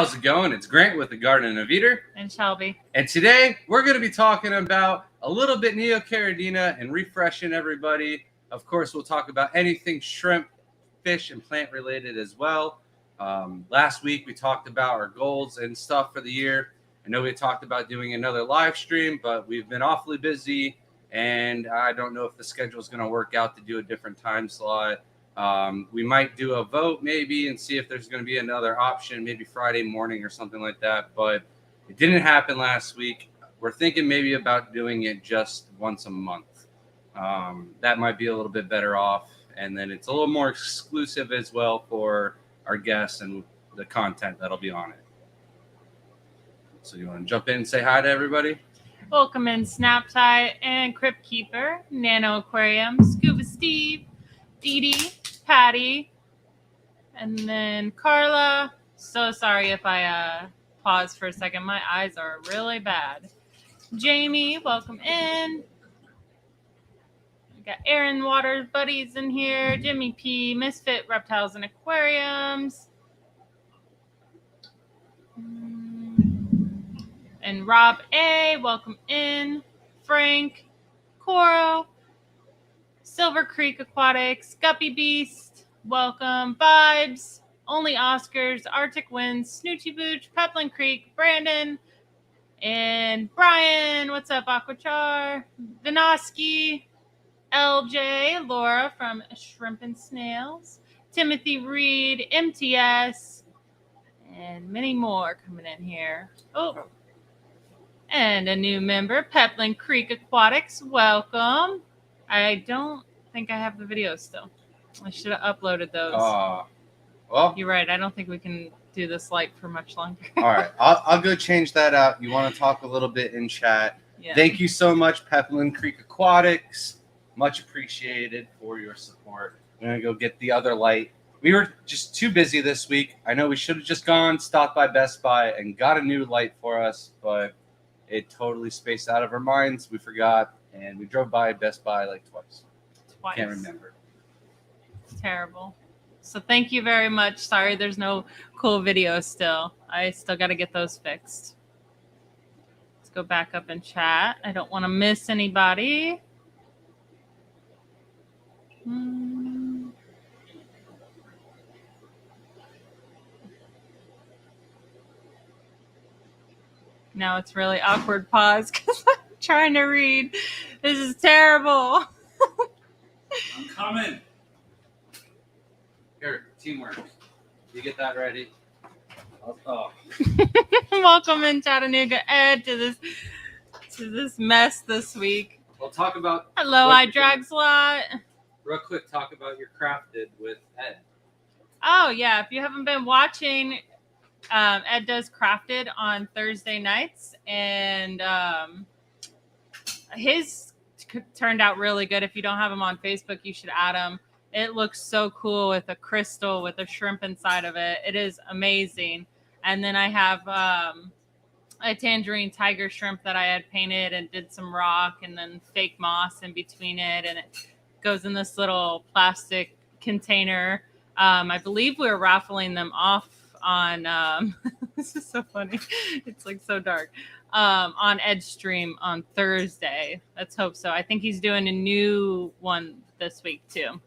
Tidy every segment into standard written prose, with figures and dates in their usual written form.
how's it going? It's Grant with the Garden of Eater. And Shelby. And today we're going to be talking about a little bit Neocaridina and refreshing everybody. Of course, we'll talk about anything shrimp, fish, and plant related as well. Last week we talked about our goals and stuff for the year. I know we talked about doing another live stream, but we've been awfully busy, and I don't know if the schedule is going to work out to do a different time slot. We might do a vote maybe and see if there's going to be another option, maybe Friday morning or something like that. But it didn't happen last week. We're thinking maybe about doing it just once a month. That might be a little bit better off. And then it's a little more exclusive as well for our guests and the content that'll be on it. So you want to jump in and say hi to everybody? Welcome in Snaptie and Crypt Keeper, Nano Aquarium, Scuba Steve, Dee Dee, Patty, and then Carla. So sorry if I pause for a second. My eyes are really bad. Jamie, welcome in. We got Aaron Waters buddies in here. Jimmy P, Misfit Reptiles and Aquariums. And Rob A, welcome in. Frank, Coro, Silver Creek Aquatics, Guppy Beast, welcome. Vibes, Only Oscars, Arctic Winds, Snoochie Booch, Peplin Creek, Brandon, and Brian. What's up, Aquachar? Vinoski, LJ, Laura from Shrimp and Snails, Timothy Reed, MTS, and many more coming in here. Oh, and a new member, Peplin Creek Aquatics. Welcome. I don't think I have the video still. I should have uploaded those. Well, you're right. I don't think we can do this light for much longer. All right. I'll go change that out. You want to talk a little bit in chat. Yeah. Thank you so much, Peplin Creek Aquatics. Much appreciated for your support. I'm going to go get the other light. We were just too busy this week. I know we should have just stopped by Best Buy and got a new light for us, but it totally spaced out of our minds. We forgot, and we drove by Best Buy like twice. Can't remember. It's terrible. So thank you very much. Sorry there's no cool video still. I still got to get those fixed. Let's go back up and chat. I don't want to miss anybody. Now it's really awkward pause because I'm trying to read. This is terrible. I'm coming. Here, teamwork. You get that ready. Welcome in Chattanooga Ed to this mess this week. We'll talk about. Hello, iDragslot. Real quick, talk about your crafted with Ed. Oh yeah, if you haven't been watching, Ed does crafted on Thursday nights, and his turned out really good. If you don't have him on Facebook, you should add him. It looks so cool with a crystal with a shrimp inside of it. It is amazing. And then I have a tangerine tiger shrimp that I had painted and did some rock and then fake moss in between it. And it goes in this little plastic container. I believe we were raffling them off on, this is so funny. It's like so dark. On Ed's stream on Thursday. Let's hope so. I think he's doing a new one this week too.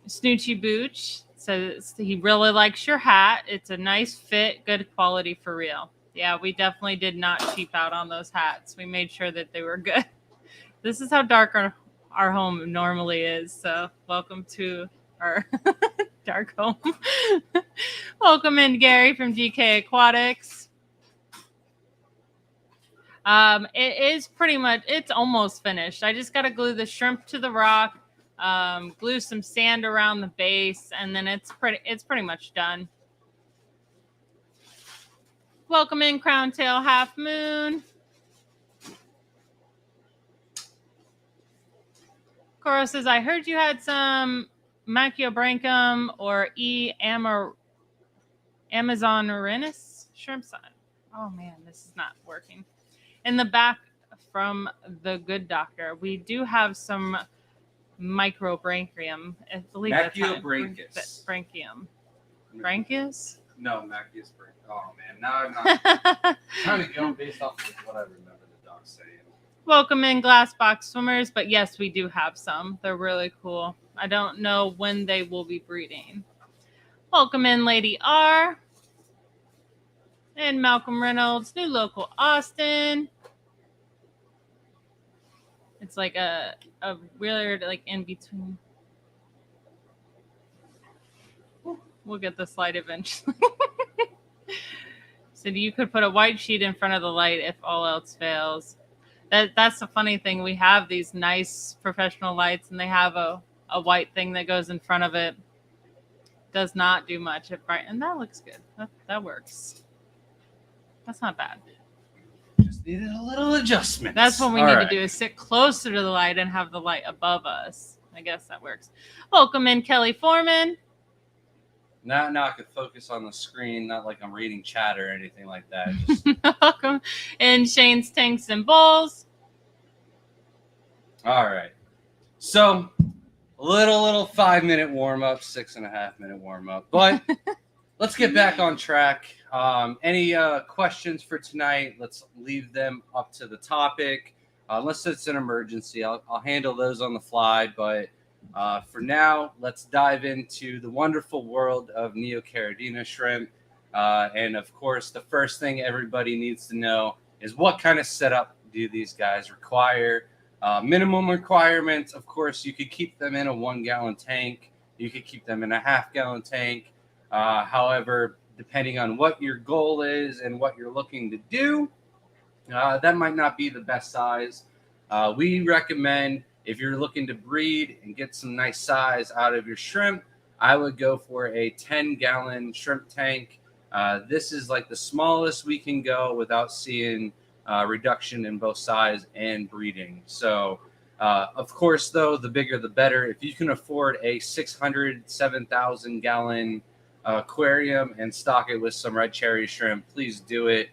Snoochie Booch says he really likes your hat. It's a nice fit, good quality for real. Yeah, we definitely did not cheap out on those hats. We made sure that they were good. This is how dark our home normally is. So welcome to our dark home. Welcome in, Gary from GK Aquatics. It is pretty much, it's almost finished. I just got to glue the shrimp to the rock. Glue some sand around the base, and then it's pretty much done. Welcome in, Crown Tail Half Moon. Coro says, I heard you had some Machiobranchum or Amazonarinus shrimp sign. Oh man, this is not working. In the back from the good doctor, we do have some Microbranchium. I believe that's Machiobranchus. Branchium. Frank is? No, Mackie is Frank. Oh man, now I'm not trying to go based off of what I remember the dog saying. Welcome in glass box swimmers, but yes, we do have some. They're really cool. I don't know when they will be breeding. Welcome in Lady R. And Malcolm Reynolds, new local Austin. It's like a weird, like in between. We'll get the slide eventually. So you could put a white sheet in front of the light if all else fails. That's the funny thing. We have these nice professional lights, and they have a white thing that goes in front of it. Does not do much at bright, and that looks good. That works. That's not bad. Just needed a little adjustment. That's what we need to do, is sit closer to the light and have the light above us. I guess that works. Welcome in Kelly Foreman. Now I can focus on the screen, not like I'm reading chat or anything like that. Just... Welcome in Shane's Tanks and Bowls. All right. So, a little 5-minute warm-up, 6.5-minute warm-up. But let's get back on track. Any questions for tonight? Let's leave them up to the topic. Unless it's an emergency, I'll handle those on the fly. But for now, let's dive into the wonderful world of Neocaridina shrimp. And of course, the first thing everybody needs to know is what kind of setup do these guys require? Minimum requirements, of course, you could keep them in a 1-gallon tank. You could keep them in a half-gallon tank. However, depending on what your goal is and what you're looking to do, that might not be the best size. We recommend, if you're looking to breed and get some nice size out of your shrimp, I would go for a 10-gallon shrimp tank. This is like the smallest we can go without seeing reduction in both size and breeding. So, of course, though, the bigger the better. If you can afford a 7,000 gallon aquarium and stock it with some red cherry shrimp, please do it.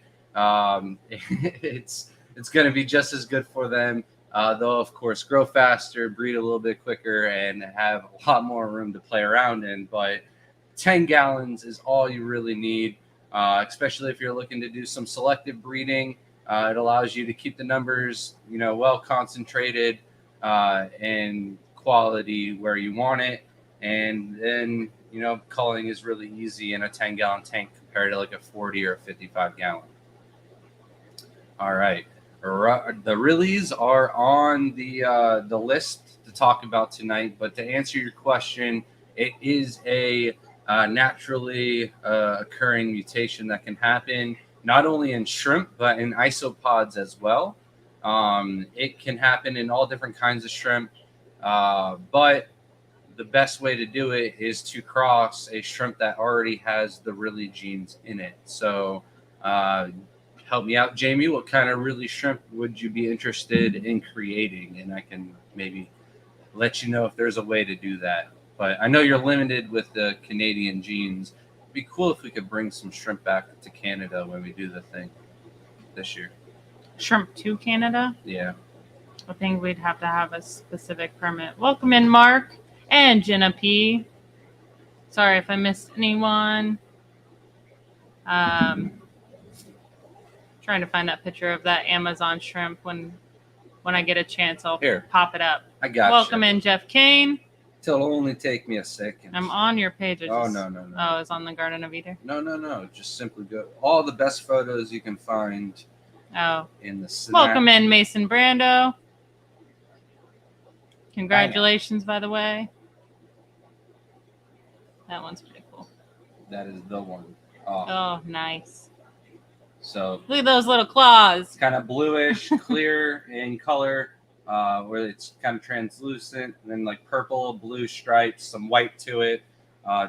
It's going to be just as good for them. They'll, of course, grow faster, breed a little bit quicker, and have a lot more room to play around in. But 10 gallons is all you really need, especially if you're looking to do some selective breeding. It allows you to keep the numbers, well concentrated and quality where you want it. And then, culling is really easy in a 10-gallon tank compared to like a 40 or a 55-gallon. All right. The Reallys are on the list to talk about tonight, but to answer your question, it is a naturally occurring mutation that can happen not only in shrimp but in isopods as well. It can happen in all different kinds of shrimp, but the best way to do it is to cross a shrimp that already has the Really genes in it. So help me out, Jamie. What kind of Really shrimp would you be interested in creating? And I can maybe let you know if there's a way to do that. But I know you're limited with the Canadian genes. It'd be cool if we could bring some shrimp back to Canada when we do the thing this year. Shrimp to Canada? Yeah. I think we'd have to have a specific permit. Welcome in, Mark and Jenna P. Sorry if I missed anyone. Trying to find that picture of that Amazon shrimp. When I get a chance, I'll pop it up. I got Welcome in, Jeff Kane. It'll only take me a second. I'm on your page. No. Oh, it's on the Garden of Eden? No. Just simply go. All the best photos you can find in the snack. Welcome in, Mason Brando. Congratulations, by the way. That one's pretty cool. That is the one. Oh, nice. So look at those little claws. Kind of bluish, clear in color, where it's kind of translucent, and then like purple, blue stripes, some white to it.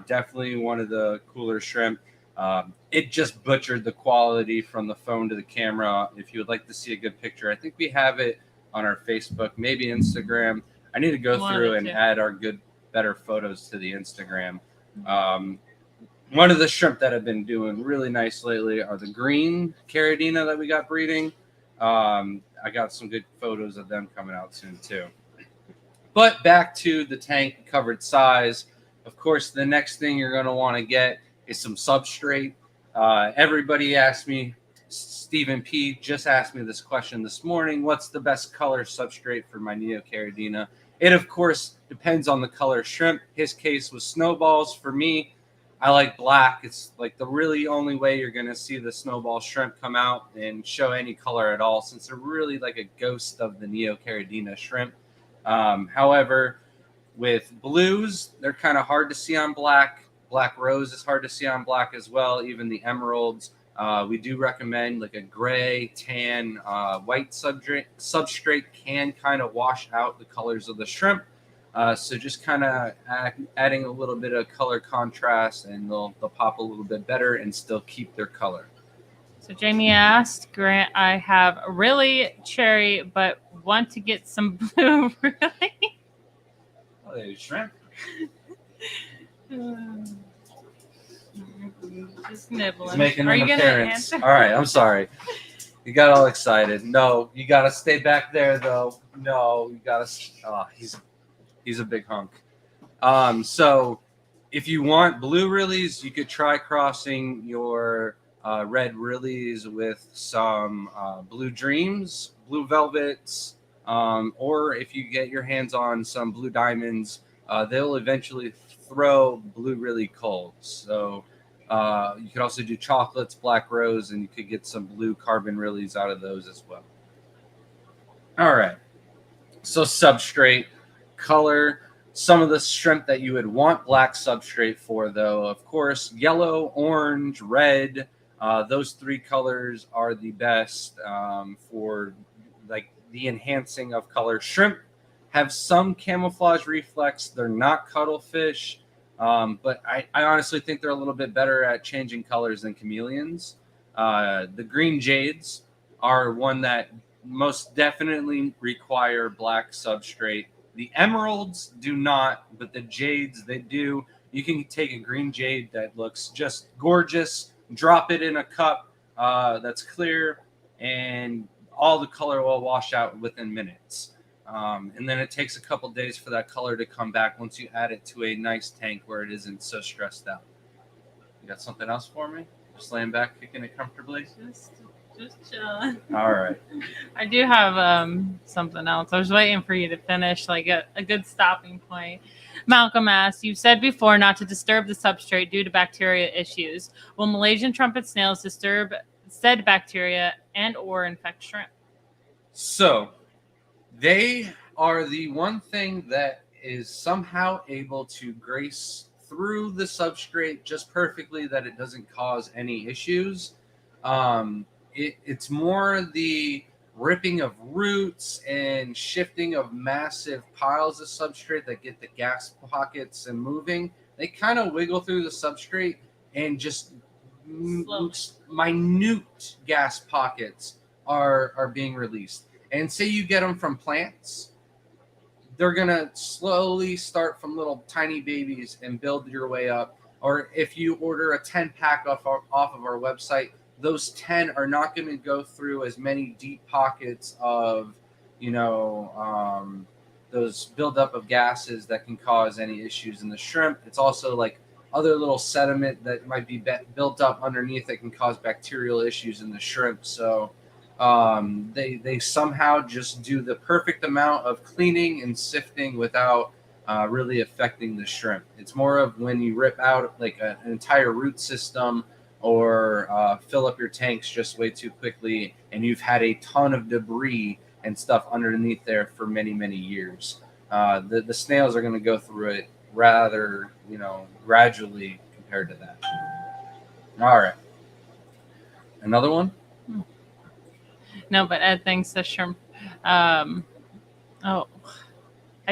Definitely one of the cooler shrimp. It just butchered the quality from the phone to the camera. If you would like to see a good picture, I think we have it on our Facebook, maybe Instagram. I need to go through and add our better photos to the Instagram. One of the shrimp that have been doing really nice lately are the green Caridina that we got breeding. I got some good photos of them coming out soon too. But back to the tank covered size. Of course, the next thing you're going to want to get is some substrate. Everybody asked me, Stephen P. just asked me this question this morning. What's the best color substrate for my Neocaridina? It, of course, depends on the color shrimp. His case was snowballs. For me, I like black. It's like the really only way you're going to see the snowball shrimp come out and show any color at all, since they're really like a ghost of the Neocaridina shrimp. However, with blues, they're kind of hard to see on black. Black rose is hard to see on black as well. Even the emeralds. We do recommend like a gray, tan, white substrate can kind of wash out the colors of the shrimp. So just kind of adding a little bit of color contrast, and they'll pop a little bit better and still keep their color. So Jamie asked, Grant, I have a really cherry, but want to get some blue. Really? Oh, they shrimp. Just nibbling. He's making Are an you gonna appearance. answer? All right, I'm sorry. You got all excited. No, you got to stay back there, though. No, you got to. Oh, he's a big hunk. So if you want blue Rillies, you could try crossing your red Rillies with some blue Dreams, blue Velvets, or if you get your hands on some blue Diamonds, they'll eventually throw blue Rilly cold. So you could also do chocolates, black rose, and you could get some blue carbon Rillies out of those as well. All right. So substrate, color. Some of the shrimp that you would want black substrate for, though, of course, yellow, orange, red. Those three colors are the best for like the enhancing of color. Shrimp have some camouflage reflex. They're not cuttlefish, but I honestly think they're a little bit better at changing colors than chameleons. The green jades are one that most definitely require black substrate. The emeralds do not, but the jades, they do. You can take a green jade that looks just gorgeous, drop it in a cup that's clear, and all the color will wash out within minutes. And then it takes a couple days for that color to come back once you add it to a nice tank where it isn't so stressed out. You got something else for me? Just laying back, kicking it comfortably? Just chilling. All right. I do have something else. I was waiting for you to finish, like a good stopping point. Malcolm asked, you said before not to disturb the substrate due to bacteria issues. Will Malaysian trumpet snails disturb said bacteria and or infect shrimp? So they are the one thing that is somehow able to grace through the substrate just perfectly, that it doesn't cause any issues. It's more the ripping of roots and shifting of massive piles of substrate that get the gas pockets and moving. They kind of wiggle through the substrate, and just minute gas pockets are being released. And say you get them from plants, they're going to slowly start from little tiny babies and build your way up. Or if you order a 10-pack off of our website, those 10 are not going to go through as many deep pockets of, those buildup of gases that can cause any issues in the shrimp. It's also like other little sediment that might be built up underneath that can cause bacterial issues in the shrimp. So they somehow just do the perfect amount of cleaning and sifting without really affecting the shrimp. It's more of when you rip out like an entire root system, or fill up your tanks just way too quickly, and you've had a ton of debris and stuff underneath there for many, many years. The snails are going to go through it rather, gradually compared to that. All right. Another one? No, but Ed thinks the shrimp. I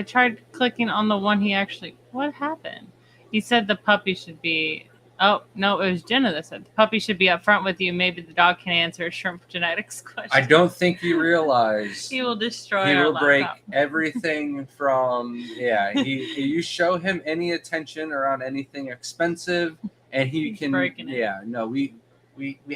tried clicking on the one he actually. What happened? He said the puppy should be. Oh, no, it was Jenna that said the puppy should be up front with you. Maybe the dog can answer a shrimp genetics question. I don't think you realize he will destroy. He will break laptop. everything from you show him any attention around anything expensive, and he can breaking it. Yeah, no, we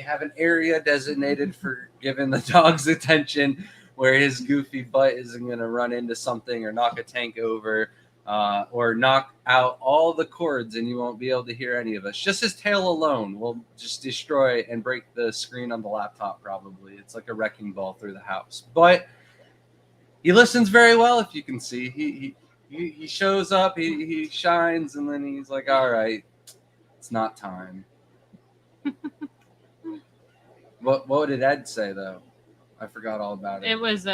have an area designated for giving the dog's attention, where his goofy butt isn't going to run into something or knock a tank over. or knock out all the cords and you won't be able to hear any of us. Just his tail alone will just destroy and break the screen on the laptop probably. It's like a wrecking ball through the house. But he listens very well, if you can see. He shows up, he shines, and then he's like, all right, it's not time. What did Ed say, though? I forgot all about it. It was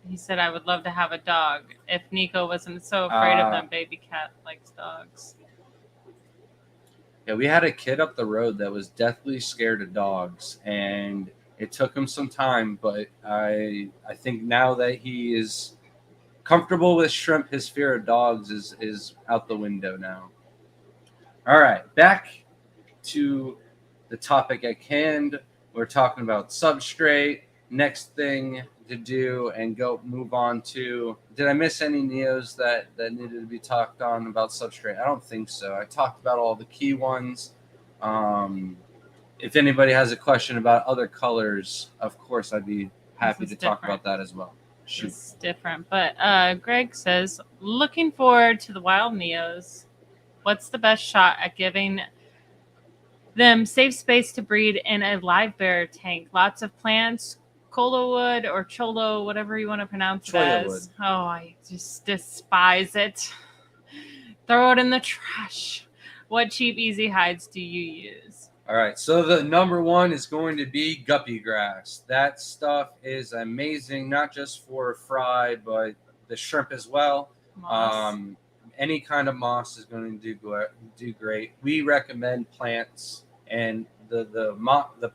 he said, I would love to have a dog if Nico wasn't so afraid of them. Baby cat likes dogs. Yeah, we had a kid up the road that was deathly scared of dogs, and it took him some time, but I think now that he is comfortable with shrimp, his fear of dogs is out the window now. All right, back to the topic at hand. We're talking about substrate. Next thing to do and move on to. Did I miss any Neos that needed to be talked on about substrate? I don't think so. I talked about all the key ones. If anybody has a question about other colors, of course I'd be happy to talk about that as well. Shoot. It's different, but Greg says, looking forward to the wild Neos. What's the best shot at giving them safe space to breed in a live bear tank? Lots of plants, Cholla wood or cholo, whatever you want to pronounce it as. Oh, I just despise it. Throw it in the trash. What cheap, easy hides do you use? All right, so the number one is going to be guppy grass. That stuff is amazing, not just for fry, but the shrimp as well. Moss. Any kind of moss is going to do great. We recommend plants, and the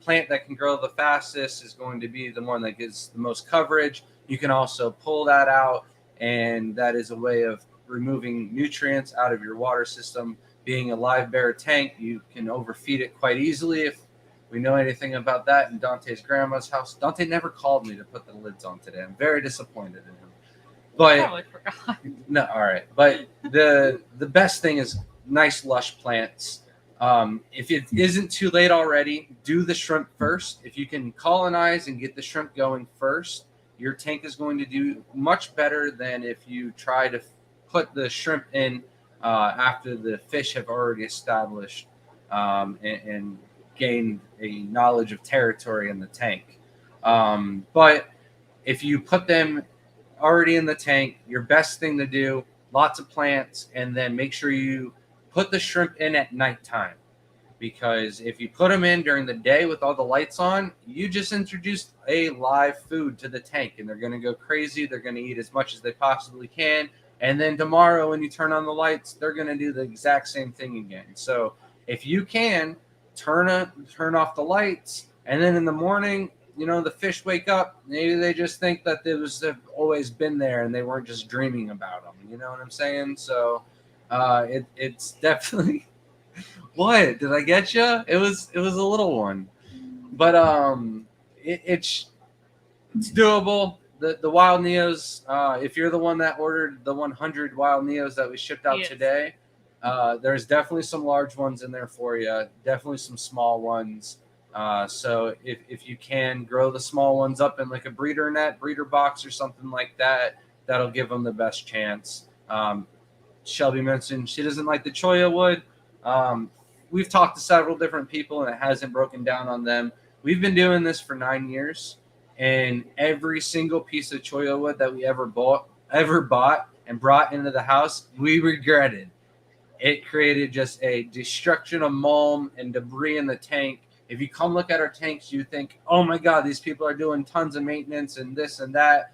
plant that can grow the fastest is going to be the one that gets the most coverage. You can also pull that out, and that is a way of removing nutrients out of your water system. Being a live bear tank, you can overfeed it quite easily. If we know anything about that in Dante's grandma's house, Dante never called me to put the lids on today. I'm very disappointed in him. But Probably forgot. No, all right. But the best thing is nice lush plants. If it isn't too late already, do the shrimp first. If you can colonize and get the shrimp going first, your tank is going to do much better than if you try to put the shrimp in after the fish have already established and gained a knowledge of territory in the tank. But if you put them already in the tank, your best thing to do, lots of plants, and then make sure you put the shrimp in at nighttime. Because if you put them in during the day with all the lights on, you just introduced a live food to the tank, and they're going to go crazy. They're going to eat as much as they possibly can. And then tomorrow when you turn on the lights, they're going to do the exact same thing again. So if you can, turn off the lights, and then in the morning, the fish wake up. Maybe they just think that they've always been there and they weren't just dreaming about them. You know what I'm saying? So it's definitely. What did I get you? It was a little one, but it's doable. The wild Neos. If you're the one that ordered the 100 wild Neos that we shipped out today, there's definitely some large ones in there for you. Definitely some small ones. So if you can grow the small ones up in like a breeder box or something like that, that'll give them the best chance. Shelby mentioned she doesn't like the cholla wood. We've talked to several different people and it hasn't broken down on them. We've been doing this for 9 years, and every single piece of cholla wood that we ever bought and brought into the house, we regretted. It created just a destruction of mulm and debris in the tank. If you come look at our tanks, you think, oh my God, these people are doing tons of maintenance and this and that.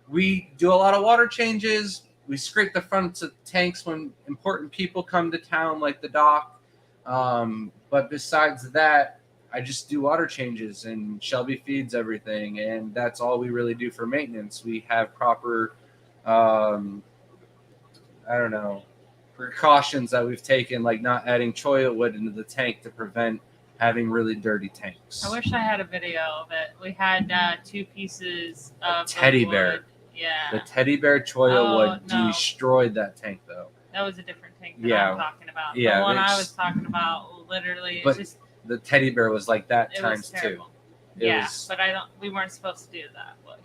We do a lot of water changes. We scrape the fronts of tanks when important people come to town, like the doc. But besides that, I just do water changes and Shelby feeds everything. And that's all we really do for maintenance. We have proper, precautions that we've taken, like not adding cholla wood into the tank to prevent having really dirty tanks. I wish I had a video of it. We had 2 pieces of teddy wood. bear. Yeah. The teddy bear cholla wood destroyed that tank, though. That was a different tank that I'm talking about. Yeah, the one I was talking about, literally, but the teddy bear was like that times 2. But we weren't supposed to do that. But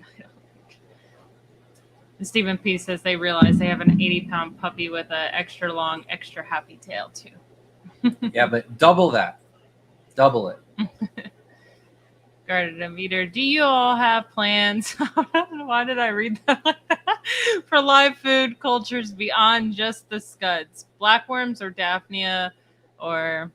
Stephen P says they realize they have an 80-pound puppy with an extra long, extra happy tail too. Yeah, but double that. Double it. Guarded a meter. Do you all have plans? Why did I read that like that? For live food cultures beyond just the scuds? Blackworms or Daphnia or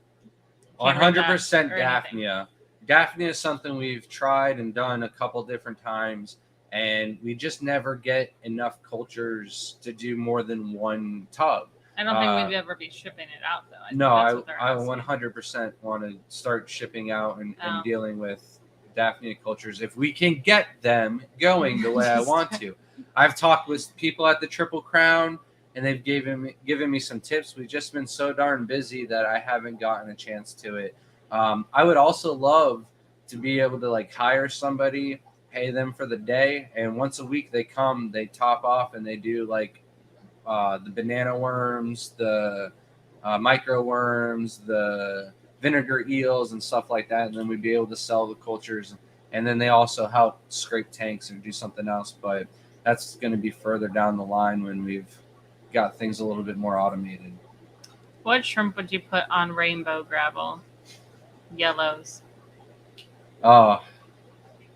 100% or Daphnia. Daphnia is something we've tried and done a couple different times, and we just never get enough cultures to do more than one tub. I don't think we'd ever be shipping it out though. I 100% want to start shipping out and dealing with Daphnia cultures if we can get them going the way I want to. I've talked with people at the Triple Crown, and they've given me some tips. We've just been so darn busy that I haven't gotten a chance to it. I would also love to be able to like hire somebody, pay them for the day, and once a week they come, they top off, and they do like the banana worms, the micro worms, the vinegar eels, and stuff like that. And then we'd be able to sell the cultures. And then they also help scrape tanks or do something else. But that's going to be further down the line when we've got things a little bit more automated. What shrimp would you put on rainbow gravel? Yellows. Oh.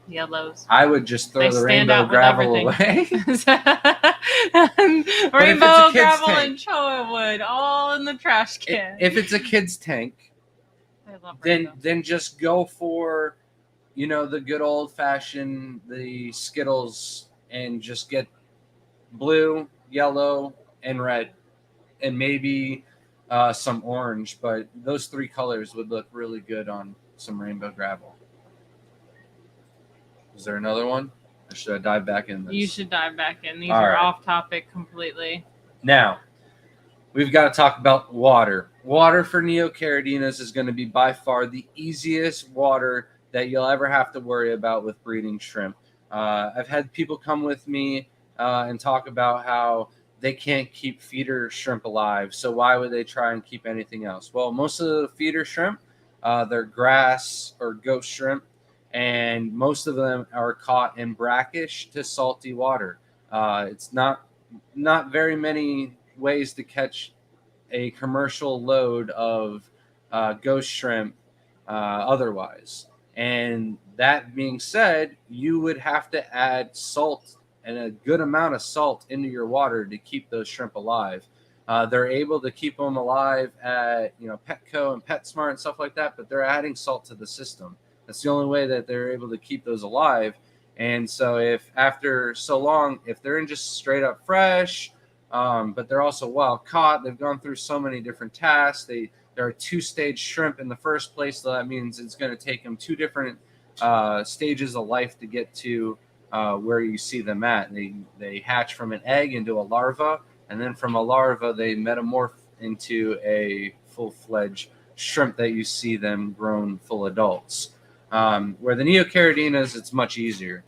Yellows. I would just throw the rainbow gravel away. Rainbow gravel and choa wood all in the trash can. If it's a kid's tank, then just go for, the good old fashioned, the Skittles, and just get blue, yellow, and red, and maybe some orange. But those three colors would look really good on some rainbow gravel. Is there another one? Or should I dive back in this? You should dive back in. These are off topic completely. Now, we've got to talk about water. Water for Neocaridinas is going to be by far the easiest water that you'll ever have to worry about with breeding shrimp. I've had people come with me and talk about how they can't keep feeder shrimp alive. So why would they try and keep anything else? Well, most of the feeder shrimp, they're grass or ghost shrimp. And most of them are caught in brackish to salty water. It's not very many ways to catch a commercial load of ghost shrimp otherwise. And that being said, you would have to add salt and a good amount of salt into your water to keep those shrimp alive. They're able to keep them alive at Petco and PetSmart and stuff like that, but they're adding salt to the system. That's the only way that they're able to keep those alive. And so if after so long, if they're in just straight up fresh, but they're also wild caught, they've gone through so many different tasks. There are 2-stage shrimp in the first place. So that means it's going to take them 2 different stages of life to get to where you see them at. They hatch from an egg into a larva. And then from a larva, they metamorph into a full-fledged shrimp that you see them grown full adults. Where the Neocaridinas, it's much easier.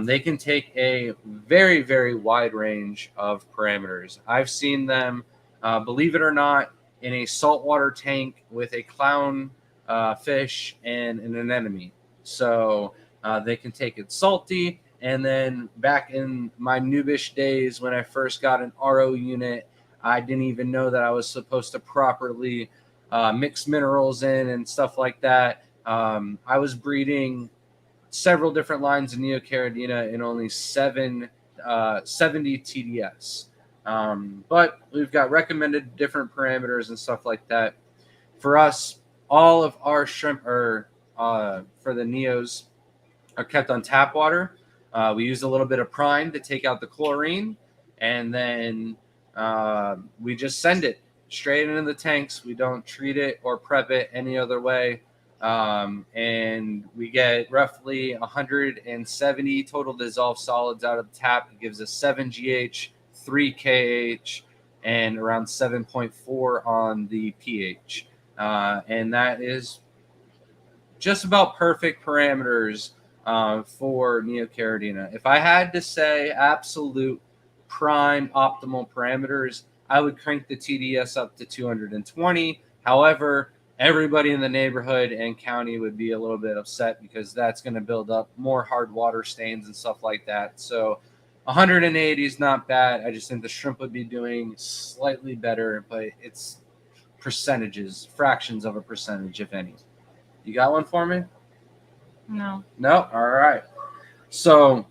They can take a very, very wide range of parameters. I've seen them, believe it or not, in a saltwater tank with a clown fish and an anemone. So they can take it salty. And then back in my noobish days when I first got an RO unit, I didn't even know that I was supposed to properly mix minerals in and stuff like that. I was breeding several different lines of Neocaridina in only 70 TDS. But we've got recommended different parameters and stuff like that. For us, all of our shrimp for the Neos are kept on tap water. We use a little bit of prime to take out the chlorine, and then we just send it straight into the tanks. We don't treat it or prep it any other way. And we get roughly 170 total dissolved solids out of the tap. It gives us 7 GH, 3 KH, and around 7.4 on the pH. And that is just about perfect parameters for Neocaridina. If I had to say absolute prime optimal parameters, I would crank the TDS up to 220. However, everybody in the neighborhood and county would be a little bit upset because that's going to build up more hard water stains and stuff like that. So 180 is not bad. I just think the shrimp would be doing slightly better, but it's percentages, fractions of a percentage, if any. You got one for me? No. No? All right. So,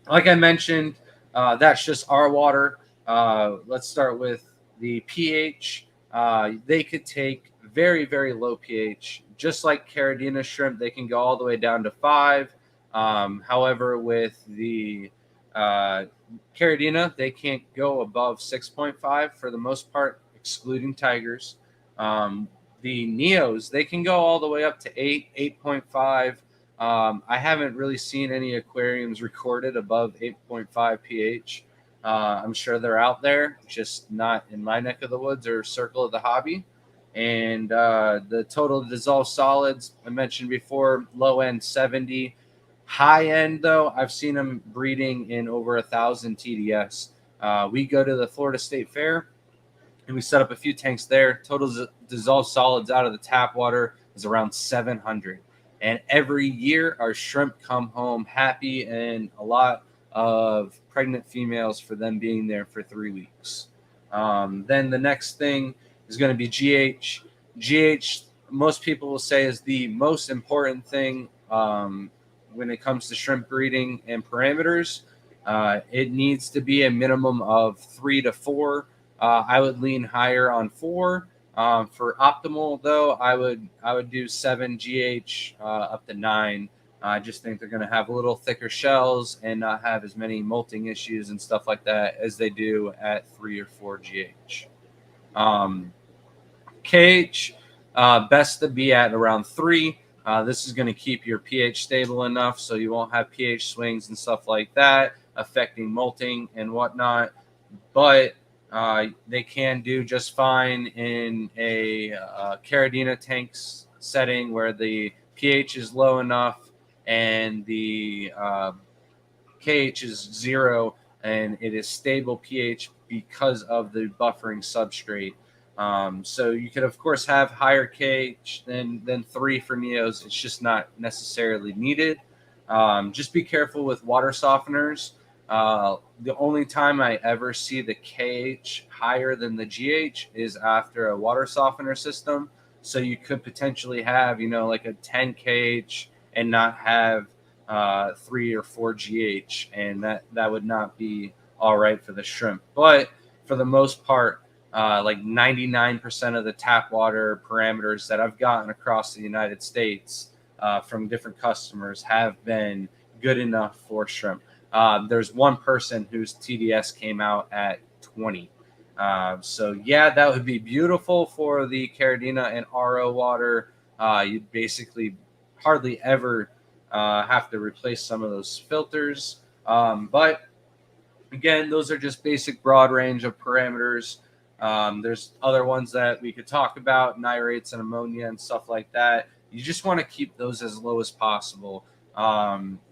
like I mentioned, that's just our water. Let's start with the pH. They could take very, very low pH, just like Caridina shrimp. They can go all the way down to 5. However, with the Caridina, they can't go above 6.5 for the most part, excluding tigers. The Neos, they can go all the way up to 8, 8.5. I haven't really seen any aquariums recorded above 8.5 pH. I'm sure they're out there, just not in my neck of the woods or circle of the hobby. And the total dissolved solids, I mentioned before, low end 70. High end, though, I've seen them breeding in over 1,000 TDS. We go to the Florida State Fair, and we set up a few tanks there. Total dissolved solids out of the tap water is around 700. And every year, our shrimp come home happy, and a lot of pregnant females for them being there for 3 weeks. Then the next thing is going to be GH. GH, most people will say, is the most important thing when it comes to shrimp breeding and parameters. It needs to be a minimum of 3 to 4. I would lean higher on 4. For optimal, though, I would do 7 GH up to 9. I just think they're going to have a little thicker shells and not have as many molting issues and stuff like that as they do at 3 or 4 GH. KH, best to be at around 3. This is going to keep your pH stable enough so you won't have pH swings and stuff like that affecting molting and whatnot. But they can do just fine in a Caridina tanks setting where the pH is low enough and the KH is 0 and it is stable pH because of the buffering substrate. So you could, of course, have higher KH than 3 for Neos. It's just not necessarily needed. Just be careful with water softeners. The only time I ever see the KH higher than the GH is after a water softener system. So you could potentially have, like a 10 KH and not have 3 or 4 GH, and that would not be all right for the shrimp. But for the most part, like 99% of the tap water parameters that I've gotten across the United States from different customers have been good enough for shrimp. There's one person whose TDS came out at 20. So yeah, that would be beautiful for the Caridina and RO water. You'd basically hardly ever have to replace some of those filters. But again, those are just basic broad range of parameters. There's other ones that we could talk about, nitrates and ammonia and stuff like that. You just want to keep those as low as possible.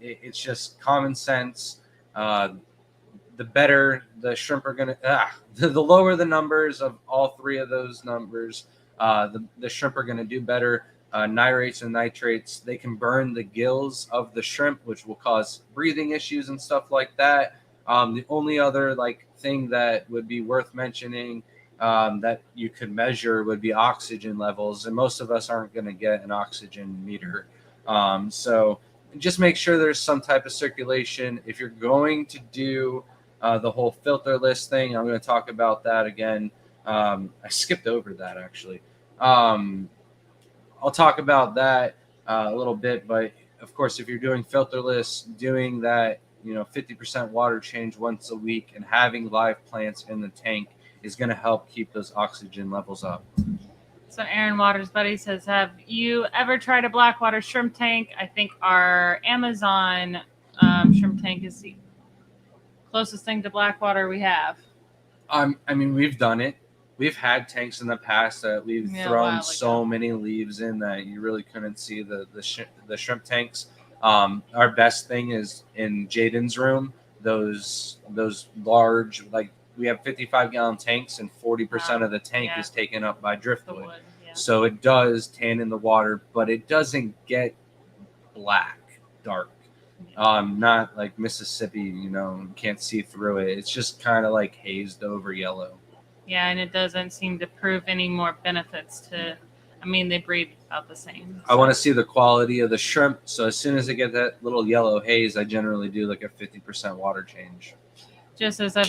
It's just common sense. The better the shrimp are going to, the lower the numbers of all 3 of those numbers, the shrimp are going to do better. Nitrates and nitrates, they can burn the gills of the shrimp, which will cause breathing issues and stuff like that. The only other thing that would be worth mentioning that you could measure would be oxygen levels, and most of us aren't going to get an oxygen meter. So just make sure there's some type of circulation. If you're going to do the whole filterless thing, I'm going to talk about that again. I skipped over that actually. I'll talk about that a little bit, but of course, if you're doing filterless, doing that 50% water change once a week and having live plants in the tank is going to help keep those oxygen levels up. So Aaron Waters' buddy says, have you ever tried a blackwater shrimp tank? I think our Amazon shrimp tank is the closest thing to blackwater we have. I mean, we've done it. We've had tanks in the past that we've thrown so many leaves in that you really couldn't see the shrimp tanks. Our best thing is in Jaden's room. Those large, we have 55-gallon tanks, and 40% of the tank is taken up by driftwood. So it does tan in the water, but it doesn't get dark. Not like Mississippi, you can't see through it. It's just kind of like hazed over yellow. Yeah, and it doesn't seem to prove any more benefits to. I mean, they breed about the same. I want to see the quality of the shrimp. So as soon as I get that little yellow haze, I generally do like a 50% water change. Just as I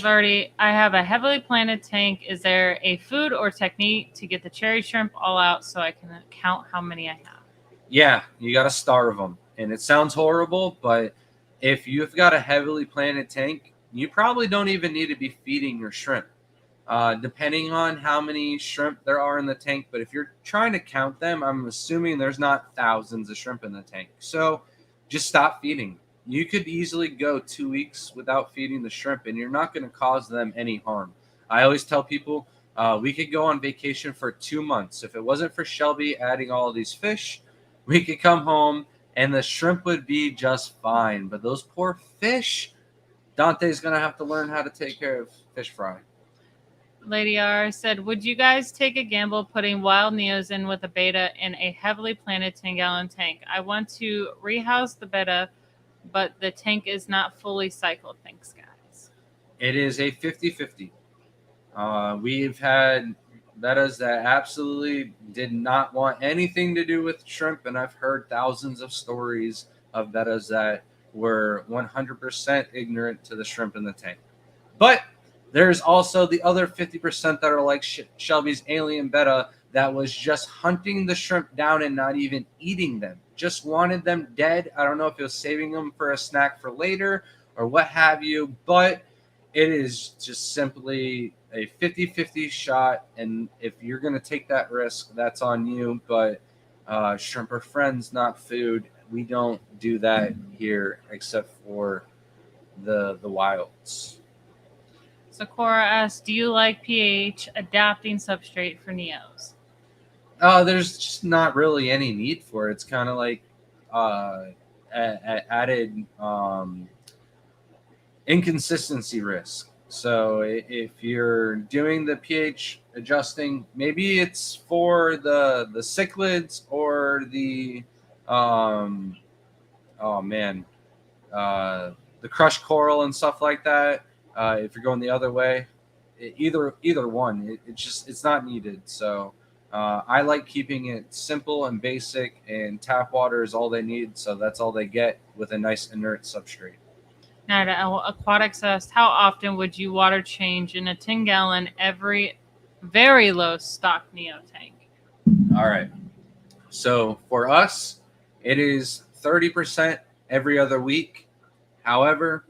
have a heavily planted tank. Is there a food or technique to get the cherry shrimp all out so I can count how many I have? Yeah, you got to starve them. And it sounds horrible, but if you've got a heavily planted tank, you probably don't even need to be feeding your shrimp. Depending on how many shrimp there are in the tank. But if you're trying to count them, I'm assuming there's not thousands of shrimp in the tank. So just stop feeding. You could easily go 2 weeks without feeding the shrimp, and you're not going to cause them any harm. I always tell people we could go on vacation for 2 months. If it wasn't for Shelby adding all of these fish, we could come home and the shrimp would be just fine. But those poor fish, Dante's going to have to learn how to take care of fish fry. Lady R said, would you guys take a gamble putting wild neos in with a beta in a heavily planted 10-gallon tank? I want to rehouse the beta, but the tank is not fully cycled. Thanks, guys. It is a 50-50. We've had bettas that absolutely did not want anything to do with shrimp, and I've heard thousands of stories of bettas that were 100% ignorant to the shrimp in the tank. But there's also the other 50% that are like Shelby's alien betta that was just hunting the shrimp down and not even eating them. Just wanted them dead. I don't know if it was saving them for a snack for later or what have you, but it is just simply a 50-50 shot. And if you're going to take that risk, that's on you. But shrimp are friends, not food. We don't do that here except for the wilds. Sakura asked, do you like pH adapting substrate for neos? There's just not really any need for it. It's kind of like added inconsistency risk. So if you're doing the pH adjusting, maybe it's for the cichlids or the the crushed coral and stuff like that. If you're going the other way, either one, it's not needed. So I like keeping it simple and basic, and tap water is all they need. So that's all they get with a nice inert substrate. Now, Aquatics asked, how often would you water change in a 10-gallon every very low stock neo tank? All right. So for us, it is 30% every other week. However,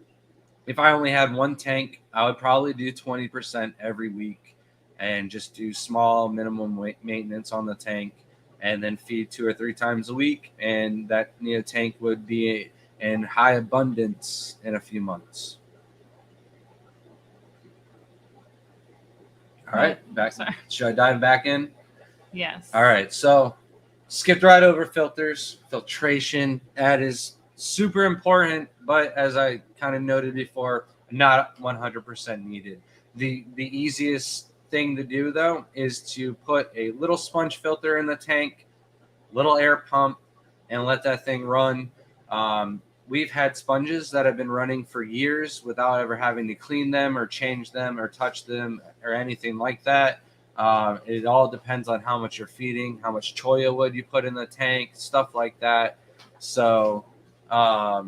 if I only had one tank, I would probably do 20% every week and just do small minimum maintenance on the tank and then feed 2 or 3 times a week. And that neo tank would be in high abundance in a few months. All right, back. Sorry. Should I dive back in? Yes. All right, so skipped right over filters, filtration. That is super important, but as I kind of noted before, not 100% needed. The easiest thing to do though is to put a little sponge filter in the tank, little air pump, and let that thing run. We've had sponges that have been running for years without ever having to clean them or change them or touch them or anything like that. It all depends on how much you're feeding, how much choya wood you put in the tank, stuff like that. So, what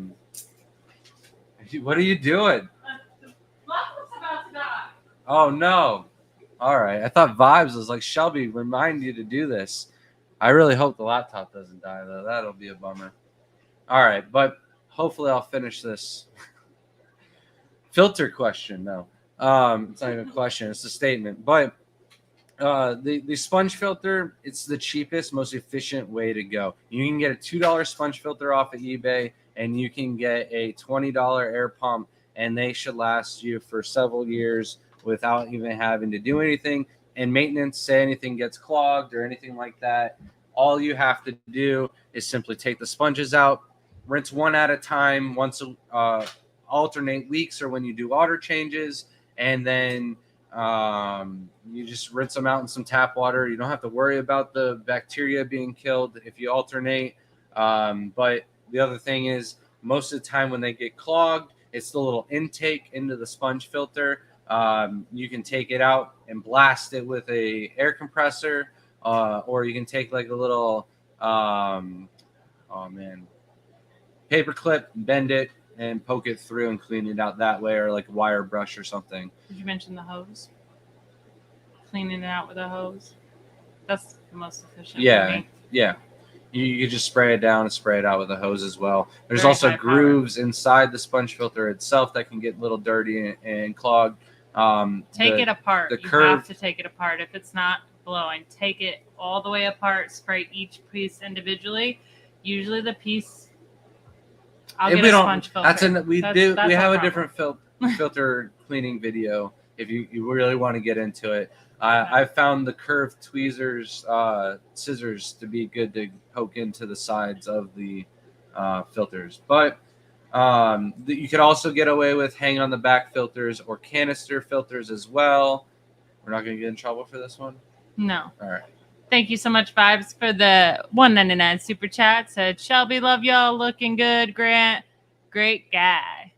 are you doing? The laptop's about to die. Oh, no. All right. I thought Vibes was like, Shelby, remind you to do this. I really hope the laptop doesn't die, though. That'll be a bummer. All right. But hopefully I'll finish this filter question. No, it's not even a question. It's a statement. But the sponge filter, it's the cheapest, most efficient way to go. You can get a $2 sponge filter off of eBay, and you can get a $20 air pump, and they should last you for several years without even having to do anything. And maintenance, say anything gets clogged or anything like that, all you have to do is simply take the sponges out, rinse one at a time, alternate weeks or when you do water changes, and then you just rinse them out in some tap water. You don't have to worry about the bacteria being killed if you alternate. But the other thing is most of the time when they get clogged, it's the little intake into the sponge filter. You can take it out and blast it with a air compressor, or you can take like a little paper clip, bend it, and poke it through and clean it out that way, or like a wire brush or something. Did you mention the hose? Cleaning it out with a hose. That's the most efficient. Yeah, for me. yeah. You could just spray it down and spray it out with a hose as well. There's Very also high grooves inside the sponge filter itself that can get a little dirty and clogged. Take it apart. the You curve- have to take it apart. If it's not blowing, take it all the way apart. Spray each piece individually. Usually the piece. I'll get a sponge filter. We That's have no a problem. different filter cleaning video if you really want to get into it. I found the curved tweezers, scissors to be good to poke into the sides of the filters. But you could also get away with hang on the back filters or canister filters as well. We're not going to get in trouble for this one? No. All right. Thank you so much, Vibes, for the $1.99 super chat. Said Shelby, love y'all, looking good. Grant, great guy.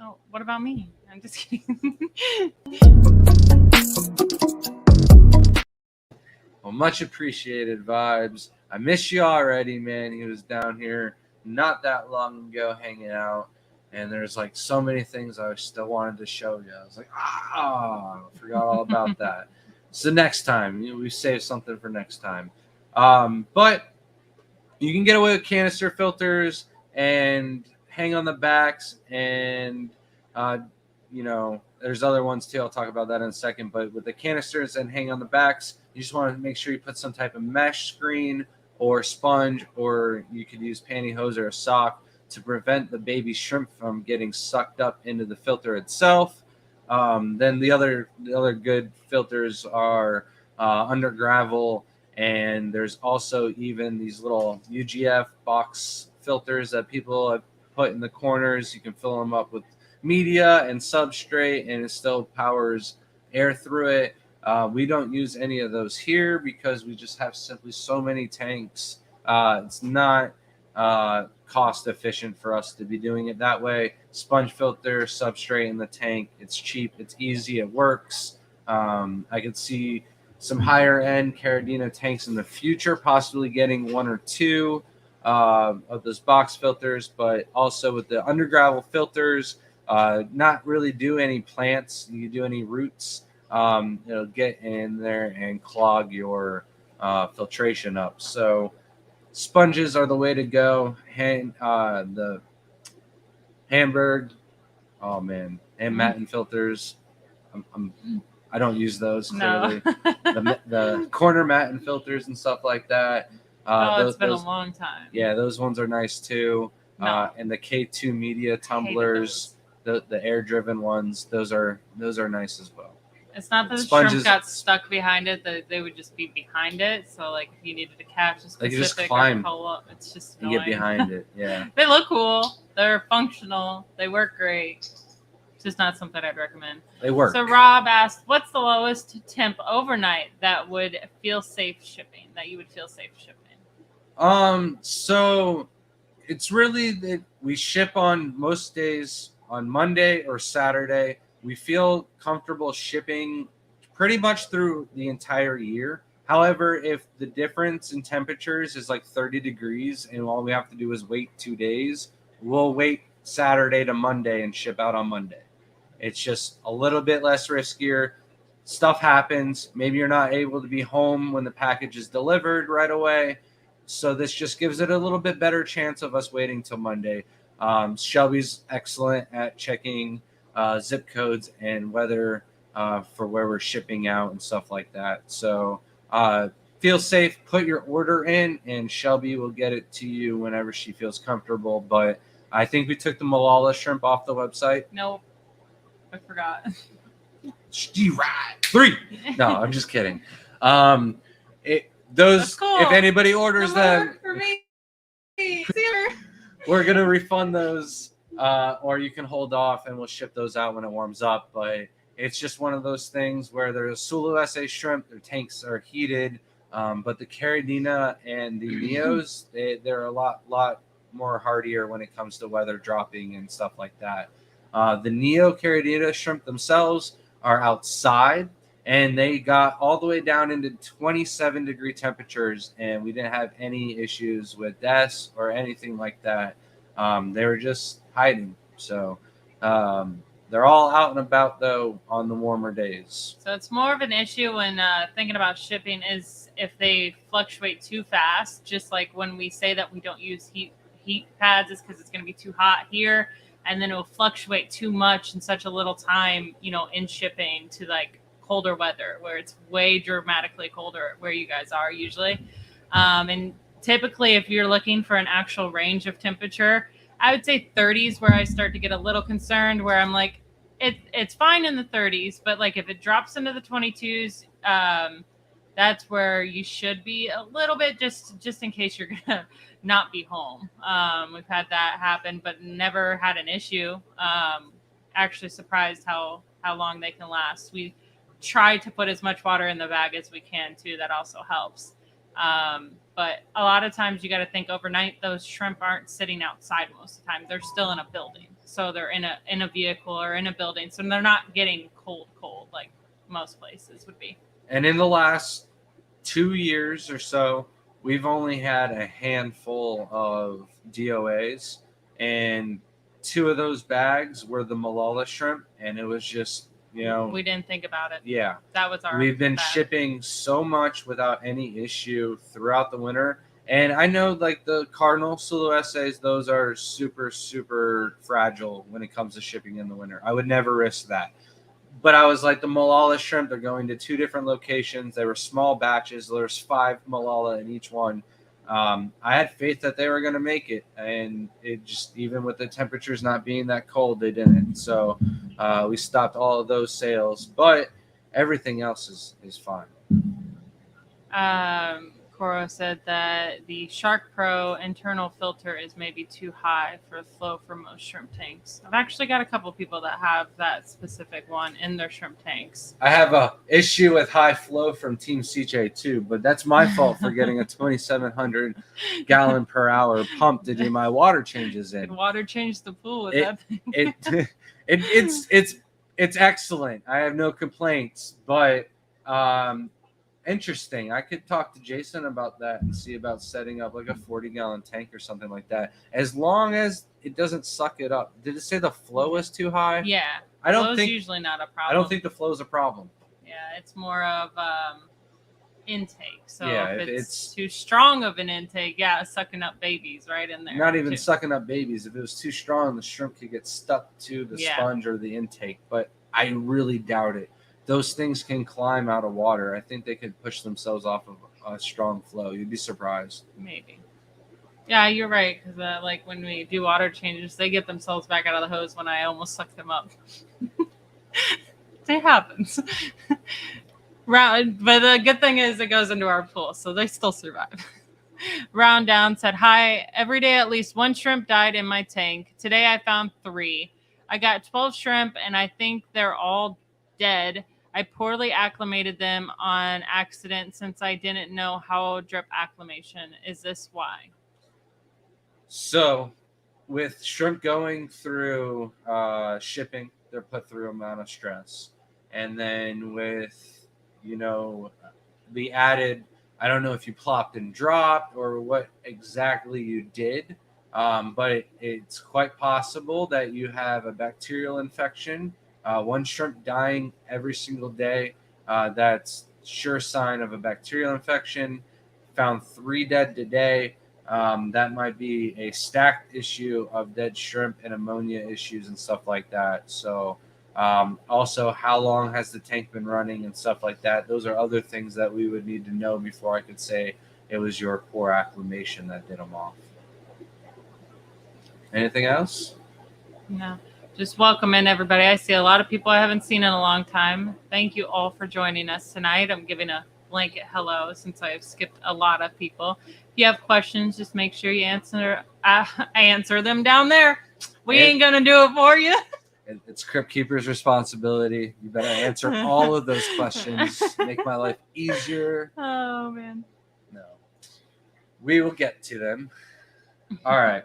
Oh, what about me? I'm just kidding. Well, much appreciated, Vibes. I miss you already, man. He was down here not that long ago hanging out, and there's like so many things I still wanted to show you. I was like, I forgot all about that. So next time, we save something for next time. But you can get away with canister filters and hang on the backs, and there's other ones too. I'll talk about that in a second. But with the canisters and hang on the backs, you just want to make sure you put some type of mesh screen or sponge, or you could use pantyhose or a sock to prevent the baby shrimp from getting sucked up into the filter itself. Then the other good filters are under gravel, and there's also even these little UGF box filters that people have put in the corners. You can fill them up with media and substrate, and it still powers air through it. We don't use any of those here because we just have simply so many tanks. It's not cost efficient for us to be doing it that way. Sponge filter, substrate in the tank. It's cheap. It's easy. It works. I could see some higher end Caridina tanks in the future, possibly getting one or two of those box filters, but also with the under gravel filters, not really do any plants. You do any roots. It'll get in there and clog your filtration up. So sponges are the way to go. The Hamburg, and Matten filters. I don't use those clearly. No. the corner Matten filters and stuff like that. It's been a long time. Yeah, those ones are nice too. No. And the K2 Media tumblers, the air driven ones, those are nice as well. It's not that the Sponges- shrimp got stuck behind it; that they would just be behind it. So, like, if you needed to catch a They could just specific climb. or pull up, it's just You annoying. get behind it, yeah. They look cool. They're functional. They work great. It's just not something I'd recommend. They work. So Rob asked, "What's the lowest temp overnight that would feel safe shipping? That you would feel safe shipping?" So it's really that we ship on most days on Monday or Saturday. We feel comfortable shipping pretty much through the entire year. However, if the difference in temperatures is like 30 degrees and all we have to do is wait 2 days, we'll wait Saturday to Monday and ship out on Monday. It's just a little bit less riskier. Stuff happens. Maybe you're not able to be home when the package is delivered right away. So this just gives it a little bit better chance of us waiting till Monday. Shelby's excellent at checking zip codes and weather for where we're shipping out and stuff like that. So feel safe. Put your order in, and Shelby will get it to you whenever she feels comfortable. But I think we took the Malala shrimp off the website. Nope, I forgot. Right. 3. No, I'm just kidding. Those, cool. if anybody orders them, For me. See you. we're gonna refund those, or you can hold off and we'll ship those out when it warms up. But it's just one of those things where there's Sulu SA shrimp, their tanks are heated, but the Caridina and the Neos, they're a lot more hardier when it comes to weather dropping and stuff like that. The Neocaridina shrimp themselves are outside, and they got all the way down into 27-degree temperatures, and we didn't have any issues with deaths or anything like that. They were just hiding. So they're all out and about, though, on the warmer days. So it's more of an issue when thinking about shipping is if they fluctuate too fast. Just like when we say that we don't use heat pads, is because it's going to be too hot here, and then it will fluctuate too much in such a little time, in shipping to like colder weather where it's way dramatically colder where you guys are usually. And typically, if you're looking for an actual range of temperature, I would say 30s where I start to get a little concerned, where I'm like, it's fine in the 30s, but like if it drops into the 22s, that's where you should be a little bit just in case you're gonna not be home. We've had that happen, but never had an issue. Actually surprised how long they can last. We try to put as much water in the bag as we can too. That also helps. But a lot of times you got to think overnight, those shrimp aren't sitting outside most of the time. They're still in a building. So they're in a vehicle or in a building. So they're not getting cold like most places would be. And in the last 2 years or so, we've only had a handful of DOAs, and 2 of those bags were the Malala shrimp, and it was just, we didn't think about it. Yeah. That was our We've been bag. shipping so much without any issue throughout the winter. And I know like the Cardinal Sulu essays, those are super, super fragile when it comes to shipping in the winter. I would never risk that. But I was like, the Malala shrimp, they're going to 2 different locations. They were small batches. There's 5 Malala in each one. I had faith that they were going to make it. And it just, even with the temperatures not being that cold, they didn't. So we stopped all of those sales. But everything else is fine. Coro said that the Shark Pro internal filter is maybe too high for flow for most shrimp tanks. I've actually got a couple people that have that specific one in their shrimp tanks. I have a issue with high flow from Team CJ too, but that's my fault for getting a 2,700 gallon per hour pump to do my water changes in. Water change the pool with that thing. It's excellent. I have no complaints, but interesting. I could talk to Jason about that and see about setting up like a 40-gallon tank or something like that. As long as it doesn't suck it up. Did it say the flow is too high? Yeah. I don't Flow's think usually not a problem. I don't think the flow is a problem. Yeah, it's more of intake. So Yeah, if it's too strong of an intake, sucking up babies right in there. Not even too. sucking up babies. If it was too strong, the shrimp could get stuck to the sponge or the intake. But I really doubt it. Those things can climb out of water. I think they could push themselves off of a strong flow. You'd be surprised. Maybe. Yeah, you're right. Because like when we do water changes, they get themselves back out of the hose when I almost suck them up. It happens. But the good thing is it goes into our pool, so they still survive. Round Down said, "Hi, every day at least 1 shrimp died in my tank. Today I found 3. I got 12 shrimp, and I think they're all dead. I poorly acclimated them on accident since I didn't know how drip acclimation. Is this why?" So, with shrimp going through shipping, they're put through amount of stress. And then with, the added, I don't know if you plopped and dropped or what exactly you did, but it's quite possible that you have a bacterial infection. 1 shrimp dying every single day, that's sure sign of a bacterial infection. Found 3 dead today. That might be a stacked issue of dead shrimp and ammonia issues and stuff like that. So also, how long has the tank been running and stuff like that? Those are other things that we would need to know before I could say it was your poor acclimation that did them off. Anything else? No. Just welcome in, everybody. I see a lot of people I haven't seen in a long time. Thank you all for joining us tonight. I'm giving a blanket hello since I've skipped a lot of people. If you have questions, just make sure you answer them down there. We ain't going to do it for you. It's Crypt Keeper's responsibility. You better answer all of those questions. Make my life easier. Oh, man. No. We will get to them. All right.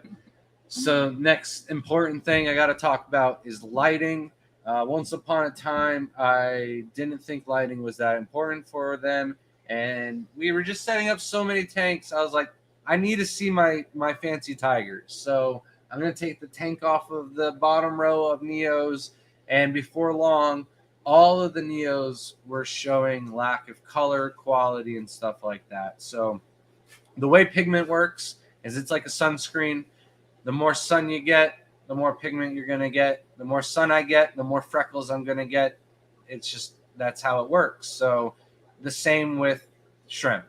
So next important thing I got to talk about is lighting. Once upon a time, I didn't think lighting was that important for them, and we were just setting up so many tanks. I was like, I need to see my fancy tigers. So I'm gonna take the tank off of the bottom row of Neos, and before long, all of the Neos were showing lack of color, quality, and stuff like that. So the way pigment works is it's like a sunscreen. The more sun you get, the more pigment you're going to get. The more sun I get, the more freckles I'm going to get. It's just, that's how it works. So the same with shrimp.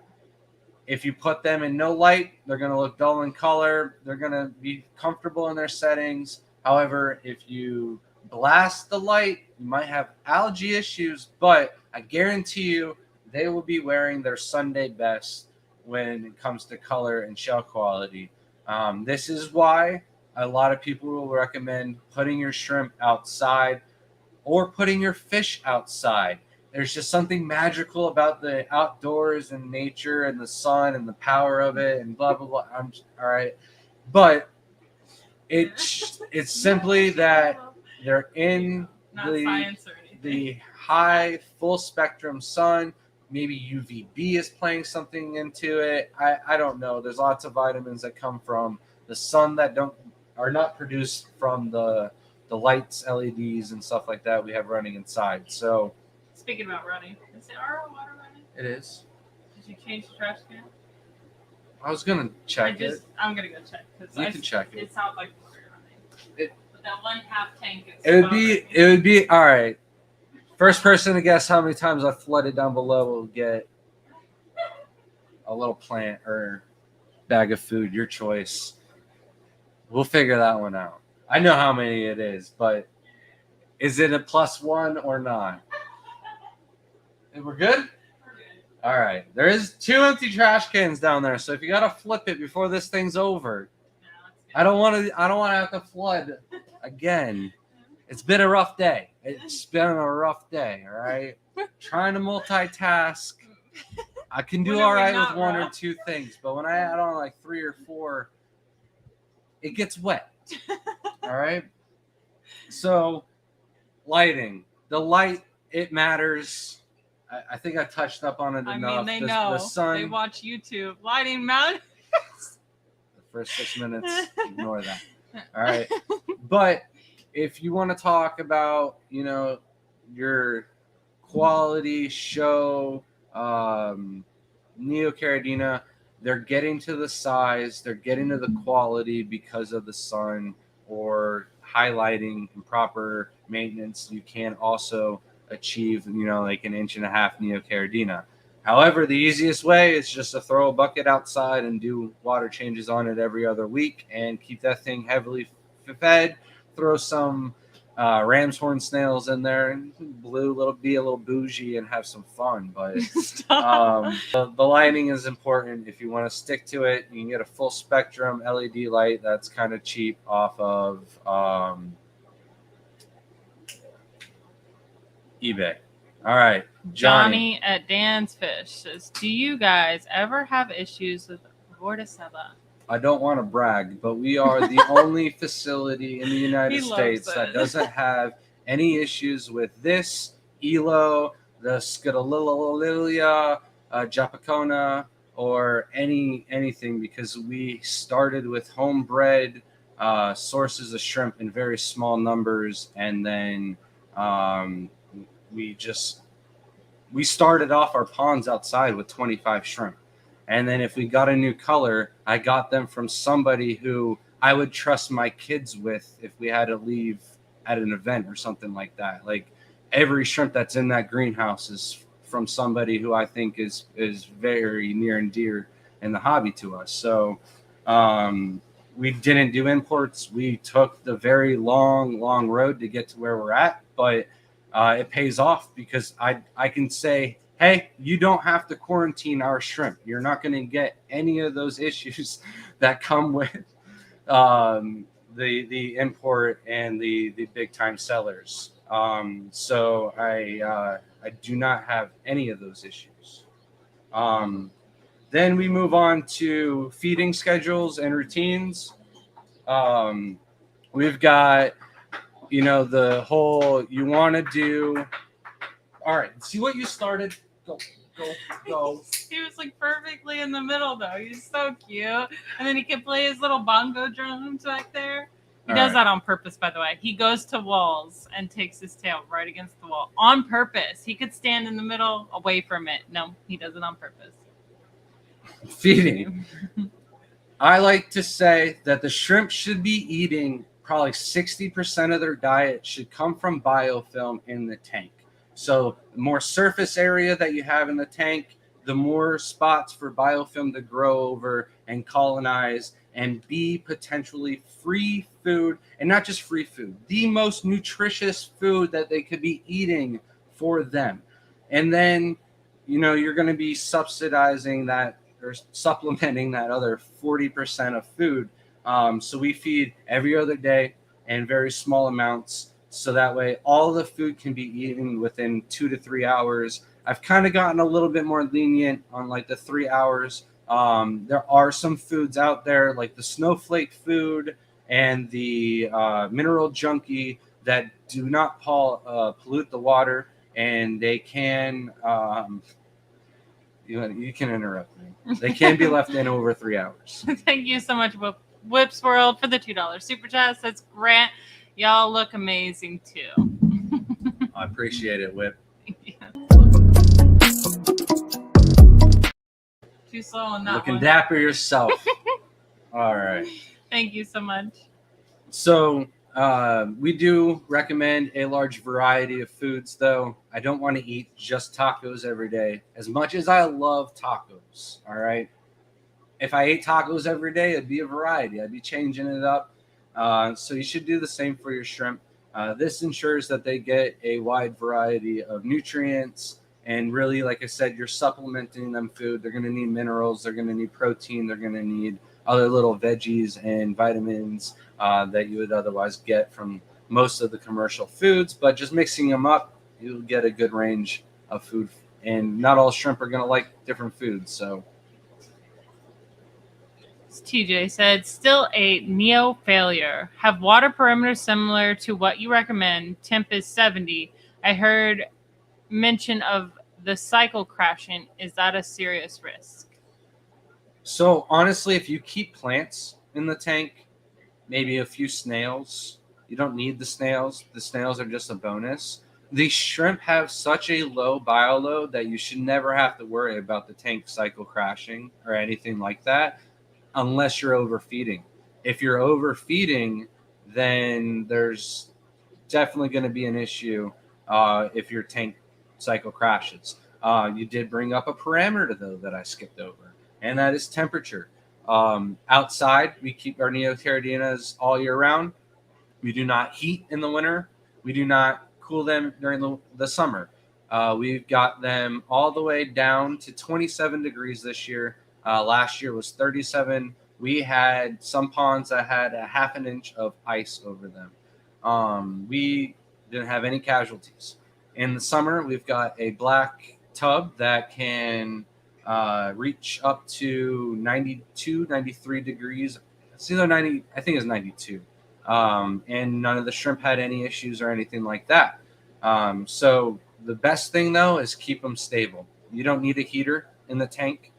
If you put them in no light, they're going to look dull in color. They're going to be comfortable in their settings. However, if you blast the light, you might have algae issues, but I guarantee you they will be wearing their Sunday best when it comes to color and shell quality. This is why a lot of people will recommend putting your shrimp outside or putting your fish outside. There's just something magical about the outdoors and nature and the sun and the power of it and blah, blah, blah. All right. But it's simply that they're in the high full spectrum sun. Maybe UVB is playing something into it. I don't know. There's lots of vitamins that come from the sun that are not produced from the lights, LEDs, and stuff like that we have running inside. So, speaking about running, is it our water running? It is. Did you change the trash can? I was gonna check it. I'm gonna go check because you can check it. It sounds like water running. But that one half tank is. It would be all right. First person to guess how many times I flooded down below will get a little plant or bag of food, your choice. We'll figure that one out. I know how many it is, but is it a +1 or not? We're good? We're good. All right. There is 2 empty trash cans down there, so if you gotta flip it before this thing's over, I don't want to have to flood again. It's been a rough day. It's been a rough day, all right? Trying to multitask. I can do all right with one or two things, but when I add on like 3 or 4, it gets wet. All right? So, lighting. The light, it matters. I think I touched up on it enough. I mean, they know. The sun, they watch YouTube. Lighting matters. The first 6 minutes, ignore that. All right? But if you want to talk about, your quality show, Neocaridina, they're getting to the size, they're getting to the quality because of the sun or highlighting and proper maintenance. You can also achieve, like 1.5 inch Neocaridina. However, the easiest way is just to throw a bucket outside and do water changes on it every other week and keep that thing heavily fed. Throw some ram's horn snails in there and be a little bougie and have some fun. But the lighting is important. If you want to stick to it, you can get a full spectrum LED light that's kind of cheap off of eBay. All right, Johnny at Dan's Fish says, do you guys ever have issues with Vorticella? I don't want to brag, but we are the only facility in the United States that doesn't have any issues with this, Elo, the Skittles, Japicona, or anything, because we started with homebred sources of shrimp in very small numbers, and then we started off our ponds outside with 25 shrimp. And then if we got a new color, I got them from somebody who I would trust my kids with if we had to leave at an event or something like that. Like every shrimp that's in that greenhouse is from somebody who I think is very near and dear in the hobby to us. So we didn't do imports. We took the very long road to get to where we're at, but it pays off because I can say, hey, you don't have to quarantine our shrimp. You're not going to get any of those issues that come with the import and the big time sellers. So I do not have any of those issues. Then we move on to feeding schedules and routines. We've got, the whole, you want to do. All right, see what you started. Go. He was like perfectly in the middle though. He's so cute. And then he can play his little bongo drums back there. He does that on purpose, by the way. He goes to walls and takes his tail right against the wall on purpose. He could stand in the middle away from it. No, he does it on purpose. Feeding. I like to say that the shrimp should be eating probably 60% of their diet should come from biofilm in the tank. So the more surface area that you have in the tank, the more spots for biofilm to grow over and colonize and be potentially free food, and not just free food, the most nutritious food that they could be eating for them. And then, you're going to be subsidizing that or supplementing that other 40% of food. So we feed every other day and very small amounts. So that way all the food can be eaten within 2 to 3 hours. I've kind of gotten a little bit more lenient on like the 3 hours. There are some foods out there like the snowflake food and the mineral junkie that do not pollute the water, and they can you can interrupt me. They can be left in over 3 hours. Thank you so much, Whips World, for the $2 super chat. That's Grant. Y'all look amazing too. I appreciate it, Whip. Too slow on that Looking one. dapper yourself. All right. Thank you so much. So we do recommend a large variety of foods, though. I don't want to eat just tacos every day. As much as I love tacos, all right? If I ate tacos every day, it'd be a variety. I'd be changing it up. So you should do the same for your shrimp. This ensures that they get a wide variety of nutrients. And really, like I said, you're supplementing them food. They're going to need minerals. They're going to need protein. They're going to need other little veggies and vitamins that you would otherwise get from most of the commercial foods. But just mixing them up, you'll get a good range of food. And not all shrimp are going to like different foods. So TJ said, still a Neo failure. Have water perimeter similar to what you recommend. Temp is 70. I heard mention of the cycle crashing. Is that a serious risk? So honestly, if you keep plants in the tank, maybe a few snails, you don't need the snails. The snails are just a bonus. The shrimp have such a low bioload that you should never have to worry about the tank cycle crashing or anything like that, unless you're overfeeding. If you're overfeeding, then there's definitely going to be an issue if your tank cycle crashes. You did bring up a parameter, though, that I skipped over, and that is temperature. Outside, we keep our Neocaridinas all year round. We do not heat in the winter. We do not cool them during the summer. We've got them all the way down to 27 degrees this year. Last year was 37. We had some ponds that had a half an inch of ice over them. We didn't have any casualties. In the summer, we've got a black tub that can reach up to 92, 93 degrees. It's either 90, I think it's 92. And none of the shrimp had any issues or anything like that. So the best thing, though, is keep them stable. You don't need a heater in the tank.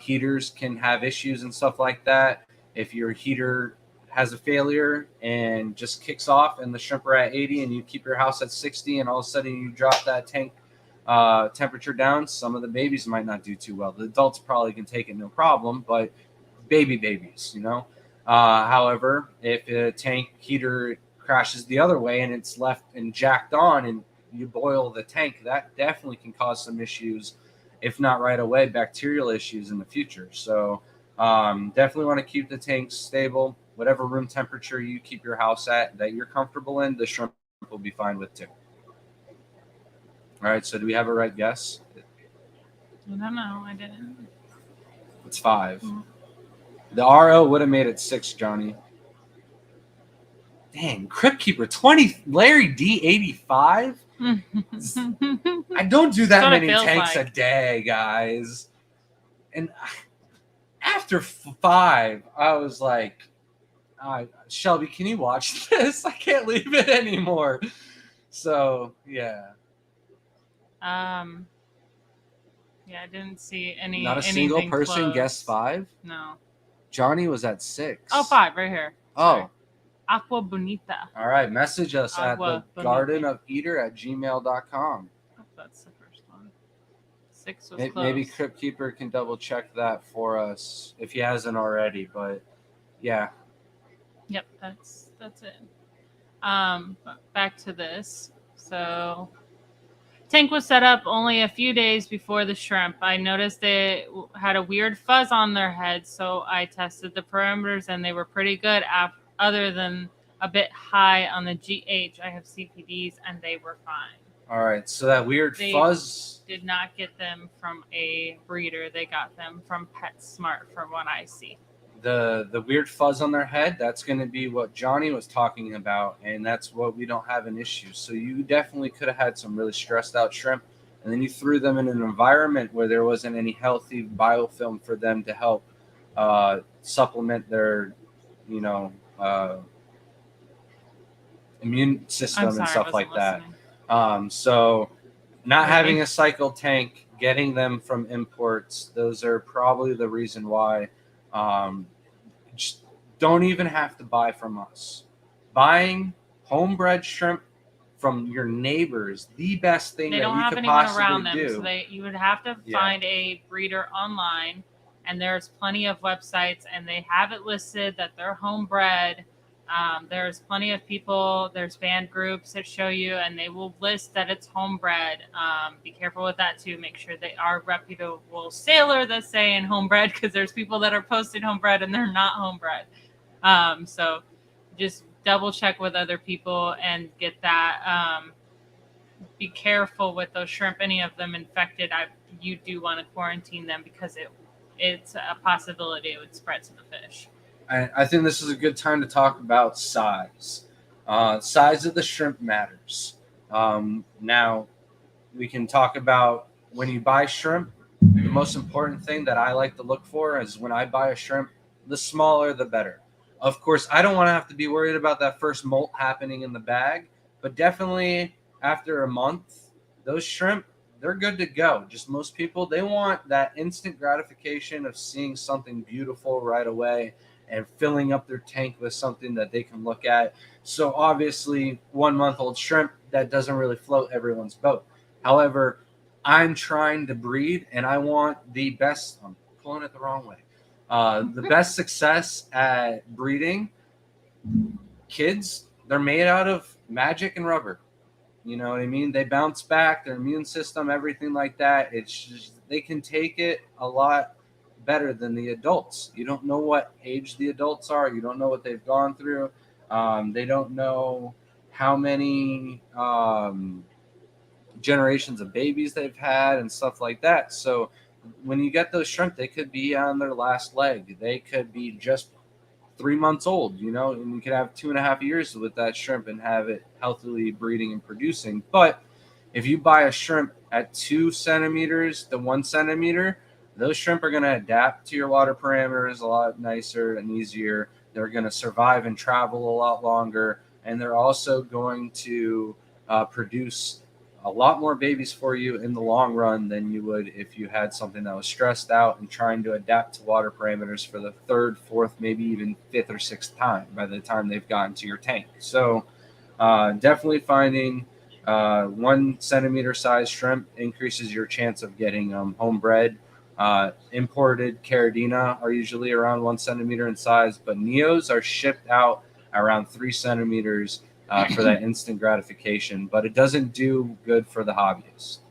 Heaters can have issues and stuff like that. If your heater has a failure and just kicks off and the shrimp are at 80 and you keep your house at 60 and all of a sudden you drop that tank temperature down, some of the babies might not do too well. The adults probably can take it no problem, but babies, however, if a tank heater crashes the other way and it's left and jacked on and you boil the tank, that definitely can cause some issues, if not right away, bacterial issues in the future. So definitely want to keep the tanks stable. Whatever room temperature you keep your house at that you're comfortable in, the shrimp will be fine with too. All right, so do we have a right guess? I don't know. I didn't. It's 5. Mm-hmm. The RO would have made it 6, Johnny. Dang, Crypt Keeper 20, Larry D 85. I don't do that many tanks a day, guys. And after 5, I was like, Shelby, can you watch this? I can't leave it anymore. So yeah, Yeah, I didn't see any. not a single anything person close. guessed 5. No. Johnny was at 6. Oh, 5 right here. Sorry. Oh, Aqua Bonita. all right. Message us at Agua the Bonita. gardenofeater@gmail.com. Oh, that's the first one. 6 was close. Maybe Crypt Keeper can double check that for us if he hasn't already. But yeah, Yep, that's it. But back to this. So, tank was set up only a few days before the shrimp. I noticed they had a weird fuzz on their heads, so I tested the parameters and they were pretty good. Other than a bit high on the GH, I have CPDs and they were fine. all right. So that weird They fuzz. did not get them from a breeder. They got them from PetSmart, from what I see. The weird fuzz on their head, that's going to be what Johnny was talking about, and that's what we don't have an issue. So you definitely could have had some really stressed out shrimp, and then you threw them in an environment where there wasn't any healthy biofilm for them to help supplement their, immune system I'm sorry, and I stuff like wasn't that. listening. So not Really? having a cycle tank, getting them from imports, those are probably the reason why. Just don't even have to buy from us. Buying homebred shrimp from your neighbors, the best thing They that don't you have could anyone around possibly them, do. so you would have to Yeah. find a breeder online, and there's plenty of websites, and they have it listed that they're homebred. There's plenty of people, there's fan groups that show you, and they will list that it's homebred. Be careful with that too. Make sure they are reputable sailor that's saying homebred, because there's people that are posting homebred and they're not homebred. So just double check with other people and get that. Be careful with those shrimp. Any of them infected, you do want to quarantine them, because it's a possibility it would spread to the fish. I think this is a good time to talk about size. Size of the shrimp matters. Now, we can talk about when you buy shrimp, the most important thing that I like to look for is when I buy a shrimp, the smaller the better. Of course, I don't want to have to be worried about that first molt happening in the bag, but definitely after a month, those shrimp, they're good to go. Just most people, they want that instant gratification of seeing something beautiful right away and filling up their tank with something that they can look at. So obviously, 1-month-old shrimp, that doesn't really float everyone's boat. However, I'm trying to breed, and I want the best. I'm pulling it the wrong way. The best success at breeding. Kids, they're made out of magic and rubber. You know what I mean? They bounce back, their immune system, everything like that. It's just, they can take it a lot better than the adults. You don't know what age the adults are. You don't know what they've gone through. They don't know how many generations of babies they've had and stuff like that. So when you get those shrimp, they could be on their last leg. They could be just 3 months old, and you could have 2.5 years with that shrimp and have it healthily breeding and producing. But if you buy a shrimp at 2 centimeters to 1 centimeter, those shrimp are going to adapt to your water parameters a lot nicer and easier. They're going to survive and travel a lot longer, and they're also going to produce a lot more babies for you in the long run than you would if you had something that was stressed out and trying to adapt to water parameters for the 3rd, 4th, maybe even 5th or 6th time by the time they've gotten to your tank. So definitely finding 1 centimeter size shrimp increases your chance of getting homebred. Imported Caridina are usually around 1 centimeter in size, but Neos are shipped out around 3 centimeters for that instant gratification, but it doesn't do good for the hobbyist.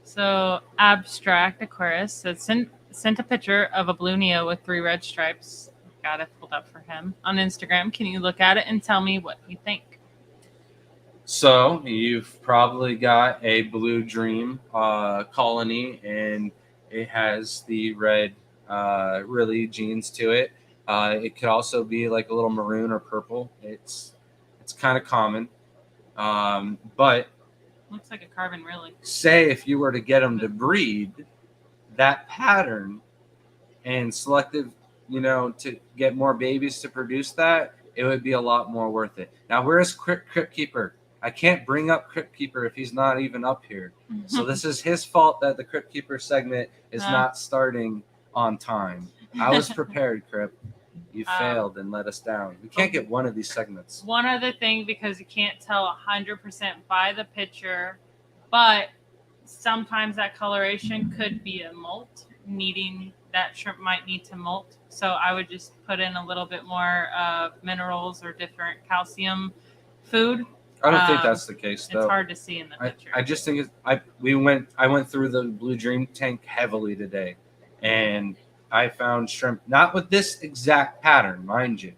So Abstract Aquarius sent a picture of a blue Neo with 3 red stripes. Got it pulled up for him on Instagram. Can you look at it and tell me what you think? So you've probably got a blue dream colony, and it has the red really genes to it. It could also be like a little maroon or purple. It's kind of common, but Looks like a carbon, really. say if you were to get them to breed, that pattern and selective to get more babies to produce that, it would be a lot more worth it. Now, where's Crypt Keeper? I can't bring up Crypt Keeper if he's not even up here. So this is his fault that the Crypt Keeper segment is not starting on time. I was prepared, Crypt. You failed and let us down. We can't get one of these segments. One other thing, because you can't tell 100% by the picture, but sometimes that coloration could be a molt, needing that shrimp might need to molt. So I would just put in a little bit more minerals or different calcium food. I don't think that's the case, though. It's hard to see in the picture. I just think I went through the Blue Dream tank heavily today, and I found shrimp, not with this exact pattern, mind you,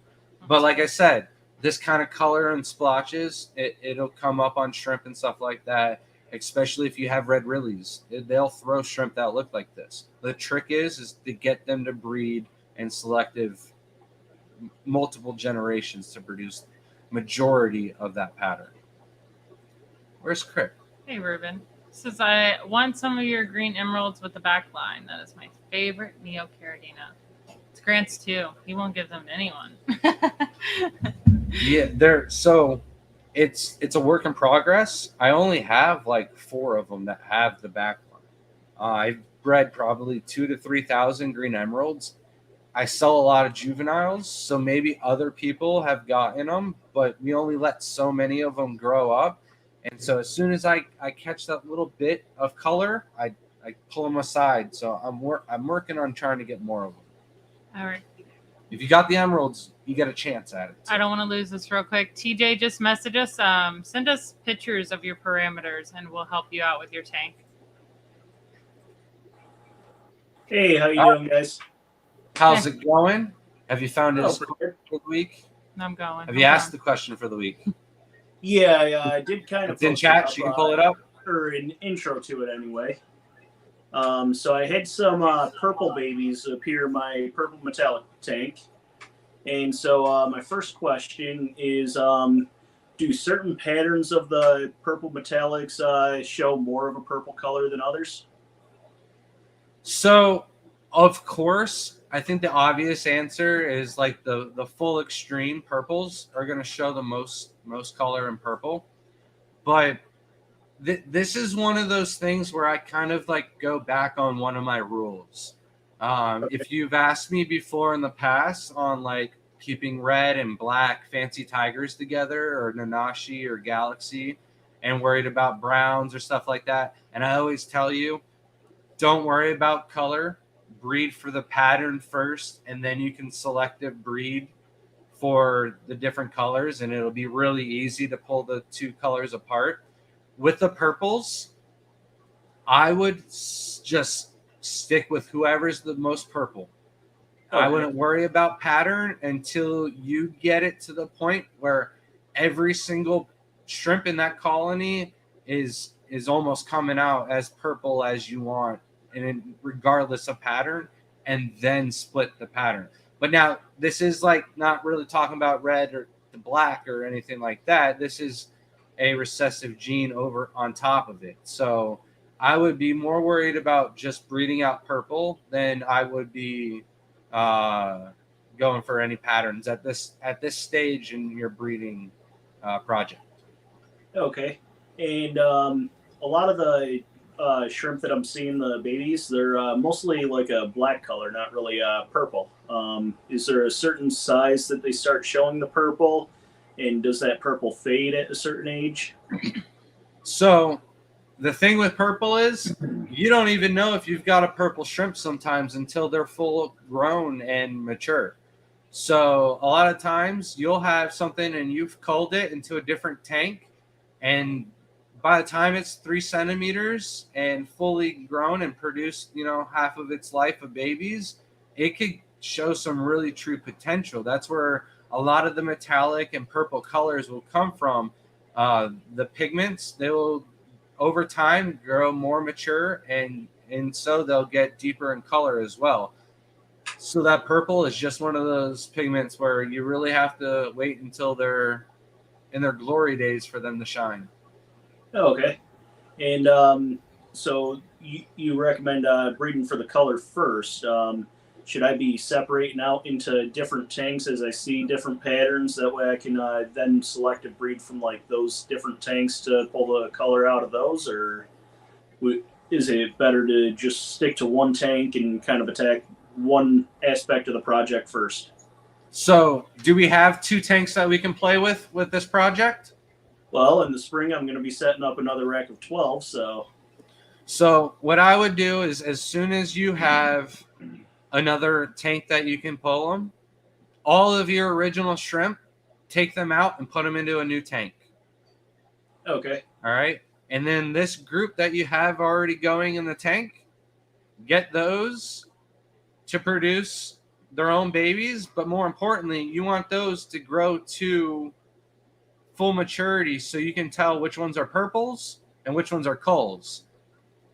but like I said, this kind of color and splotches, it'll come up on shrimp and stuff like that, especially if you have red rillies. They'll throw shrimp that look like this. The trick is to get them to breed in selective multiple generations to produce majority of that pattern. Where's Crypt? Hey, Ruben. Says, I want some of your green emeralds with the back line. That is my favorite Neocaridina. It's Grant's too. He won't give them to anyone. Yeah, so it's a work in progress. I only have like 4 of them that have the back line. I've bred probably 2,000 to 3,000 green emeralds. I sell a lot of juveniles, so maybe other people have gotten them, but we only let so many of them grow up. And so as soon as I catch that little bit of color, I pull them aside. So I'm working on trying to get more of them. All right. If you got the emeralds, you get a chance at it. I don't want to lose this real quick. TJ just messaged us. Send us pictures of your parameters, and we'll help you out with your tank. Hey, how you doing, guys? How's it going? Have you found his for the week? I'm going. Have you asked the question for the week? Yeah, I did kind of. It's in chat. So you can pull it up. Or an intro to it, anyway. So I had some purple babies appear in my purple metallic tank, and so my first question is: do certain patterns of the purple metallics show more of a purple color than others? So, of course, I think the obvious answer is like the full extreme purples are going to show the most color in purple. But this is one of those things where I kind of like go back on one of my rules. If you've asked me before in the past on like keeping red and black fancy tigers together or Nanashi or Galaxy and worried about browns or stuff like that, and I always tell you, don't worry about color. Breed for the pattern first, and then you can selective breed for the different colors, and it'll be really easy to pull the 2 colors apart. With the purples, I would just stick with whoever's the most purple. Okay. I wouldn't worry about pattern until you get it to the point where every single shrimp in that colony is almost coming out as purple as you want, and regardless of pattern, and then split the pattern. But now this is like not really talking about red or the black or anything like that. This is a recessive gene over on top of it. So I would be more worried about just breeding out purple than I would be going for any patterns at this stage in your breeding project. Okay. And a lot of the shrimp that I'm seeing, the babies, they're mostly like a black color, not really purple. Is there a certain size that they start showing the purple, and does that purple fade at a certain age? So the thing with purple is you don't even know if you've got a purple shrimp sometimes until they're full grown and mature. So a lot of times you'll have something and you've culled it into a different tank, and by the time it's 3 centimeters and fully grown and produced, half of its life of babies, it could show some really true potential. That's where a lot of the metallic and purple colors will come from. The pigments, they will, over time, grow more mature, and so they'll get deeper in color as well. So that purple is just one of those pigments where you really have to wait until they're in their glory days for them to shine. Okay. And so you recommend breeding for the color first. should I be separating out into different tanks as I see different patterns? That way I can then select a breed from like those different tanks to pull the color out of those, or is it better to just stick to one tank and kind of attack one aspect of the project first? So, do we have 2 tanks that we can play with this project? Well, in the spring, I'm going to be setting up another rack of 12, so... So, what I would do is as soon as you have another tank that you can pull them, all of your original shrimp, take them out and put them into a new tank. Okay. All right? And then this group that you have already going in the tank, get those to produce their own babies, but more importantly, you want those to grow to full maturity so you can tell which ones are purples and which ones are culls.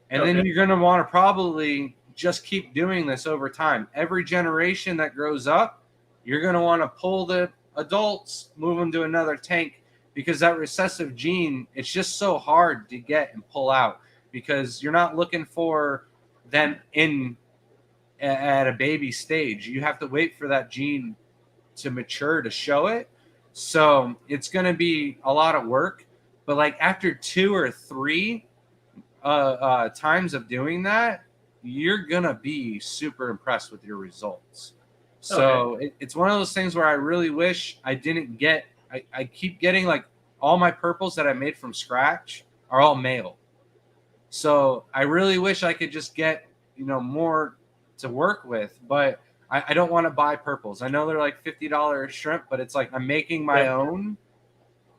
And then you're going to want to probably just keep doing this over time. Every generation that grows up, you're going to want to pull the adults, move them to another tank, because that recessive gene, it's just so hard to get and pull out because you're not looking for them in at a baby stage. You have to wait for that gene to mature to show it. So it's going to be a lot of work, but like after 2 or 3 times of doing that, you're going to be super impressed with your results. So it's one of those things where I really wish I didn't get, I keep getting like all my purples that I made from scratch are all male. So I really wish I could just get, more to work with, but I don't want to buy purples. I know they're like $50 shrimp, but it's like I'm making my own.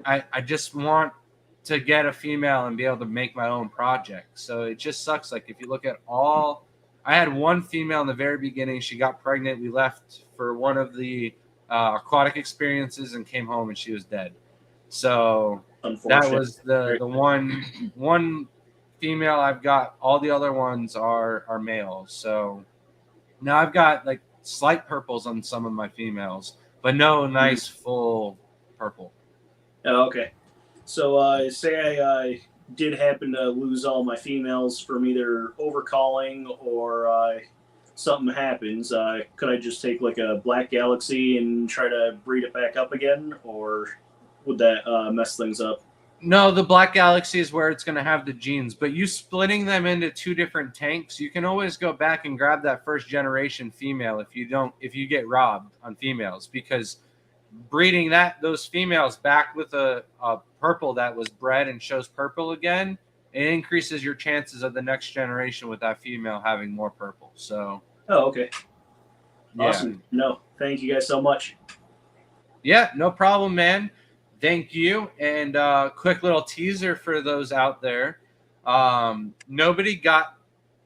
I just want to get a female and be able to make my own project. So it just sucks. Like if you look at all, I had one female in the very beginning. She got pregnant. We left for one of the aquatic experiences and came home and she was dead. So that was the one female I've got. All the other ones are males. So now I've got like slight purples on some of my females, but no nice full purple. Oh, okay. So say I did happen to lose all my females from either overcalling or something happens, could I just take like a black galaxy and try to breed it back up again, or would that mess things up? No, the black galaxy is where it's going to have the genes, but you splitting them into 2 different tanks, you can always go back and grab that first generation female if you get robbed on females, because breeding those females back with a purple that was bred and shows purple again, it increases your chances of the next generation with that female having more purple. So okay. Awesome. Yeah. No, thank you guys so much. Yeah, no problem, man. Thank you. And quick little teaser for those out there. Nobody got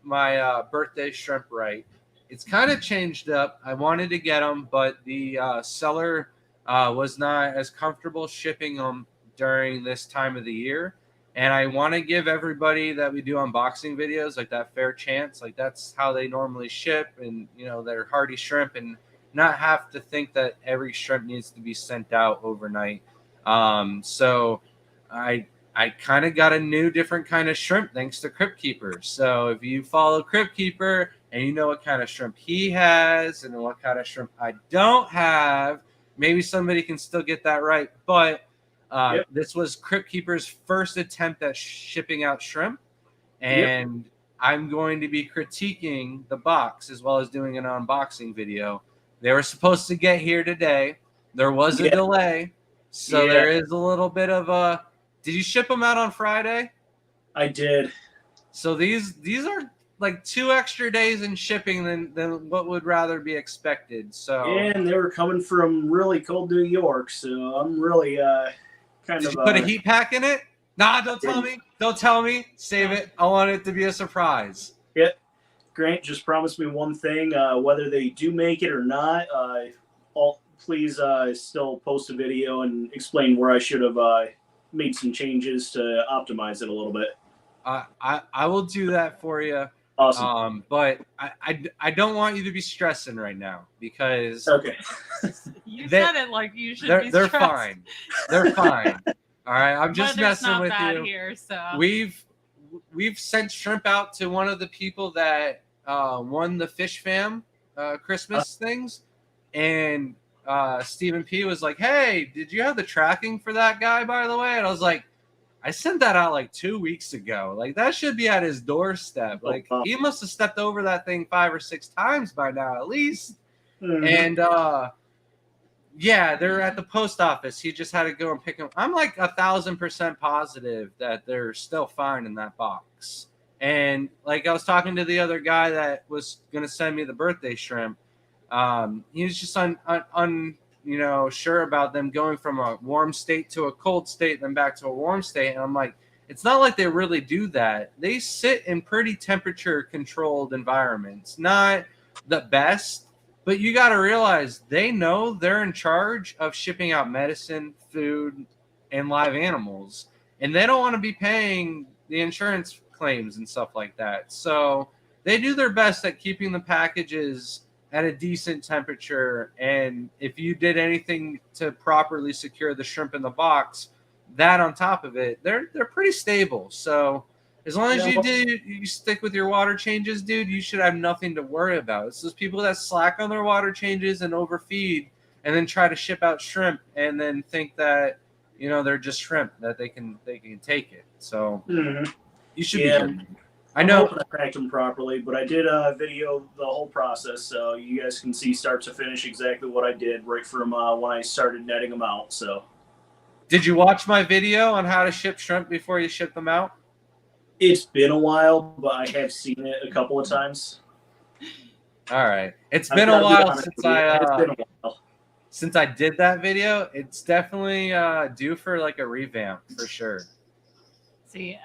my birthday shrimp right. It's kind of changed up. I wanted to get them, but the seller was not as comfortable shipping them during this time of the year. And I want to give everybody that we do unboxing videos like that fair chance. Like that's how they normally ship, and they're hardy shrimp, and not have to think that every shrimp needs to be sent out overnight. So I kind of got a new different kind of shrimp thanks to Crypt Keeper. So if you follow Crypt Keeper and you know what kind of shrimp he has and what kind of shrimp I don't have, maybe somebody can still get that right. But this was Crypt Keeper's first attempt at shipping out shrimp, and I'm going to be critiquing the box as well as doing an unboxing video. They were supposed to get here today. There was a delay. So there is a little bit of a... Did you ship them out on Friday? I did. So these are like 2 extra days in shipping than what would rather be expected. So and they were coming from really cold New York, so I'm really Did you put a heat pack in it? Nah, don't tell me. Don't tell me. Save it. I want it to be a surprise. Yeah. Grant just promised me one thing. Whether they do make it or not, please still post a video and explain where I should have made some changes to optimize it a little bit. I will do that for you. Awesome. But I don't want you to be stressing right now, because you said it like you should be they're stressed. fine. They're fine. All right, I'm just messing with you. Here, so. We've sent shrimp out to one of the people that won the Fish Fam Christmas things, and Stephen P was like, "Hey, did you have the tracking for that guy, by the way?" And I was like, "I sent that out like 2 weeks ago. Like that should be at his doorstep. Like he must have stepped over that thing 5 or 6 times by now at least." And yeah, they're at the post office. He just had to go and pick them. I'm like 1,000% positive that they're still fine in that box. And like I was talking to the other guy that was gonna send me the birthday shrimp. He was just sure about them going from a warm state to a cold state, then back to a warm state. And I'm like, it's not like they really do that. They sit in pretty temperature controlled environments. Not the best. But you got to realize they know they're in charge of shipping out medicine, food, and live animals. And they don't want to be paying the insurance claims and stuff like that. So they do their best at keeping the packages at a decent temperature. And if you did anything to properly secure the shrimp in the box, that on top of it, they're pretty stable. So as long as you stick with your water changes, dude, you should have nothing to worry about. It's those people that slack on their water changes and overfeed and then try to ship out shrimp and then think that, they're just shrimp, that they can take it. So you should be good. I know I cracked them properly, but I did video the whole process, so you guys can see start to finish exactly what I did right from when I started netting them out. So, did you watch my video on how to ship shrimp before you ship them out? It's been a while, but I have seen it a couple of times. All right. It's been a while since I did that video. It's definitely due for like a revamp for sure. See,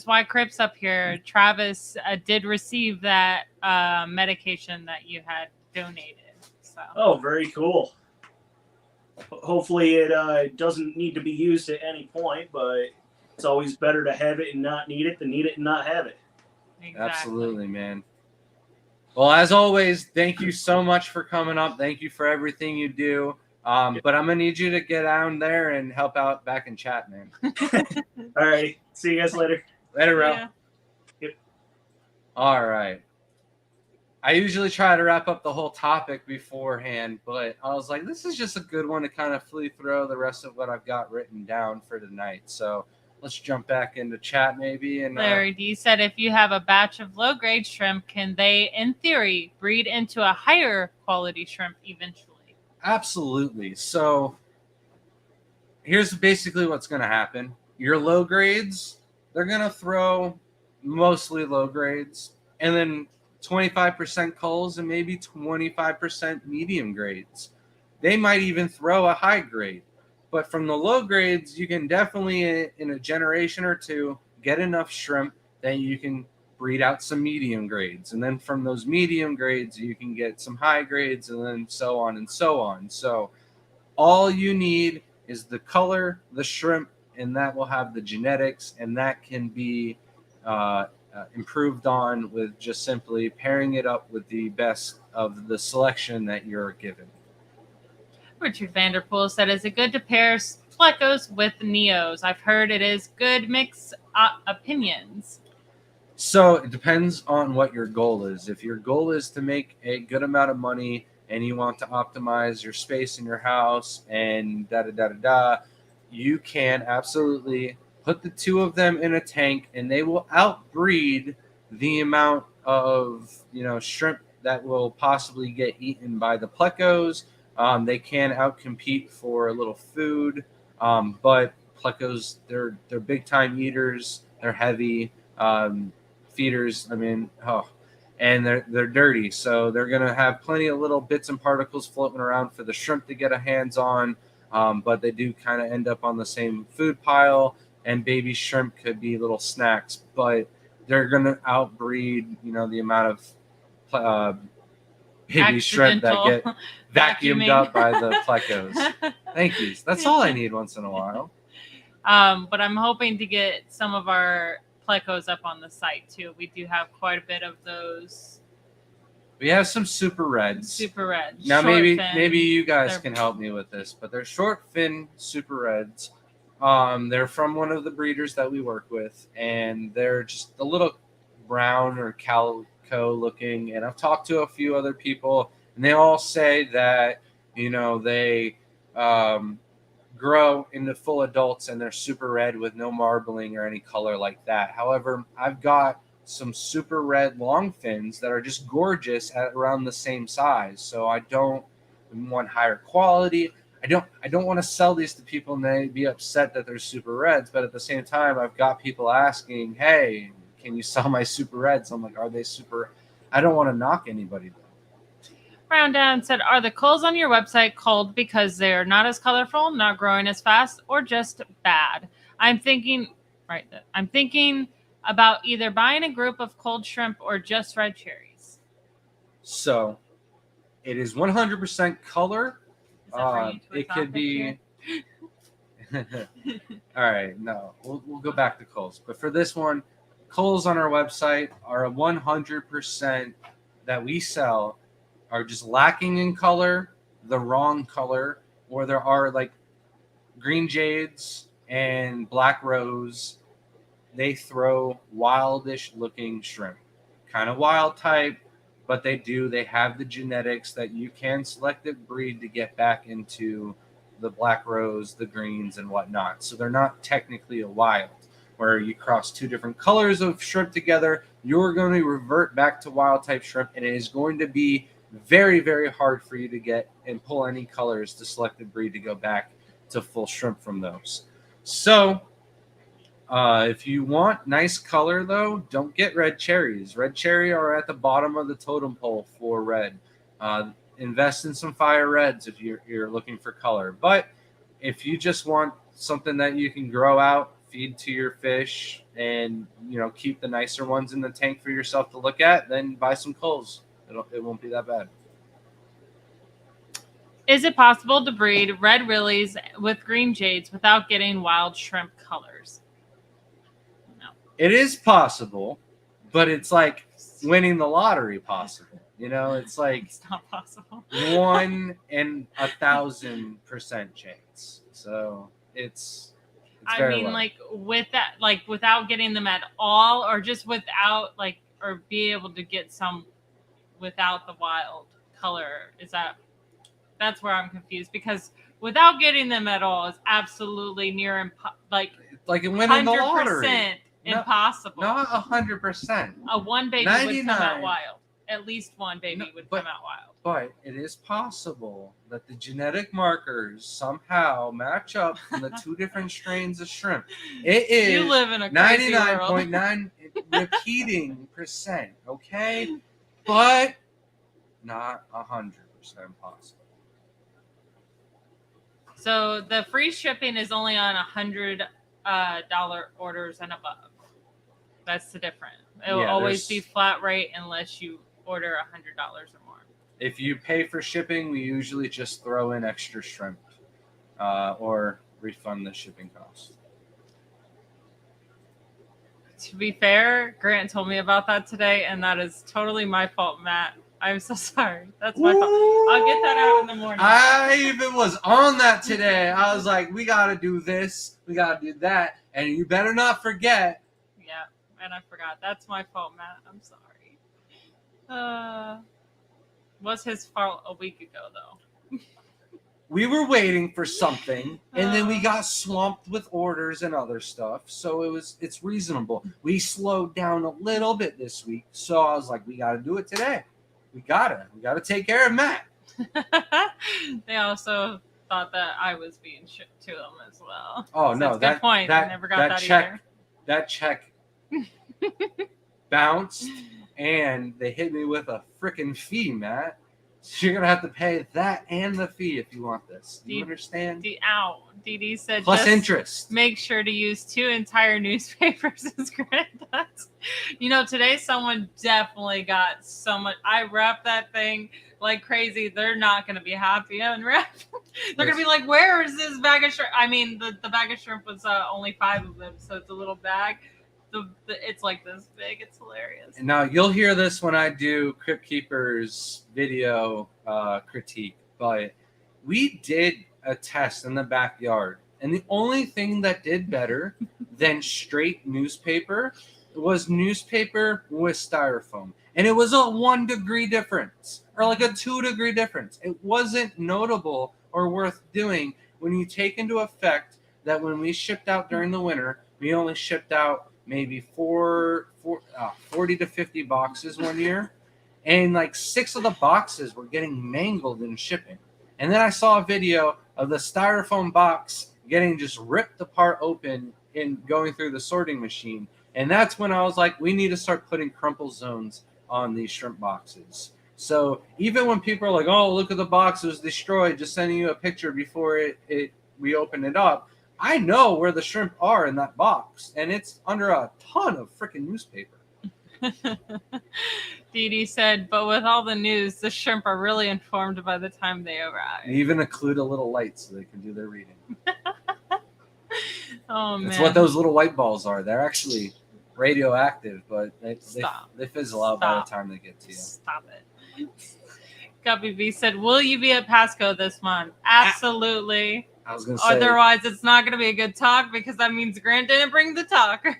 why Crips up here. Travis did receive that medication that you had donated. So. Oh, very cool. Hopefully it doesn't need to be used at any point, but it's always better to have it and not need it than need it and not have it. Exactly. Absolutely, man. Well, as always, thank you so much for coming up. Thank you for everything you do. But I'm going to need you to get down there and help out back in chat, man. All right. See you guys later. Later, Ralph. Yeah. Yep. All right. I usually try to wrap up the whole topic beforehand, but I was like, this is just a good one to kind of flee through the rest of what I've got written down for tonight. So let's jump back into chat maybe. And Larry D said, if you have a batch of low-grade shrimp, can they, in theory, breed into a higher quality shrimp eventually? Absolutely. So here's basically what's going to happen. Your low grades, they're going to throw mostly low grades, and then 25% culls and maybe 25% medium grades. They might even throw a high grade. But from the low grades, you can definitely, in a generation or two, get enough shrimp that you can breed out some medium grades. And then from those medium grades, you can get some high grades, and then so on and so on. So all you need is the color, the shrimp, and that will have the genetics, and that can be improved on with just simply pairing it up with the best of the selection that you're given. Richard Vanderpool said, is it good to pair plecos with neos? I've heard it is good. Mixed opinions. So it depends on what your goal is. If your goal is to make a good amount of money and you want to optimize your space in your house and you can absolutely put the two of them in a tank, and they will outbreed the amount of shrimp that will possibly get eaten by the plecos. They can outcompete for a little food, but plecos, they're big time eaters. They're heavy feeders. And they're dirty, so they're gonna have plenty of little bits and particles floating around for the shrimp to get a hands on. But they do kind of end up on the same food pile, and baby shrimp could be little snacks. But they're gonna outbreed, the amount of baby shrimp that get vacuumed up by the plecos. Thank you. That's all I need once in a while. But I'm hoping to get some of our plecos up on the site too. We do have quite a bit of those. We have some super reds. Super reds. Now maybe you guys can help me with this, but they're short fin super reds. They're from one of the breeders that we work with, and they're just a little brown or Co. looking, and I've talked to a few other people, and they all say that, they grow into full adults and they're super red with no marbling or any color like that. However, I've got some super red long fins that are just gorgeous at around the same size. So I don't want higher quality. I don't want to sell these to people and they be upset that they're super reds, but at the same time, I've got people asking, hey, can you sell my super reds? I'm like, are they super? I don't want to knock anybody though. Round Down said, are the culls on your website culled because they're not as colorful, not growing as fast, or just bad? I'm thinking about either buying a group of culled shrimp or just red cherries. So it is 100% color. It could be. All right, no, we'll go back to culls. But for this one, culls on our website are a 100% that we sell are just lacking in color, the wrong color, or there are like green jades and black rose. They throw wildish looking shrimp, kind of wild type, but they have the genetics that you can selective breed to get back into the black rose, the greens, and whatnot. So they're not technically a wild, where you cross two different colors of shrimp together, you're going to revert back to wild type shrimp, and it is going to be very, very hard for you to get and pull any colors to selective breed to go back to full shrimp from those. So if you want nice color, though, don't get red cherries. Red cherry are at the bottom of the totem pole for red. Invest in some fire reds if you're looking for color. But if you just want something that you can grow out, feed to your fish, and keep the nicer ones in the tank for yourself to look at, then buy some culls. It won't be that bad. Is it possible to breed red willies with green jades without getting wild shrimp colors? No. It is possible, but it's like winning the lottery possible. It's like It's not possible. 1 in 1,000% chance. So it's very low. Like with that, like without getting them at all, or just without or be able to get some without the wild color. That's where I'm confused, because without getting them at all is absolutely near like winning the lottery. Impossible. Not 100%. One baby 99. would come out wild. At least one baby would come out wild. But it is possible that the genetic markers somehow match up from the two different strains of shrimp. It is you live in a crazy 99.9 repeating percent, okay? But not 100% possible. So the free shipping is only on $100 orders and above. That's the difference. It will always be flat rate unless you order $100 or more. If you pay for shipping, we usually just throw in extra shrimp or refund the shipping cost. To be fair, Grant told me about that today, and that is totally my fault, Matt. I'm so sorry. That's my fault. I'll get that out in the morning. I even was on that today. I was like, we got to do this. We got to do that. And you better not forget. Yeah, and I forgot. That's my fault, Matt. I'm sorry. Was his fault a week ago, though. We were waiting for something, and then we got swamped with orders and other stuff. So it's reasonable. We slowed down a little bit this week. So I was like, we got to do it today. We gotta take care of Matt. They also thought that I was being shipped to them as well. Oh, so no, that's a good point. I never got that check, either. That check bounced, and they hit me with a freaking fee, Matt. So you're gonna have to pay that and the fee if you want this. Do you understand? Dee said plus just interest. Make sure to use 2 entire newspapers as Grant does. Today someone definitely got so much. I wrapped that thing like crazy. They're not going to be happy unwrapped. They're going to be like, where is this bag of shrimp? I mean, the bag of shrimp was only 5 of them, so it's a little bag. It's like this big. It's hilarious. And now you'll hear this when I do Crypt Keepers video critique, but we did a test in the backyard, and the only thing that did better than straight newspaper was newspaper with styrofoam. And it was a 1 degree difference or like a 2 degree difference. It wasn't notable or worth doing when you take into effect that when we shipped out during the winter, we only shipped out maybe 40 to 50 boxes one year. And like 6 of the boxes were getting mangled in shipping. And then I saw a video of the styrofoam box getting just ripped apart open and going through the sorting machine. And that's when I was like, we need to start putting crumple zones on these shrimp boxes. So even when people are like, oh, look at the box, it was destroyed, just sending you a picture before we open it up, I know where the shrimp are in that box. And it's under a ton of freaking newspaper. Dee Dee said, but with all the news, the shrimp are really informed by the time they arrive. They even include a little light so they can do their reading. Oh, man. That's what those little white balls are. They're actually radioactive, but they fizzle out by the time they get to you. Stop it. Guppy B said, will you be at Pasco this month? Absolutely. I was going to say. Otherwise, it's not going to be a good talk because that means Grant didn't bring the talker.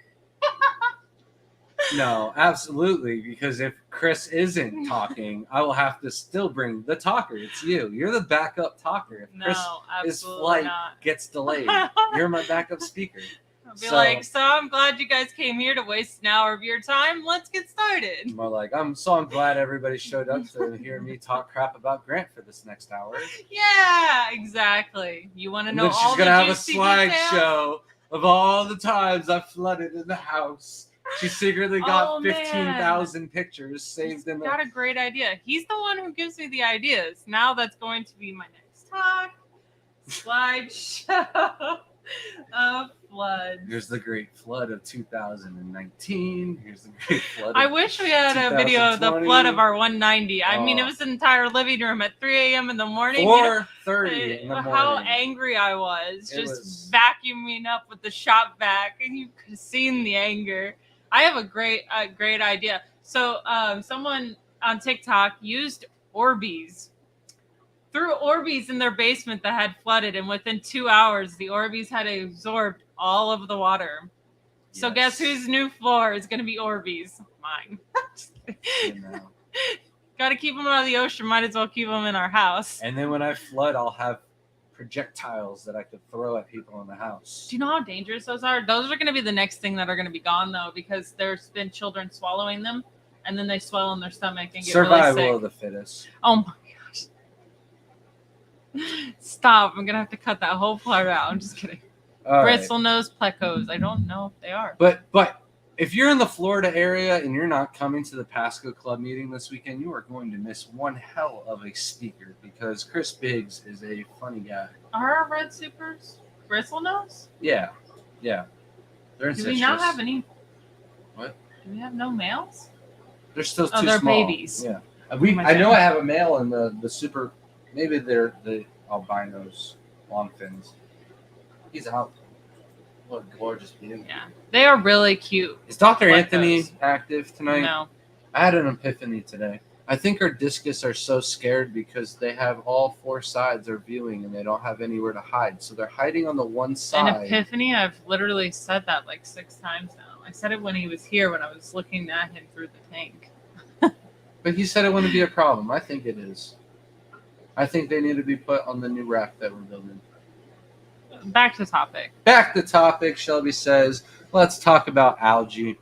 No, absolutely. Because if Chris isn't talking, I will have to still bring the talker. It's you. You're the backup talker. If Chris' flight gets delayed, you're my backup speaker. I'll be like, so I'm glad you guys came here to waste an hour of your time. Let's get started. More like, I'm glad everybody showed up to hear me talk crap about Grant for this next hour. Yeah, exactly. You want to know then all the she's gonna have a juicy slideshow of all the times I flooded in the house. She secretly got 15,000 pictures saved in the. Got a great idea. He's the one who gives me the ideas. Now that's going to be my next talk. Slideshow of flood. Here's the great flood of 2019. Here's the great flood. I wish we had a video of the flood of our 190. I mean, it was an entire living room at 3 a.m. in the morning. 4:30 in the morning. How angry I was. Just vacuuming up with the shop vac, and you could have seen the anger. I have a great idea. So someone on TikTok used Orbeez. Threw Orbeez in their basement that had flooded, and within 2 hours, the Orbeez had absorbed all of the water. So guess whose new floor is going to be Orbeez? Mine. Got to keep them out of the ocean. Might as well keep them in our house. And then when I flood, I'll have projectiles that I could throw at people in the house. Do you know how dangerous those are? Those are going to be the next thing that are going to be gone, though, because there's been children swallowing them, and then they swell in their stomach and get really sick. Survival of the fittest. Oh my gosh! Stop! I'm gonna have to cut that whole part out. I'm just kidding. Bristle nose plecos. I don't know if they are. But if you're in the Florida area and you're not coming to the Pasco Club meeting this weekend, you are going to miss one hell of a speaker because Chris Biggs is a funny guy. Are our red supers bristle nose? Yeah. They're Do incestuous. we not have any? What? Do we have no males? They're still too they're small. Babies. Yeah. I know I have a male in the super. Maybe they're the albinos, long fins. He's out. What a gorgeous beauty. Yeah, they are really cute. Is Dr. Anthony active tonight? No. I had an epiphany today. I think our discus are so scared because they have all 4 sides are viewing and they don't have anywhere to hide. So they're hiding on the one side. An epiphany? I've literally said that like 6 times now. I said it when he was here when I was looking at him through the tank. But he said it wouldn't be a problem. I think it is. I think they need to be put on the new rack that we're building. Back to topic. Shelby says, let's talk about algae.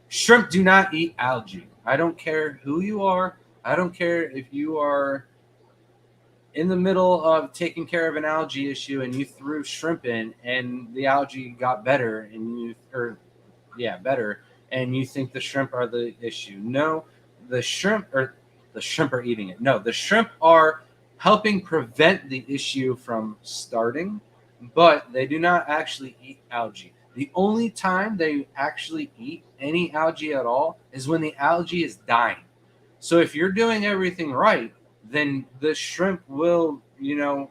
Shrimp do not eat algae. I don't care who you are. I don't care if you are in the middle of taking care of an algae issue and you threw shrimp in and the algae got better and you think the shrimp are the issue. No, the shrimp are eating it. No, the shrimp are helping prevent the issue from starting, but they do not actually eat algae. The only time they actually eat any algae at all is when the algae is dying. So if you're doing everything right, then the shrimp will,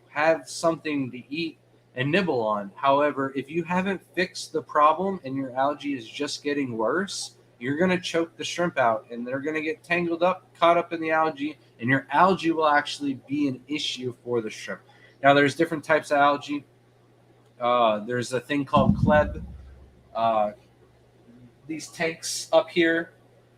have something to eat and nibble on. However, if you haven't fixed the problem and your algae is just getting worse, you're going to choke the shrimp out and they're going to get tangled up, caught up in the algae, and your algae will actually be an issue for the shrimp. Now, there's different types of algae. There's a thing called Kleb. These tanks up here,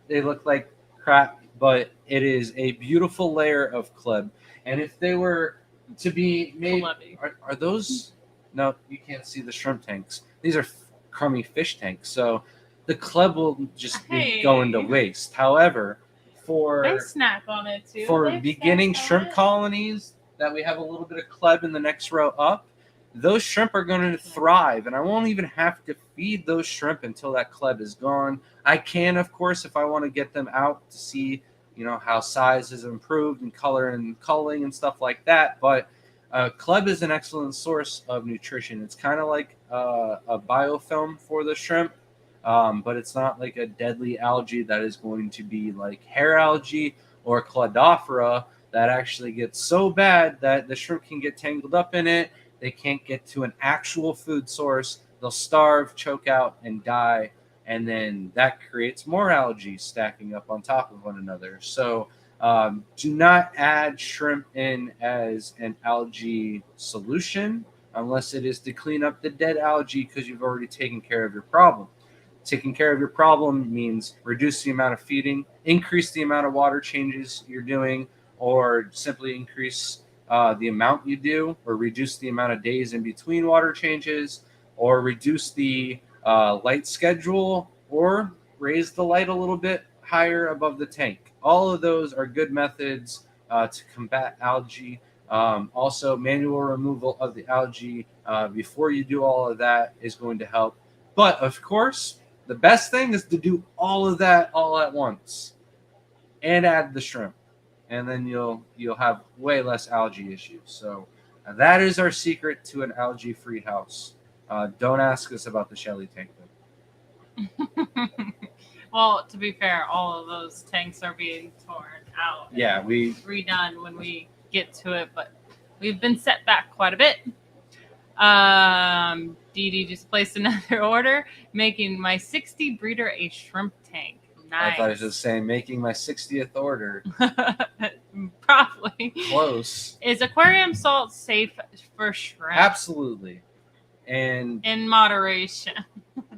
they look like crap, but it is a beautiful layer of club. And if they were to be made, Clubby. are those? No, you can't see the shrimp tanks. These are crummy fish tanks, so the club will just be going to Hey. waste. However, They for snack on it too. for They beginning snack on shrimp it. colonies that we have a little bit of club in the next row up, those shrimp are going to thrive, and I won't even have to feed those shrimp until that club is gone. I can, of course, if I want to get them out to see, how size has improved and color and culling and stuff like that. But club is an excellent source of nutrition. It's kind of like a biofilm for the shrimp, but it's not like a deadly algae that is going to be like hair algae or Cladophora that actually gets so bad that the shrimp can get tangled up in it. They can't get to an actual food source. They'll starve, choke out, and die. And then that creates more algae stacking up on top of one another. So do not add shrimp in as an algae solution unless it is to clean up the dead algae because you've already taken care of your problem. Taking care of your problem means reduce the amount of feeding, increase the amount of water changes you're doing, or simply increase the amount you do, or reduce the amount of days in between water changes, or reduce the light schedule, or raise the light a little bit higher above the tank. All of those are good methods to combat algae. Also, manual removal of the algae before you do all of that is going to help. But of course, the best thing is to do all of that all at once and add the shrimp. And then you'll have way less algae issues. So that is our secret to an algae-free house. Don't ask us about the Shelly tank, though. Well, to be fair, all of those tanks are being torn out. Yeah, we redone when we get to it, but we've been set back quite a bit. Dee Dee just placed another order, making my 60 breeder a shrimp tank. Nice. I thought it was just saying making my 60th order. Probably. Close. Is aquarium salt safe for shrimp? Absolutely. And in moderation.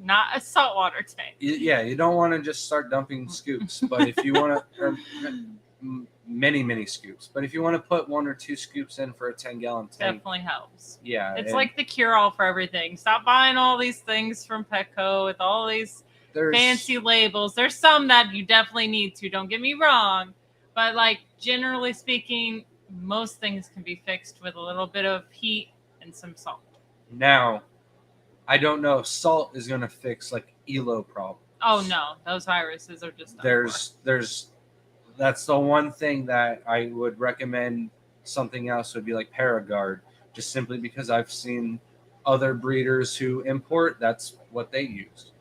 Not a saltwater tank. Yeah, you don't want to just start dumping scoops, but if you want to, many scoops, but if you want to put 1 or 2 scoops in for a 10-gallon tank, definitely helps. Yeah, it's like the cure-all for everything. Stop buying all these things from Petco with all these fancy labels. There's some that you definitely need to. Don't get me wrong, but like generally speaking, most things can be fixed with a little bit of heat and some salt. Now, I don't know if salt is going to fix like ELO problems. Oh no, those viruses are just that's the one thing that I would recommend. Something else would be like Paragard, just simply because I've seen other breeders who import, that's what they use.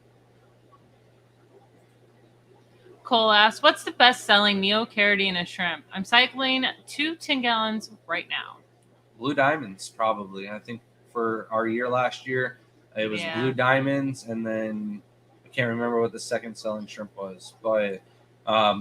Cole asks, what's the best-selling Neocaridina shrimp? I'm cycling 2 10 gallons right now. Blue Diamonds, probably. I think for our year last year, it was Blue Diamonds, and then I can't remember what the second selling shrimp was. But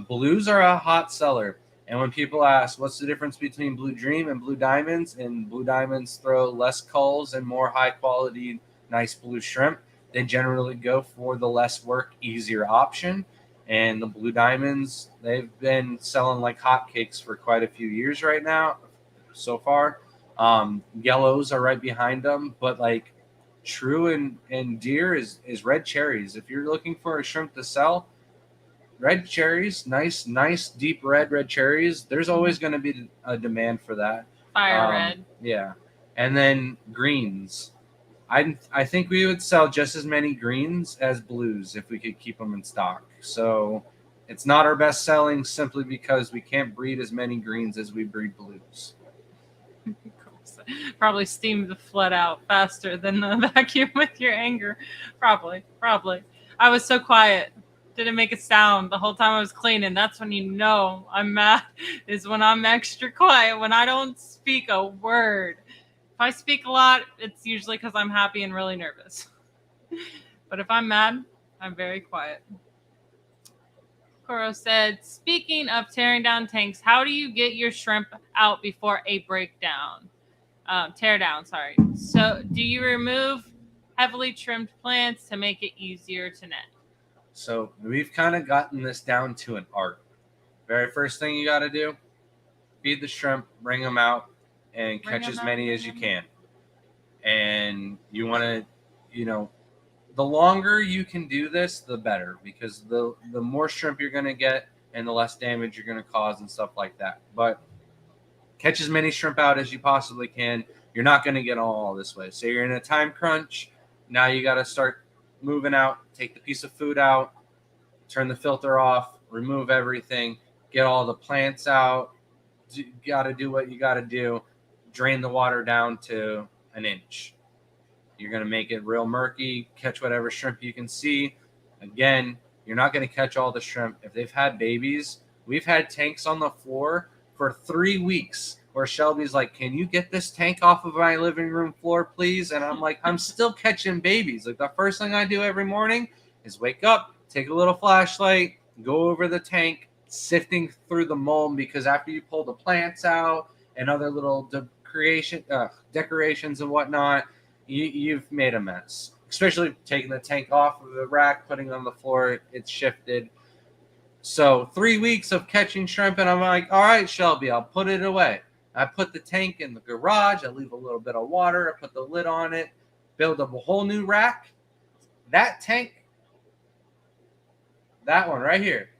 blues are a hot seller. And when people ask, what's the difference between Blue Dream and Blue Diamonds? And Blue Diamonds throw less culls and more high-quality, nice blue shrimp. They generally go for the less work, easier option. And the Blue Diamonds, they've been selling like hotcakes for quite a few years right now, so far. Yellows are right behind them, but like true and dear is red cherries. If you're looking for a shrimp to sell, red cherries, nice deep red cherries. There's always going to be a demand for that. Fire red. Yeah, and then greens. I think we would sell just as many greens as blues if we could keep them in stock. So it's not our best selling simply because we can't breed as many greens as we breed blues. Probably steam the flood out faster than the vacuum with your anger. Probably. I was so quiet. Didn't make a sound the whole time I was cleaning. That's when you know I'm mad, is when I'm extra quiet, when I don't speak a word. If I speak a lot, it's usually because I'm happy and really nervous. But if I'm mad, I'm very quiet. Koro said, speaking of tearing down tanks, how do you get your shrimp out before a breakdown? Tear down, sorry. So do you remove heavily trimmed plants to make it easier to net? So we've kind of gotten this down to an art. Very first thing you got to do, feed the shrimp, bring them out, and catch as many as you can. And you want to, the longer you can do this, the better, because the more shrimp you're going to get and the less damage you're going to cause and stuff like that. But catch as many shrimp out as you possibly can. You're not going to get all this way. So you're in a time crunch. Now you got to start moving out, take the piece of food out, turn the filter off, remove everything, get all the plants out. You got to do what you got to do. Drain the water down to an inch. You're going to make it real murky, catch whatever shrimp you can see. Again, you're not going to catch all the shrimp. If they've had babies, we've had tanks on the floor for 3 weeks where Shelby's like, can you get this tank off of my living room floor, please? And I'm like, I'm still catching babies. Like, the first thing I do every morning is wake up, take a little flashlight, go over the tank, sifting through the mold, because after you pull the plants out and other little decorations and whatnot, you've made a mess. Especially taking the tank off of the rack, putting it on the floor, it's shifted. So 3 weeks of catching shrimp, and I'm like, all right, Shelby, I'll put it away. I put the tank in the garage. I leave a little bit of water. I put the lid on it, build up a whole new rack. That tank, that one right here,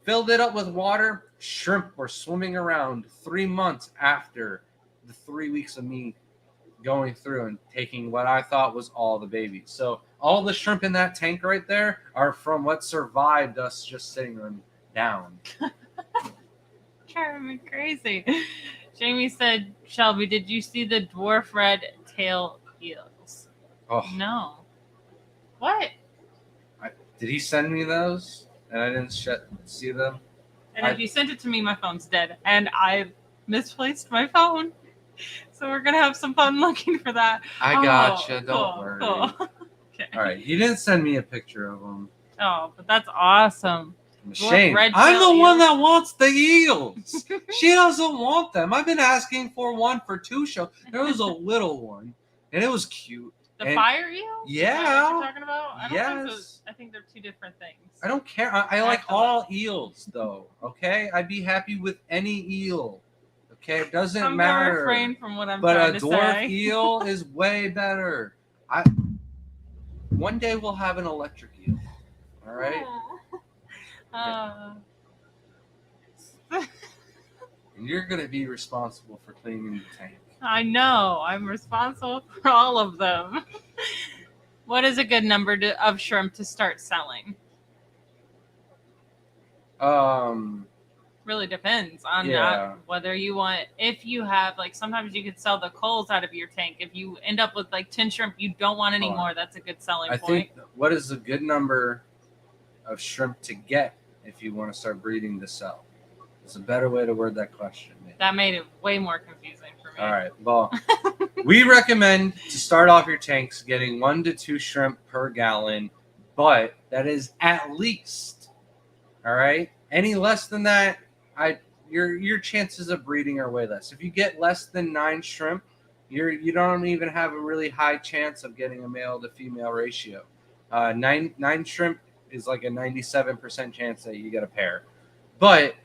filled it up with water. Shrimp were swimming around 3 months after the 3 weeks of me going through and taking what I thought was all the babies. So all the shrimp in that tank right there are from what survived us just sitting them down. Driving me crazy. Jamie said, Shelby, did you see the dwarf red tail eels? Oh no. What? Did he send me those? And I didn't see them? And if you sent it to me, my phone's dead. And I misplaced my phone. So we're going to have some fun looking for that. I gotcha. Don't worry. Cool. Okay. All right. You didn't send me a picture of them. Oh, but that's awesome. Shame. I'm the one that wants the eels. She doesn't want them. I've been asking for one for 2 shows. There was a little one, and it was cute. The fire eel? Yeah. Is that what you're talking about? I don't yes. think so. I think they're 2 different things. I don't care. I like all eels, though. Okay? I'd be happy with any eel. Okay? It doesn't matter. I'm going to refrain from what I'm trying to say. But a dwarf eel is way better. One day we'll have an electric eel. All right? And you're going to be responsible for cleaning the tank. I know. I'm responsible for all of them. What is a good number of shrimp to start selling? Really depends on whether you want, if you have, like, sometimes you could sell the culls out of your tank. If you end up with like 10 shrimp you don't want any more, that's a good selling point. I think what is a good number of shrimp to get if you want to start breeding to sell? It's a better way to word that question. Maybe. That made it way more confusing for me. All right. Well, we recommend to start off your tanks getting 1 to 2 shrimp per gallon, but that is at least. All right. Any less than that, your chances of breeding are way less. If you get less than 9 shrimp, you don't even have a really high chance of getting a male to female ratio. 9 shrimp is like a 97% chance that you get a pair. But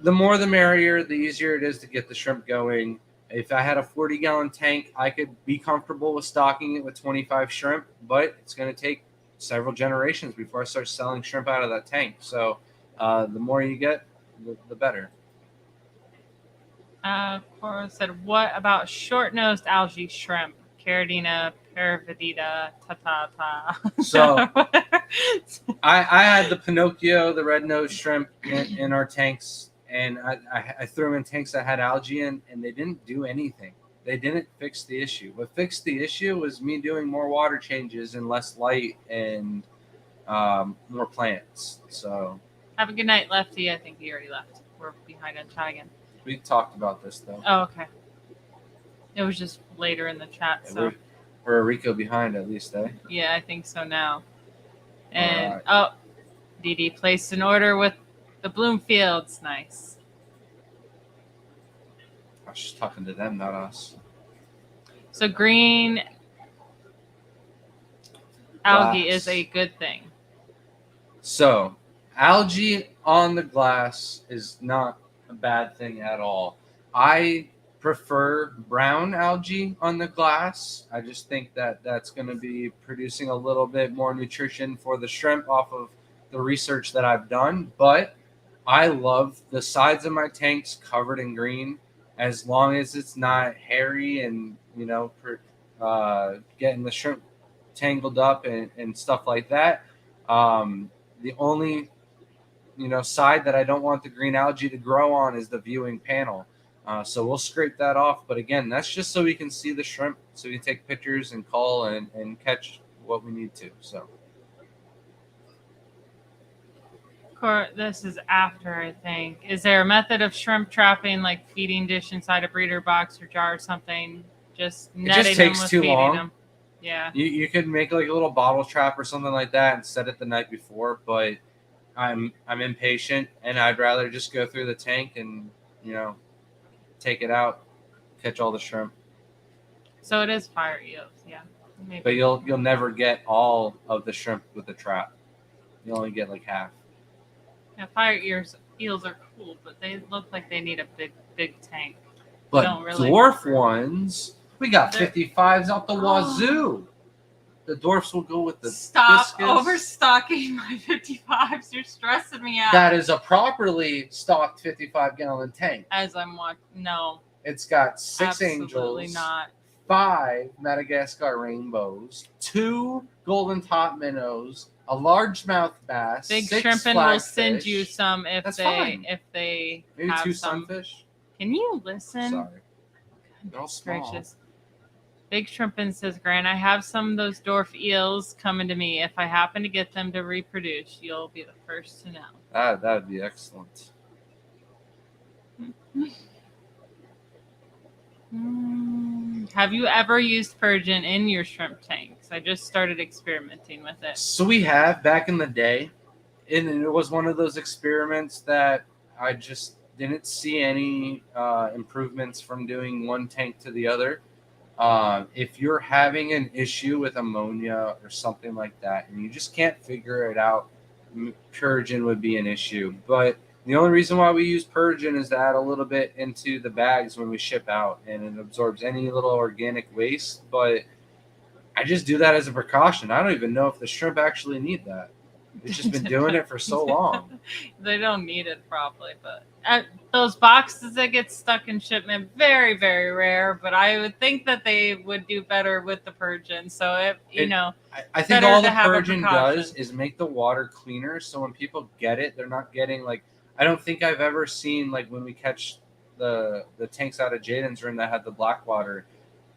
the more the merrier, the easier it is to get the shrimp going. If I had a 40-gallon tank, I could be comfortable with stocking it with 25 shrimp, but it's going to take several generations before I start selling shrimp out of that tank. So the more you get, the better. Cora said, what about short-nosed algae shrimp? Caridina, Paravidita, ta-ta-ta. So I had the Pinocchio, the red-nosed shrimp in our tanks, and I threw them in tanks that had algae in, and they didn't do anything. They didn't fix the issue. What fixed the issue was me doing more water changes and less light and more plants. So have a good night, Lefty. I think he already left. We're behind on chat again. We talked about this, though. Oh, okay. It was just later in the chat. Yeah, so we're a Rico behind, at least, eh? Yeah, I think so now. And, Dee Dee placed an order with the Bloomfields. Nice. I was just talking to them, not us. So green algae is a good thing. So algae on the glass is not a bad thing at all. I prefer brown algae on the glass. I just think that that's going to be producing a little bit more nutrition for the shrimp off of the research that I've done. But I love the sides of my tanks covered in green, as long as it's not hairy and, getting the shrimp tangled up and stuff like that. The only side that I don't want the green algae to grow on is the viewing panel. So we'll scrape that off. But again, that's just so we can see the shrimp, so we can take pictures and call and catch what we need to. So This is after, I think. Is there a method of shrimp trapping, like feeding dish inside a breeder box or jar or something? Just netting them takes with too feeding long. them. Yeah. You could make like a little bottle trap or something like that and set it the night before. But I'm impatient, and I'd rather just go through the tank and take it out, catch all the shrimp. So it is fire eels, yeah. Maybe. But you'll never get all of the shrimp with the trap. You only get like half. Yeah, fire eels are cool, but they look like they need a big tank. But Don't really dwarf work. ones, we got They're- 55s out the wazoo. The dwarfs will go with the Stop biscuits. overstocking my 55s. You're stressing me out. That is a properly stocked 55-gallon tank. As I'm watching. No, It's got 6 absolutely angels, not. 5 Madagascar rainbows, 2 golden top minnows, a largemouth bass, Big 6 Shrimpin' will send flagfish. you some if That's they fine. Maybe have 2 some. sunfish. Can you listen? Sorry, they're all small. Gracious. Big Shrimpin' says, Grant, I have some of those dwarf eels coming to me. If I happen to get them to reproduce, you'll be the first to know. That would be excellent. Have you ever used Purgeon in your shrimp tanks? I just started experimenting with it. So we have back in the day, and it was one of those experiments that I just didn't see any improvements from doing one tank to the other. If you're having an issue with ammonia or something like that, and you just can't figure it out, Purgeon would be an issue. But the only reason why we use Purgeon is to add a little bit into the bags when we ship out, and it absorbs any little organic waste. But I just do that as a precaution. I don't even know if the shrimp actually need that. It's just been doing it for so long. They don't need it probably, but those boxes that get stuck in shipment, very, very rare. But I would think that they would do better with the Purgeon. So I think better all to the have a Purgeon precaution. does is make the water cleaner. So when people get it, they're not getting like. I don't think I've ever seen like when we catch the tanks out of Jaden's room that had the black water.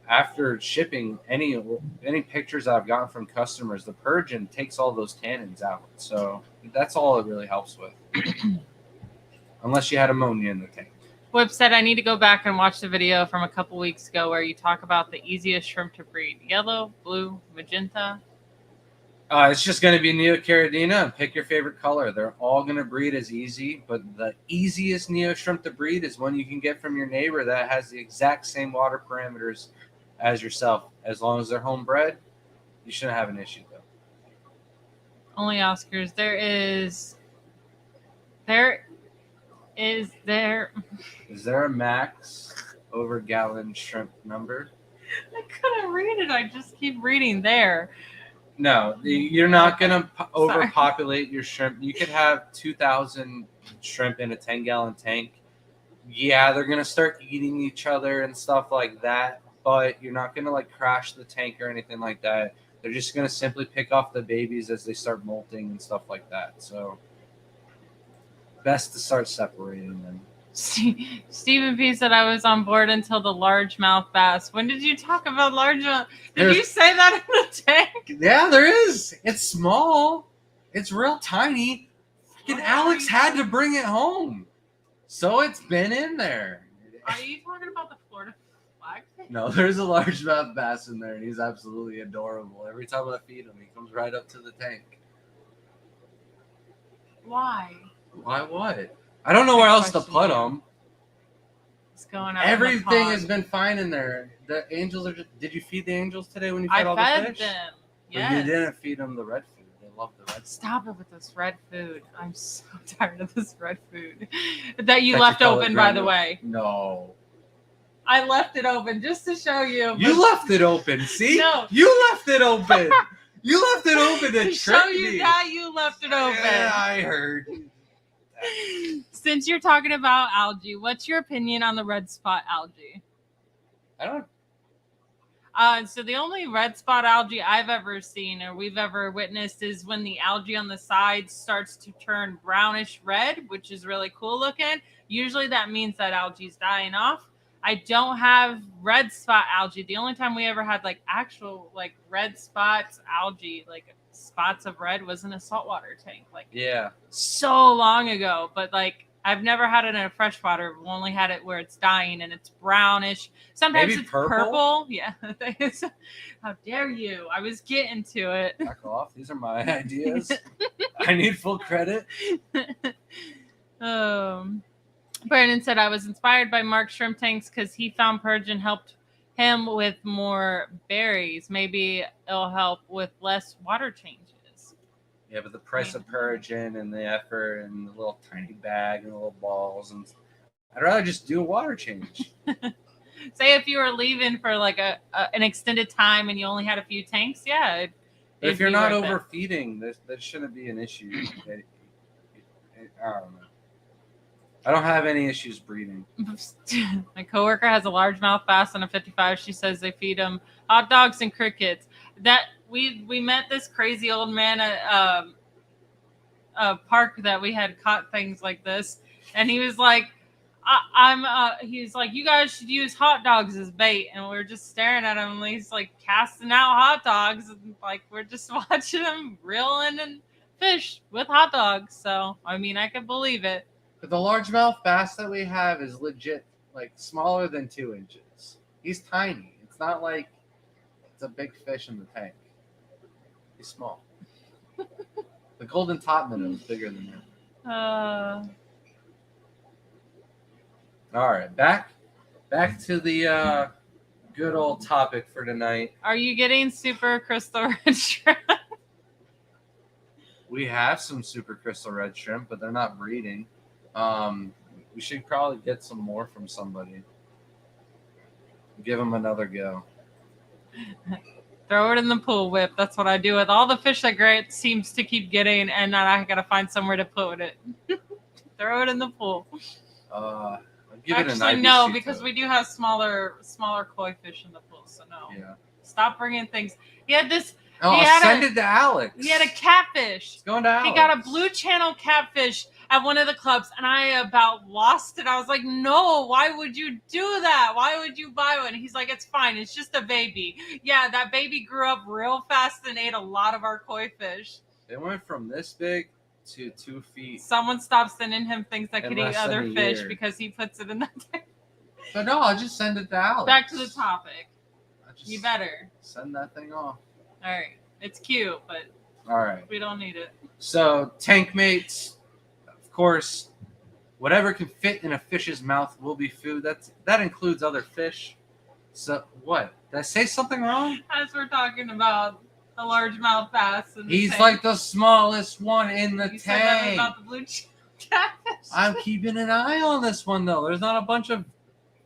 After shipping, any pictures I've gotten from customers, the Purgeon takes all those tannins out. So that's all it really helps with. Unless you had ammonia in the tank. Whip said, I need to go back and watch the video from a couple weeks ago where you talk about the easiest shrimp to breed. Yellow, blue, magenta. It's just going to be Neocaridina and pick your favorite color. They're all going to breed as easy, but the easiest Neo shrimp to breed is one you can get from your neighbor that has the exact same water parameters as yourself. As long as they're homebred, you shouldn't have an issue though. Only Oscars. Is there a max over gallon shrimp number? I couldn't read it. I just keep reading there. No, you're not going to overpopulate your shrimp. You could have 2,000 shrimp in a 10-gallon tank. Yeah, they're going to start eating each other and stuff like that, but you're not going to like crash the tank or anything like that. They're just going to simply pick off the babies as they start molting and stuff like that. So best to start separating them. Stephen P. said I was on board until the largemouth bass. When did you talk about largemouth? Did you say that in the tank? Yeah, there is. It's small. It's real tiny. Freaking Alex had to bring it home. So it's been in there. Are you talking about the Florida flagfish? No, there's a largemouth bass in there, and he's absolutely adorable. Every time I feed him, he comes right up to the tank. Why? Why what? I don't know where else to put them. What's going on? Everything has been fine in there. The angels are just... Did you feed the angels today when you fed all the I fish? fed them. But Yes. you didn't feed them the red food. They love the red. Stop it with this red food. I'm so tired of this red food that you That left call it open, by the granola. way. No. I left it open just to show you. You left it open. See? No. You left it open. You left it open to to show trick you me. that you left it open. Yeah, I heard. Since you're talking about algae, what's your opinion on the red spot algae? I don't. So the only red spot algae I've ever seen or we've ever witnessed is when the algae on the sides starts to turn brownish red, which is really cool looking. Usually that means that algae's dying off. I don't have red spot algae. The only time we ever had like actual like red spots algae, like spots of red, was in a saltwater tank, like Yeah. so long ago. But like I've never had it in a freshwater. We've only had it where it's dying and it's brownish. Sometimes Maybe it's purple? purple. Yeah. How dare you? I was getting to it. Back off. These are my ideas. I need full credit. Brandon said, I was inspired by Mark's shrimp tanks because he found purge and helped him with more berries. Maybe it'll help with less water changes. Yeah, but the price of purging and the effort and the little tiny bag and the little balls, and I'd rather just do a water change. Say if you were leaving for like an extended time and you only had a few tanks, yeah. But if you're not worth it. overfeeding, that shouldn't be an issue. I don't know. I don't have any issues breeding. My coworker has a largemouth bass and a 55. She says they feed them hot dogs and crickets. That we met this crazy old man at a park that we had caught things like this, and he was like, he's like, you guys should use hot dogs as bait, and we're just staring at him, and he's like casting out hot dogs, and like we're just watching him reeling in fish with hot dogs. So I mean, I can believe it. But the largemouth bass that we have is legit, like smaller than 2 inches. He's tiny. It's not like it's a big fish in the tank. He's small. The golden top minnow is bigger than him. All right, back to the good old topic for tonight. Are you getting super crystal red shrimp? We have some super crystal red shrimp, but they're not breeding. We should probably get some more from somebody. Give them another go. Throw it in the pool, Whip. That's what I do with all the fish that Grant seems to keep getting, and then I gotta find somewhere to put it. Throw it in the pool. I'll give it an Actually, no, because we do have smaller koi fish in the pool. So no. Yeah. Stop bringing things. He had this. Oh, I'll send it to Alex. He had a catfish. It's going to Alex. He got a blue channel catfish at one of the clubs, and I about lost it. I was like, no, why would you do that? Why would you buy one? He's like, it's fine. It's just a baby. Yeah, that baby grew up real fast and ate a lot of our koi fish. They went from this big to 2 feet. Someone stopped sending him things that could eat other fish year. because he puts it in that tank. So no, I'll just send it to Alex. Back to the topic. You better. Send that thing off. All right. It's cute, but all right, we don't need it. So tank mates, of course, whatever can fit in a fish's mouth will be food. That includes other fish. So what? Did I say something wrong? As we're talking about the largemouth bass. He's like the smallest one in the tank. Said that about the blue catfish. I'm keeping an eye on this one though. There's not a bunch of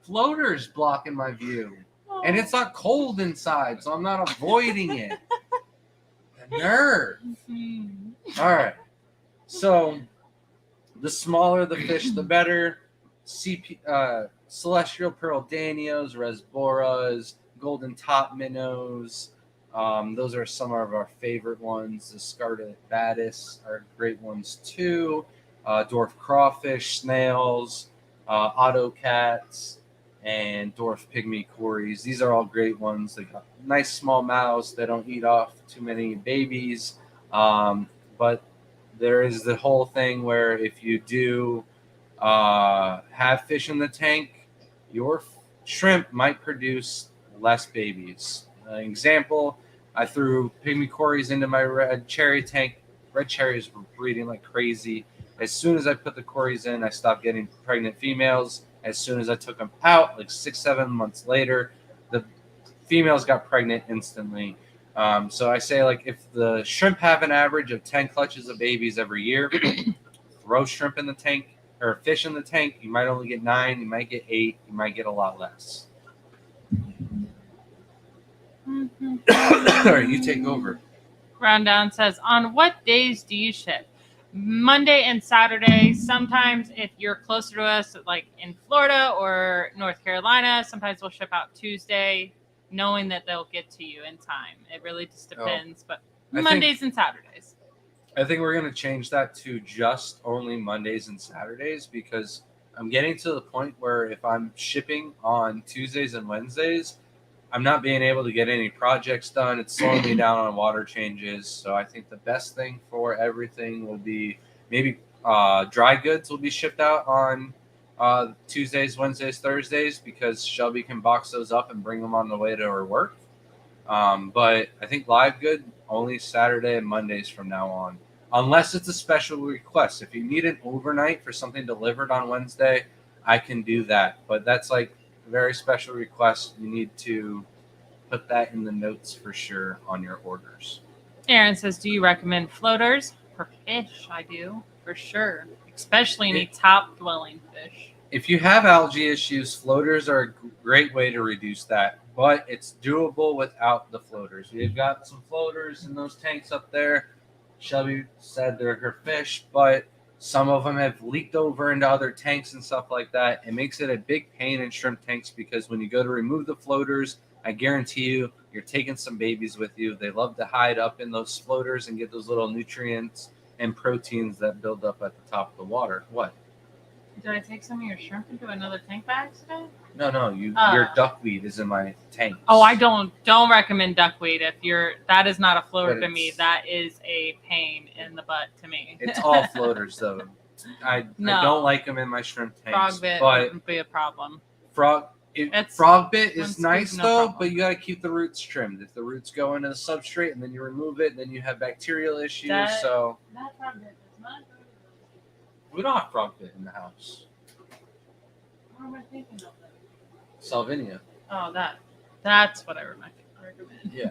floaters blocking my view. And it's not cold inside, so I'm not avoiding it. The nerve. Mm-hmm. All right. So the smaller the fish, the better. Celestial pearl danios, resboras, golden top minnows. Those are some of our favorite ones. The scarlet batis are great ones too. Dwarf crawfish, snails, autocats, and dwarf pygmy cories. These are all great ones. They got nice small mouths. They don't eat off too many babies. But there is the whole thing where if you do have fish in the tank, your shrimp might produce less babies. Example, I threw pygmy cories into my red cherry tank. Red cherries were breeding like crazy. As soon as I put the cories in, I stopped getting pregnant females. As soon as I took them out, like 6-7 months later, the females got pregnant instantly. So I say, like, if the shrimp have an average of 10 clutches of babies every year, throw shrimp in the tank or fish in the tank. You might only get 9, you might get 8, you might get a lot less. All right, you take over. Rundown says, on what days do you ship? Monday and Saturday. Sometimes if you're closer to us, like in Florida or North Carolina, sometimes we'll ship out Tuesday, knowing that they'll get to you in time. It really just depends, but Mondays and Saturdays. I think we're going to change that to just only Mondays and Saturdays, because I'm getting to the point where if I'm shipping on Tuesdays and Wednesdays, I'm not being able to get any projects done. It's slowing me down on water changes. So I think the best thing for everything will be maybe dry goods will be shipped out on Tuesdays, Wednesdays, Thursdays, because Shelby can box those up and bring them on the way to her work. But I think live good only Saturday and Mondays from now on, unless it's a special request. If you need an overnight for something delivered on Wednesday, I can do that. But that's like a very special request. You need to put that in the notes for sure on your orders. Aaron says, do you recommend floaters for fish? I do, for sure, especially any top-dwelling fish. If you have algae issues, floaters are a great way to reduce that, but it's doable without the floaters. We've got some floaters in those tanks up there. Shelby said they're her fish, but some of them have leaked over into other tanks and stuff like that. It makes it a big pain in shrimp tanks, because when you go to remove the floaters, I guarantee you, you're taking some babies with you. They love to hide up in those floaters and get those little nutrients and proteins that build up at the top of the water. What? Did I take some of your shrimp into another tank by accident? No. Your duckweed is in my tank. Oh, I don't recommend duckweed. That is not a floater to me. That is a pain in the butt to me. It's all floaters though. I don't like them in my shrimp tanks. Frog bit but wouldn't be a problem. Frog bit is nice though, but you got to keep the roots trimmed. If the roots go into the substrate and then you remove it, then you have bacterial issues. That frog bit does not go to those. We don't have frog bit in the house. What am I thinking of? Salvinia. Oh, that's what I recommend. Yeah.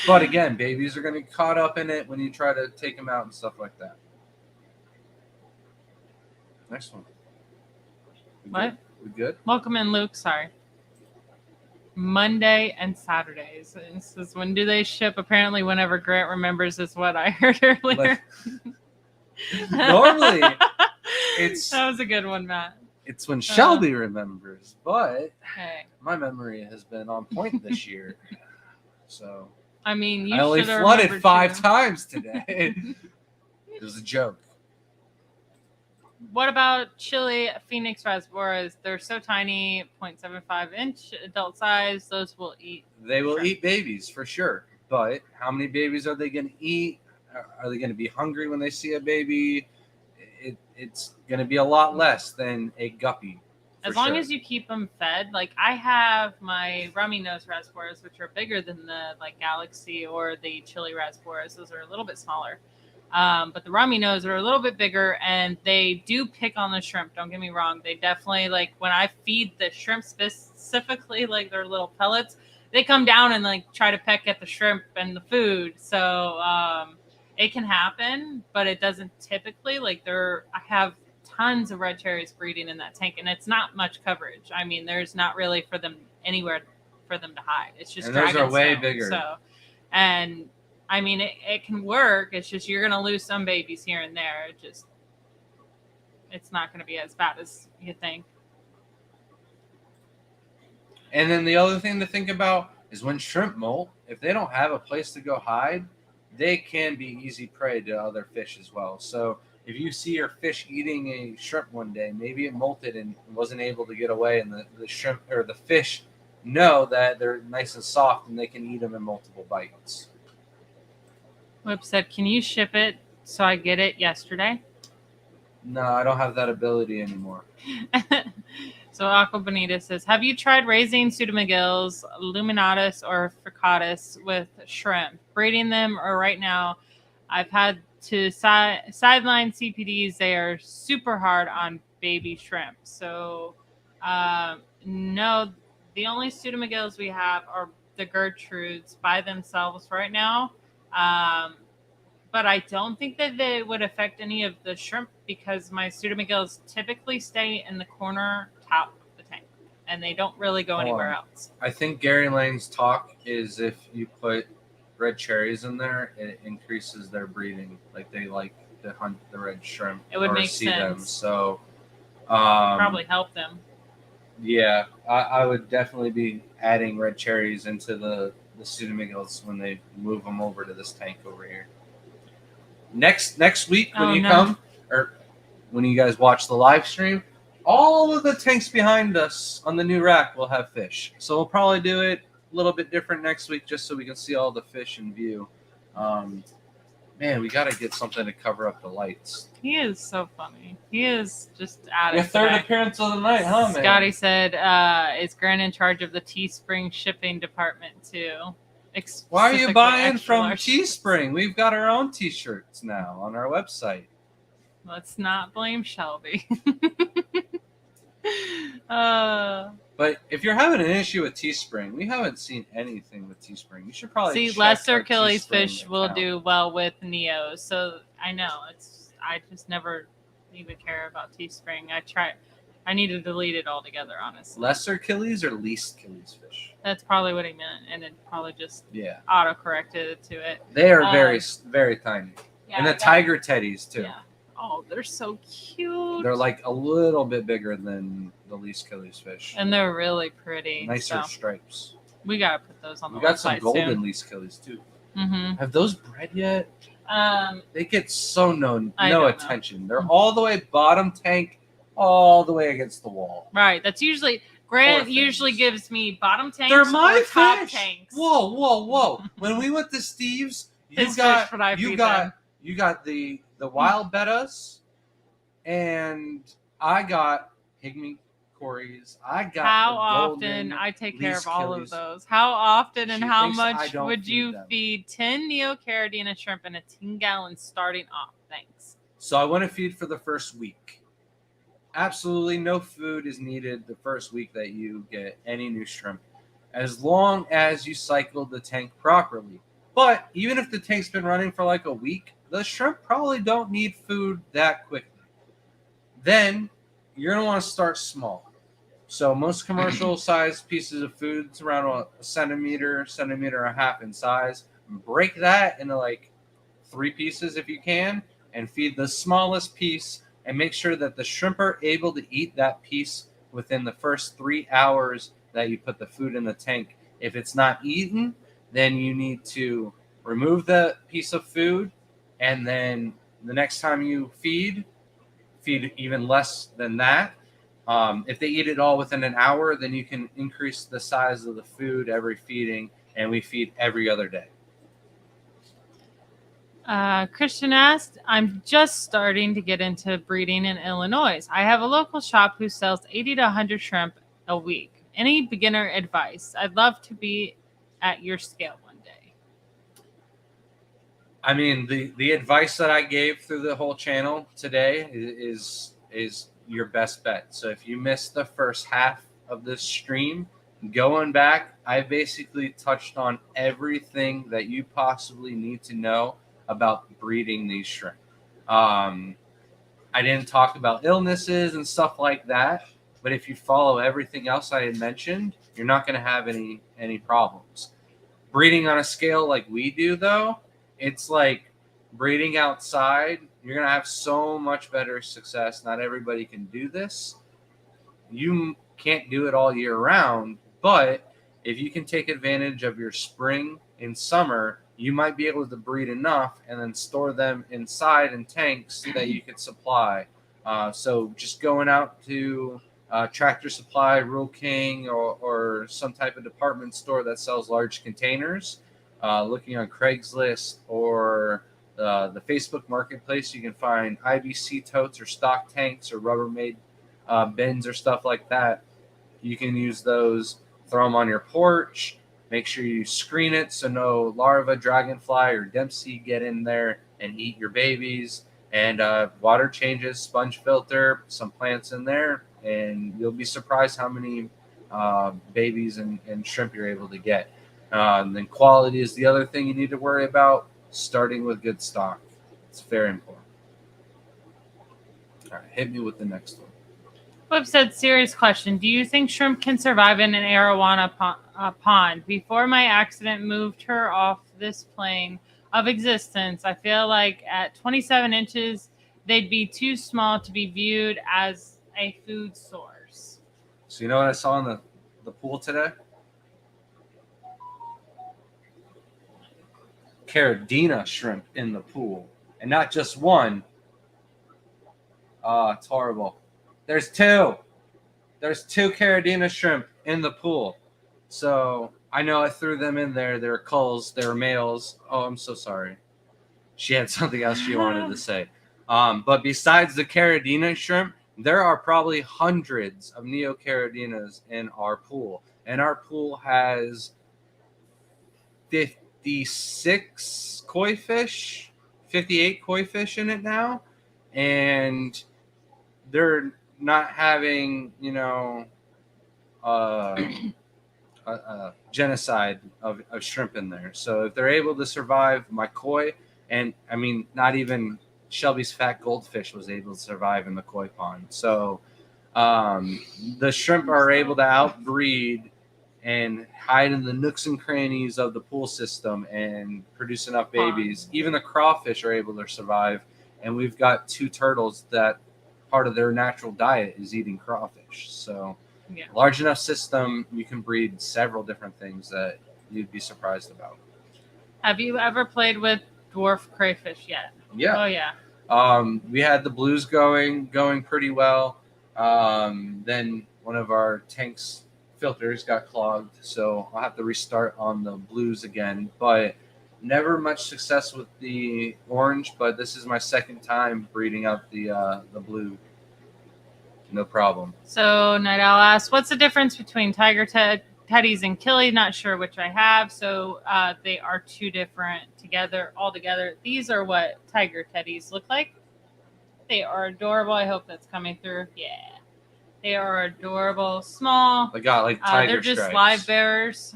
But again, babies are going to get caught up in it when you try to take them out and stuff like that. Next one. What? We good? Welcome in, Luke. Sorry. Monday and Saturdays. This is when do they ship? Apparently, whenever Grant remembers is what I heard earlier. Normally, that was a good one, Matt. It's when Shelby remembers, but hey, my memory has been on point this year. So I mean, I only flooded 5 times today. It was a joke. What about Chile Phoenix Rasboras? They're so tiny, 0.75 inch adult size. Those will eat. They will eat babies for sure. But how many babies are they going to eat? Are they going to be hungry when they see a baby? It's going to be a lot less than a guppy. As long as you keep them fed. Like I have my rummy nose Rasboras, which are bigger than the Galaxy or the Chili Rasboras. Those are a little bit smaller. But the rummy nose are a little bit bigger, and they do pick on the shrimp. Don't get me wrong. They definitely, when I feed the shrimp specifically, their little pellets, they come down and try to peck at the shrimp and the food. So it can happen, but it doesn't typically. I have tons of red cherries breeding in that tank, and it's not much coverage. I mean, there's not really anywhere for them to hide. It's just those are way bigger. So, and I mean, it can work. It's just you're going to lose some babies here and there. It's not going to be as bad as you think. And then the other thing to think about is when shrimp molt, if they don't have a place to go hide, they can be easy prey to other fish as well. So if you see your fish eating a shrimp one day, maybe it molted and wasn't able to get away, and the shrimp or the fish know that they're nice and soft and they can eat them in multiple bites. Whip said, can you ship it so I get it yesterday? No, I don't have that ability anymore. So Aqua Bonita says, have you tried raising pseudomygills, luminatus, or fricatus with shrimp? Breeding them, or right now, I've had to sideline CPDs. They are super hard on baby shrimp. So, no, the only pseudomygills we have the Gertrudes by themselves right now. But I don't think that they would affect any of the shrimp because my pseudomygills typically stay in the corner top of the tank and they don't really go anywhere else. I think Gary Lang's talk is if you put red cherries in there, it increases their breeding. Like they like to hunt the red shrimp It would or make see sense. them. So Probably help them. Yeah, I would definitely be adding red cherries into the pseudomygills when they move them over to this tank over here. Next week when come, or when you guys watch the live stream, all of the tanks behind us on the new rack will have fish. So we'll probably do it a little bit different next week just so we can see all the fish in view. Man, we got to get something to cover up the lights. He is so funny. He is just at Your it. third today. appearance of the night, huh, man? Scotty said, is Grant in charge of the Teespring shipping department too? Why are you buying from large. Teespring? We've got our own t-shirts now on our website. Let's not blame Shelby. But if you're having an issue with Teespring, we haven't seen anything with Teespring. You should probably see check lesser our Achilles Teespring fish will account. do well with Neo. So I know I just never even care about Teespring. I need to delete it altogether, honestly. Lesser Achilles or least Achilles fish? That's probably what he meant, and it probably just Yeah. auto-corrected to it. They are very, very tiny. Yeah, And the tiger teddies, too. Yeah. Oh, they're so cute. They're like a little bit bigger than the least Achilles fish. And they're really pretty. Nicer so stripes. we gotta put those on the We got some website golden soon. least Achilles, too. Mm-hmm. Have those bred yet? They get so no attention. They're Mm-hmm. all the way bottom tank, all the way against the wall. Right. That's usually Grant Poor usually things. gives me bottom tanks They're my or top fish. tanks. Whoa! When we went to Steve's, you His got fish, but I you feed got them. you got the wild bettas, and I got pygmy cories. I got How the often golden I take care of least all Achilles. of those? How often and She how thinks I much don't would feed you them. feed 10 Neocaridina shrimp in a 10-gallon starting off? Thanks. So I want to feed for the first week. Absolutely no food is needed the first week that you get any new shrimp, as long as you cycle the tank properly. But even if the tank's been running for like a week, the shrimp probably don't need food that quickly. Then you're going to want to start small. So most commercial sized pieces of food is around a centimeter and a half in size. Break that into like 3 pieces if you can, and feed the smallest piece, and make sure that the shrimp are able to eat that piece within the first 3 hours that you put the food in the tank. If it's not eaten, then you need to remove the piece of food, and then the next time you feed even less than that. If they eat it all within an hour, then you can increase the size of the food every feeding, and we feed every other day. Christian asked, I'm just starting to get into breeding in Illinois. I have a local shop who sells 80 to 100 shrimp a week. Any beginner advice? I'd love to be at your scale one day. I mean, the advice that I gave through the whole channel today is your best bet. So if you missed the first half of this stream, going back, I basically touched on everything that you possibly need to know about breeding these shrimp. I didn't talk about illnesses and stuff like that, but if you follow everything else I had mentioned, you're not going to have any problems. Breeding on a scale like we do, though, it's like breeding outside. You're going to have so much better success. Not everybody can do this. You can't do it all year round, but if you can take advantage of your spring and summer, you might be able to breed enough and then store them inside in tanks that you could supply. So just going out to Tractor Supply, Rural King, or some type of department store that sells large containers, looking on Craigslist or the Facebook Marketplace, you can find IBC totes or stock tanks or Rubbermaid bins or stuff like that. You can use those, throw them on your porch. Make sure you screen it so no larva, dragonfly, or Dempsey get in there and eat your babies. And water changes, sponge filter, some plants in there, and you'll be surprised how many babies and shrimp you're able to get. And then quality is the other thing you need to worry about. Starting with good stock. It's very important. All right, hit me with the next one. Flip said, serious question. Do you think shrimp can survive in an arowana pond? Before my accident moved her off this plane of existence, I feel like at 27 inches, they'd be too small to be viewed as a food source. So you know what I saw in the pool today? Caridina shrimp in the pool. And not just one. It's horrible. There's two. There's two Caridina shrimp in the pool. So I know I threw them in there. They're culls. They're males. Oh, I'm so sorry. She had something else she wanted to say. But besides the Caridina shrimp, there are probably hundreds of Neocaridinas in our pool. And our pool has 56 koi fish, 58 koi fish in it now. And they're not having, genocide of shrimp in there. So if they're able to survive my koi, and I mean, not even Shelby's fat goldfish was able to survive in the koi pond. So the shrimp are able to outbreed and hide in the nooks and crannies of the pool system and produce enough babies. Even the crawfish are able to survive. And we've got two turtles that part of their natural diet is eating crawfish. So large enough system, you can breed several different things that you'd be surprised about. Have you ever played with dwarf crayfish yet? Yeah. Oh, yeah. We had the blues going pretty well. Then one of our tanks filters got clogged, so I'll have to restart on the blues again. But never much success with the orange. But this is my second time breeding out the blue. No problem. So Night Owl asks, what's the difference between tiger teddies and killie? Not sure which I have. So they are two different altogether. These are what tiger teddies look like. They are adorable. I hope that's coming through. Yeah. They are adorable. Small. They got like tiger they're just stripes. live bearers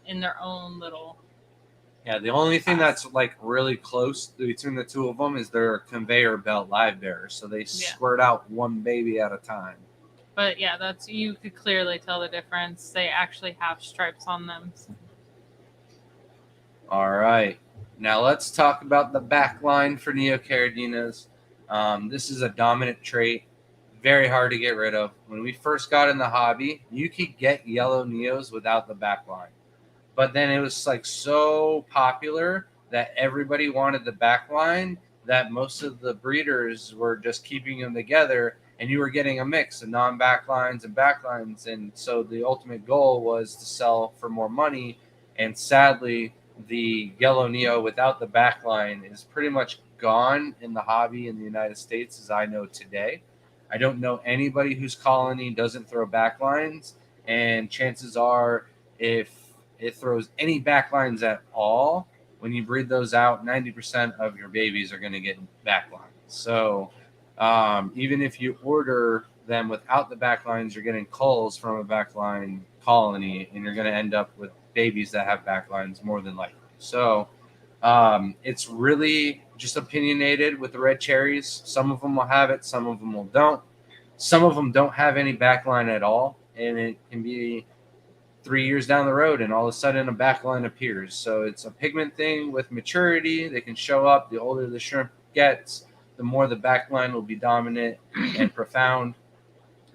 in their own little. Yeah, the only thing that's like really close between the two of them is their conveyor belt live bearers. So they squirt out one baby at a time. But yeah, you could clearly tell the difference. They actually have stripes on them. All right. Now let's talk about the back line for Neocaridinas. This is a dominant trait. Very hard to get rid of. When we first got in the hobby, you could get yellow Neos without the back line. But then it was like so popular that everybody wanted the back line that most of the breeders were just keeping them together, and you were getting a mix of non-backlines and backlines. And so the ultimate goal was to sell for more money. And sadly, the yellow Neo without the backline is pretty much gone in the hobby in the United States as I know today. I don't know anybody whose colony doesn't throw backlines, and chances are if it throws any backlines at all, when you breed those out, 90% of your babies are going to get backlines. So even if you order them without the backlines, you're getting culls from a backline colony, and you're going to end up with babies that have backlines more than likely. So it's really just opinionated with the red cherries. Some of them will have it, some of them will don't. Some of them don't have any backline at all, and it can be 3 years down the road and all of a sudden a backline appears. So it's a pigment thing with maturity. They can show up. The older the shrimp gets, the more the backline will be dominant and profound.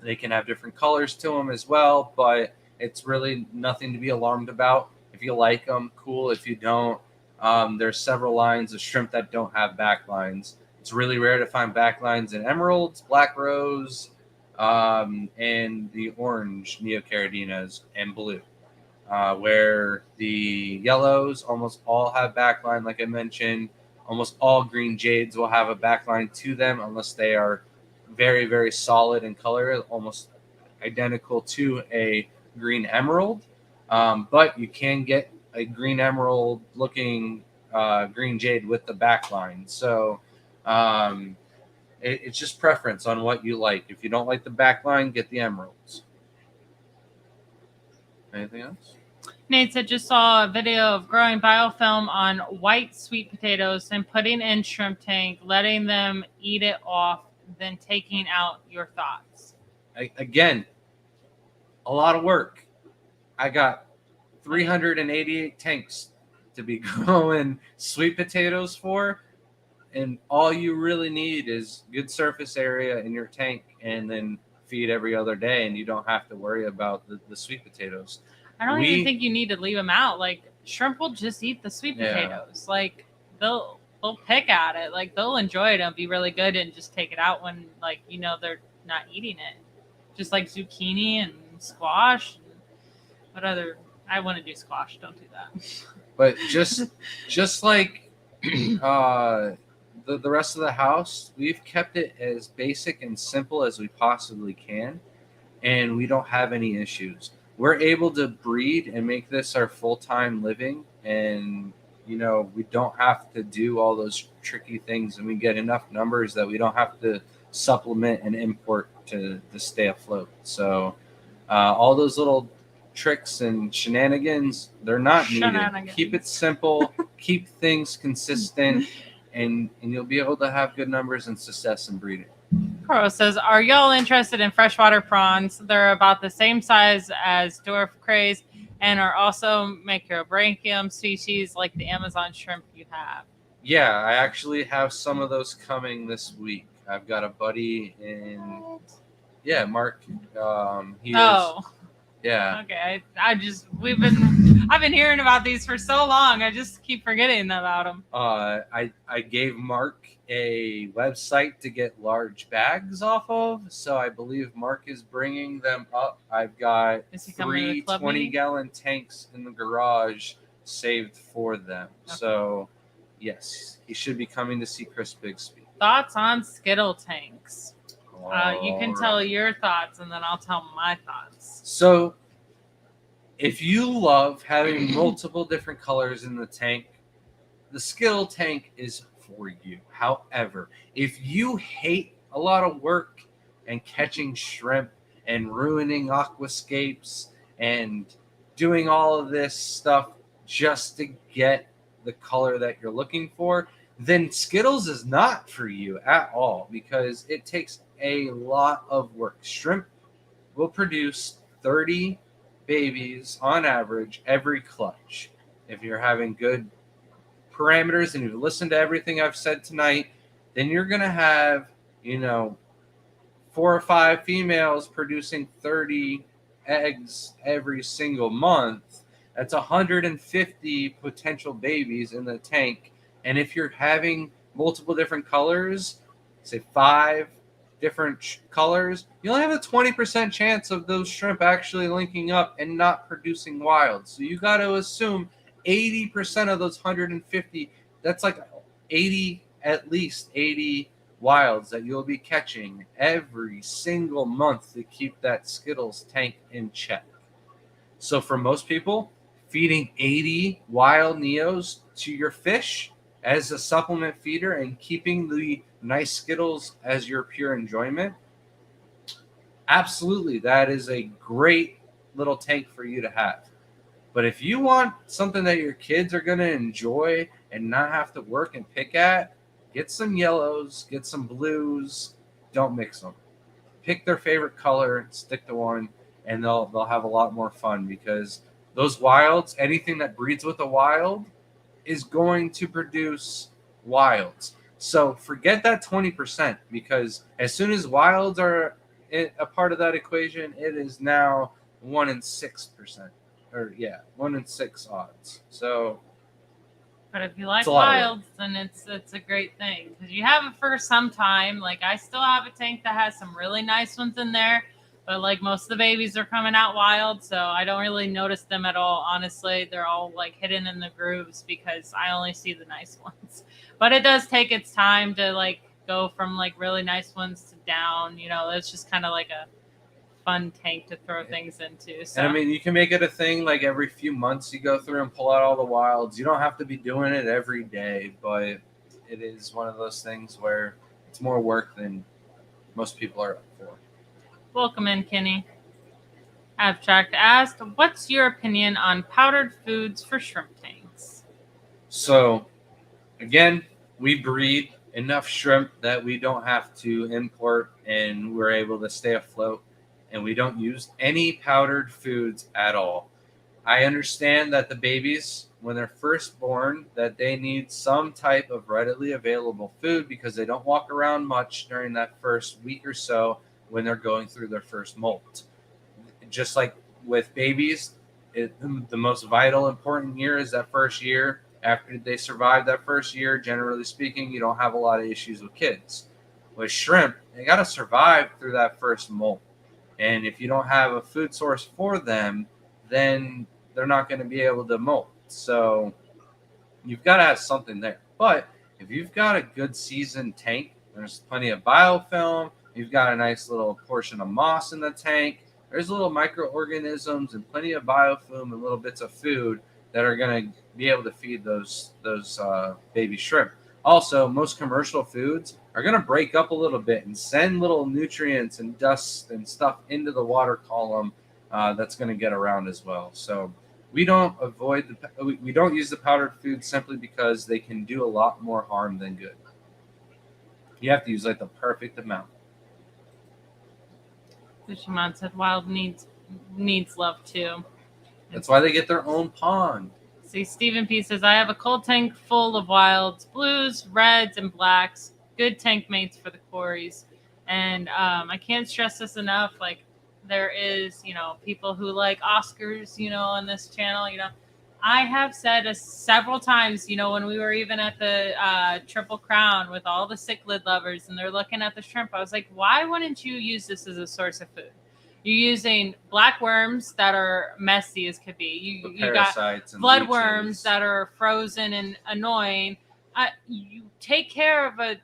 They can have different colors to them as well, but it's really nothing to be alarmed about. If you like them, cool. If you don't, there's several lines of shrimp that don't have backlines. It's really rare to find backlines in emeralds, black rose, and the orange Neocaridinas and blue, where the yellows almost all have backline. Like I mentioned, almost all green jades will have a backline to them unless they are very, very solid in color, almost identical to a green emerald. But you can get a green emerald looking green jade with the backline. So it's just preference on what you like. If you don't like the backline, get the emeralds. Anything else? Nate said, just saw a video of growing biofilm on white sweet potatoes and putting in shrimp tank, letting them eat it off, then taking out. Your thoughts? Again, a lot of work. I got 388 tanks to be growing sweet potatoes for, and all you really need is good surface area in your tank, and then feed every other day, and you don't have to worry about the sweet potatoes. I don't even think you need to leave them out. Like, shrimp will just eat the sweet potatoes. Like, they'll pick at it. Like, they'll enjoy it and be really good and just take it out when, like, you know, they're not eating it. Just like zucchini and squash. What other? I want to do squash. Don't do that. But just like the rest of the house, we've kept it as basic and simple as we possibly can, and we don't have any issues. We're able to breed and make this our full-time living, and you know, we don't have to do all those tricky things, and we get enough numbers that we don't have to supplement and import to stay afloat. So all those little tricks and shenanigans, they're not needed. Keep it simple, keep things consistent, and you'll be able to have good numbers and success in breeding. Coro says, are y'all interested in freshwater prawns? They're about the same size as dwarf crays and are also microbranchium species like the Amazon shrimp you have. Yeah, I actually have some of those coming this week. I've got a buddy in Mark. Yeah. Okay, I've been hearing about these for so long. I just keep forgetting about them. I gave Mark a website to get large bags off of, so I believe Mark is bringing them up. I've got 3 20-gallon tanks in the garage saved for them. Okay. So, yes, he should be coming to see Chris Bigsby. Thoughts on Skittle tanks? You can tell your thoughts, and then I'll tell my thoughts. So, if you love having multiple different colors in the tank, the Skittle tank is for you. However, if you hate a lot of work and catching shrimp and ruining aquascapes and doing all of this stuff just to get the color that you're looking for, then Skittles is not for you at all, because it takes a lot of work. Shrimp will produce 30 babies on average every clutch. If you're having good parameters and you've listened to everything I've said tonight, then you're going to have, 4 or 5 females producing 30 eggs every single month. That's 150 potential babies in the tank. And if you're having multiple different colors, say 5 different colors, you only have a 20% chance of those shrimp actually linking up and not producing wild. So you got to assume 80% of those 150, that's like 80, at least 80 wilds that you'll be catching every single month to keep that Skittles tank in check. So for most people, feeding 80 wild Neos to your fish as a supplement feeder and keeping the nice Skittles as your pure enjoyment, absolutely, that is a great little tank for you to have. But if you want something that your kids are going to enjoy and not have to work and pick at, get some yellows, get some blues. Don't mix them. Pick their favorite color, stick to one, and they'll have a lot more fun, because those wilds, anything that breeds with a wild is going to produce wilds. So forget that 20%, because as soon as wilds are a part of that equation, it is now 1 in 6%. 1 in 6 odds. So, but if you like wilds, then it's a great thing, because you have it for some time. Like, I still have a tank that has some really nice ones in there, but like most of the babies are coming out wild, so I don't really notice them at all. Honestly, they're all like hidden in the grooves because I only see the nice ones. But it does take its time to like go from like really nice ones to down. It's just kind of like a fun tank to throw things into. So. And I mean, you can make it a thing like every few months you go through and pull out all the wilds. You don't have to be doing it every day, but it is one of those things where it's more work than most people are up for. Welcome in, Kenny. Abstract asked, what's your opinion on powdered foods for shrimp tanks? So, again, we breed enough shrimp that we don't have to import and we're able to stay afloat, and we don't use any powdered foods at all. I understand that the babies, when they're first born, that they need some type of readily available food because they don't walk around much during that first week or so when they're going through their first molt. Just like with babies, the most vital, important year is that first year. After they survive that first year, generally speaking, you don't have a lot of issues with kids. With shrimp, they got to survive through that first molt. And if you don't have a food source for them, then they're not going to be able to molt. So you've got to have something there. But if you've got a good seasoned tank, there's plenty of biofilm, you've got a nice little portion of moss in the tank, there's little microorganisms and plenty of biofilm and little bits of food that are going to be able to feed those baby shrimp. Also, most commercial foods are going to break up a little bit and send little nutrients and dust and stuff into the water column that's going to get around as well. So we don't use the powdered food simply because they can do a lot more harm than good. You have to use like the perfect amount. Fisherman said wild needs love too. That's why they get their own pond. See, Stephen P says, I have a cold tank full of wilds, blues, reds, and blacks. Good tank mates for the quarries. And I can't stress this enough. Like, there is, people who like Oscars, on this channel, I have said several times, when we were even at the Triple Crown with all the cichlid lovers and they're looking at the shrimp, I was like, why wouldn't you use this as a source of food? You're using black worms that are messy as could be. You got blood worms that are frozen and annoying. You take care of a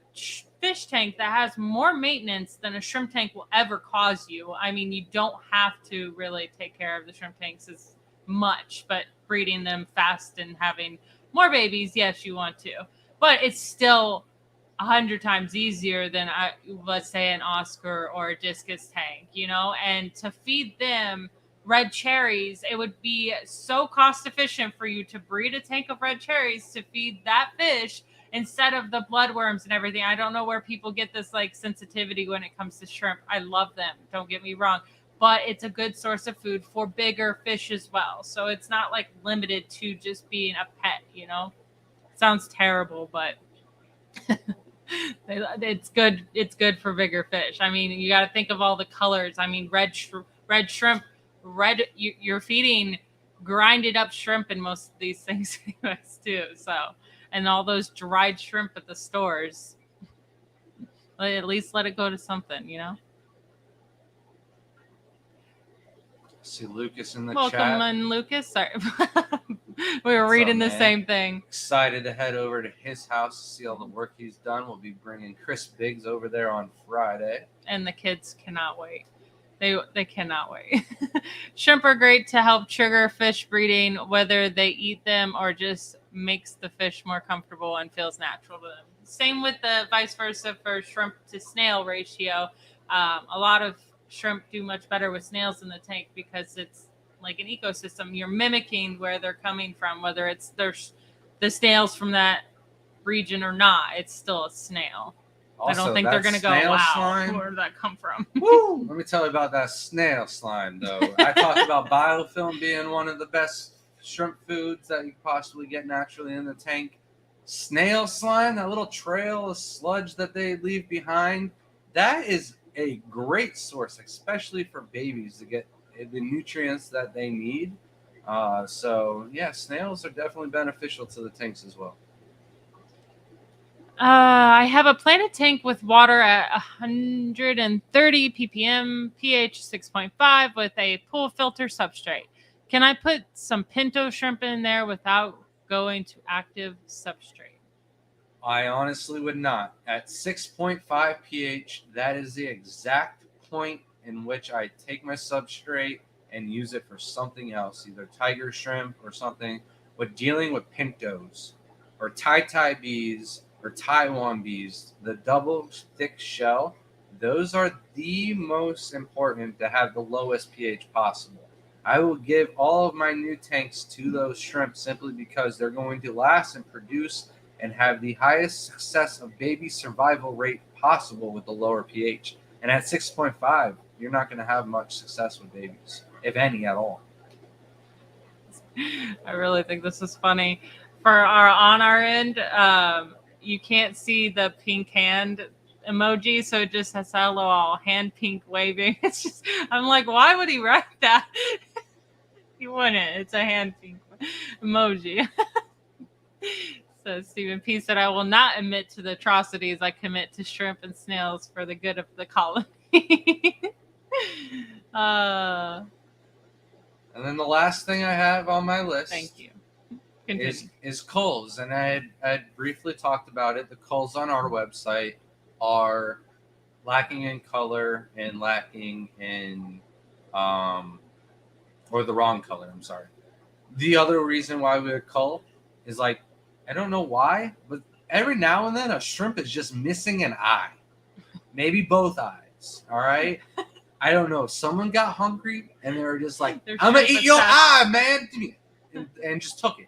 fish tank that has more maintenance than a shrimp tank will ever cause you. I mean, you don't have to really take care of the shrimp tanks as much, but breeding them fast and having more babies, yes, you want to. But it's still 100 times easier than, let's say, an Oscar or a discus tank, and to feed them red cherries, it would be so cost efficient for you to breed a tank of red cherries to feed that fish instead of the bloodworms and everything. I don't know where people get this like sensitivity when it comes to shrimp. I love them, don't get me wrong, but it's a good source of food for bigger fish as well. So it's not like limited to just being a pet, Sounds terrible, but it's good. It's good for bigger fish. I mean, you got to think of all the colors. I mean, red shrimp, you're feeding grinded up shrimp in most of these things anyways too. So, and all those dried shrimp at the stores, at least let it go to something, See Lucas in the Welcome chat. in, Lucas. Sorry. We were reading the same thing. Excited to head over to his house to see all the work he's done. We'll be bringing Chris Biggs over there on Friday. And the kids cannot wait. They cannot wait. Shrimp are great to help trigger fish breeding, whether they eat them or just makes the fish more comfortable and feels natural to them. Same with the vice versa for shrimp to snail ratio. A lot of shrimp do much better with snails in the tank because it's like an ecosystem. You're mimicking where they're coming from, whether it's the snails from that region or not. It's still a snail. Also, I don't think they're going to go, wow, slime, where did that come from? Woo! Let me tell you about that snail slime, though. I talked about biofilm being one of the best shrimp foods that you possibly get naturally in the tank. Snail slime, that little trail of sludge that they leave behind, that is a great source, especially for babies, to get the nutrients that they need. So, yeah, snails are definitely beneficial to the tanks as well. I have a planted tank with water at 130 ppm, pH 6.5 with a pool filter substrate. Can I put some pinto shrimp in there without going to active substrate? I honestly would not. At 6.5 pH, that is the exact point in which I take my substrate and use it for something else, either tiger shrimp or something. With dealing with pintos or tai bees or Taiwan bees, the double thick shell, those are the most important to have the lowest pH possible. I will give all of my new tanks to those shrimp simply because they're going to last and produce and have the highest success of baby survival rate possible with the lower pH. And at 6.5, you're not going to have much success with babies, if any at all. I really think this is funny. On our end, you can't see the pink hand emoji, so it just has that little hand pink waving. It's just, I'm like, why would he write that? He wouldn't. It's a hand pink emoji. So Stephen P said, I will not admit to the atrocities I commit to shrimp and snails for the good of the colony. And then the last thing I have on my list Thank you. Continue. is culls. And I had briefly talked about it. The culls on our website are lacking in color and lacking in, or the wrong color, I'm sorry. The other reason why we would cull is like, I don't know why, but every now and then a shrimp is just missing an eye. Maybe both eyes, all right? I don't know. Someone got hungry and they were just like, I'm going to eat your eye, man. And just took it.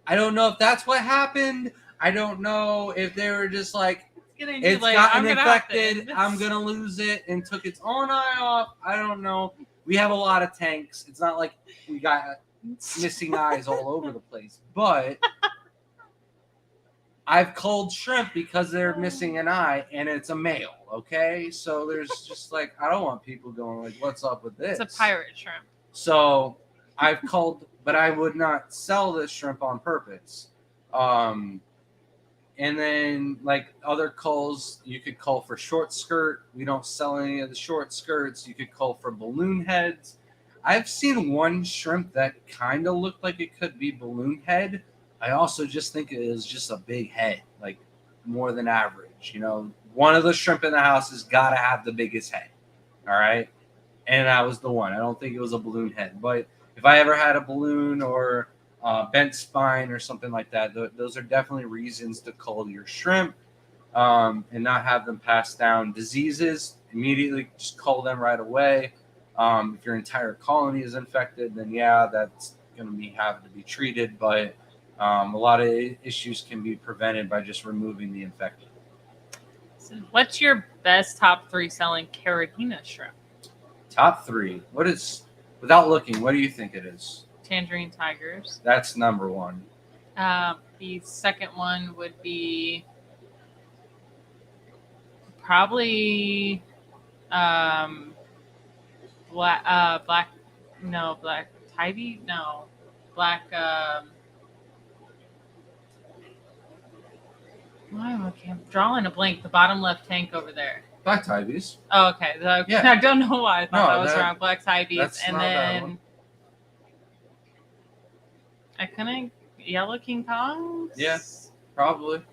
I don't know if that's what happened. I don't know if they were just like, it's gotten infected, I'm going to lose it, and took its own eye off. I don't know. We have a lot of tanks. It's not like we got missing eyes all over the place. But I've culled shrimp because they're missing an eye, and it's a male, okay? So there's just like, I don't want people going like, what's up with this? It's a pirate shrimp. So I've culled, but I would not sell this shrimp on purpose. And then like other culls, you could cull for short skirt. We don't sell any of the short skirts. You could cull for balloon heads. I've seen one shrimp that kind of looked like it could be balloon head. I also just think it is just a big head, like more than average. You know, one of the shrimp in the house has got to have the biggest head. All right. And that was the one. I don't think it was a balloon head. But if I ever had a balloon or bent spine or something like that, those are definitely reasons to cull your shrimp and not have them pass down diseases. Immediately just cull them right away. If your entire colony is infected, then yeah, that's going to be having to be treated. But a lot of issues can be prevented by just removing the infected. So what's your best top 3 selling Caridina shrimp? Top 3. What is, without looking, what do you think it is? Tangerine Tigers. That's number 1. The second one would be probably black Tybee? No. Black I'm drawing a blank. The bottom left tank over there. Black Tybees. Oh, okay. Yeah. I don't know why I thought that was wrong. Black Tybees. And then I couldn't. Yellow King Kongs? Yeah, probably.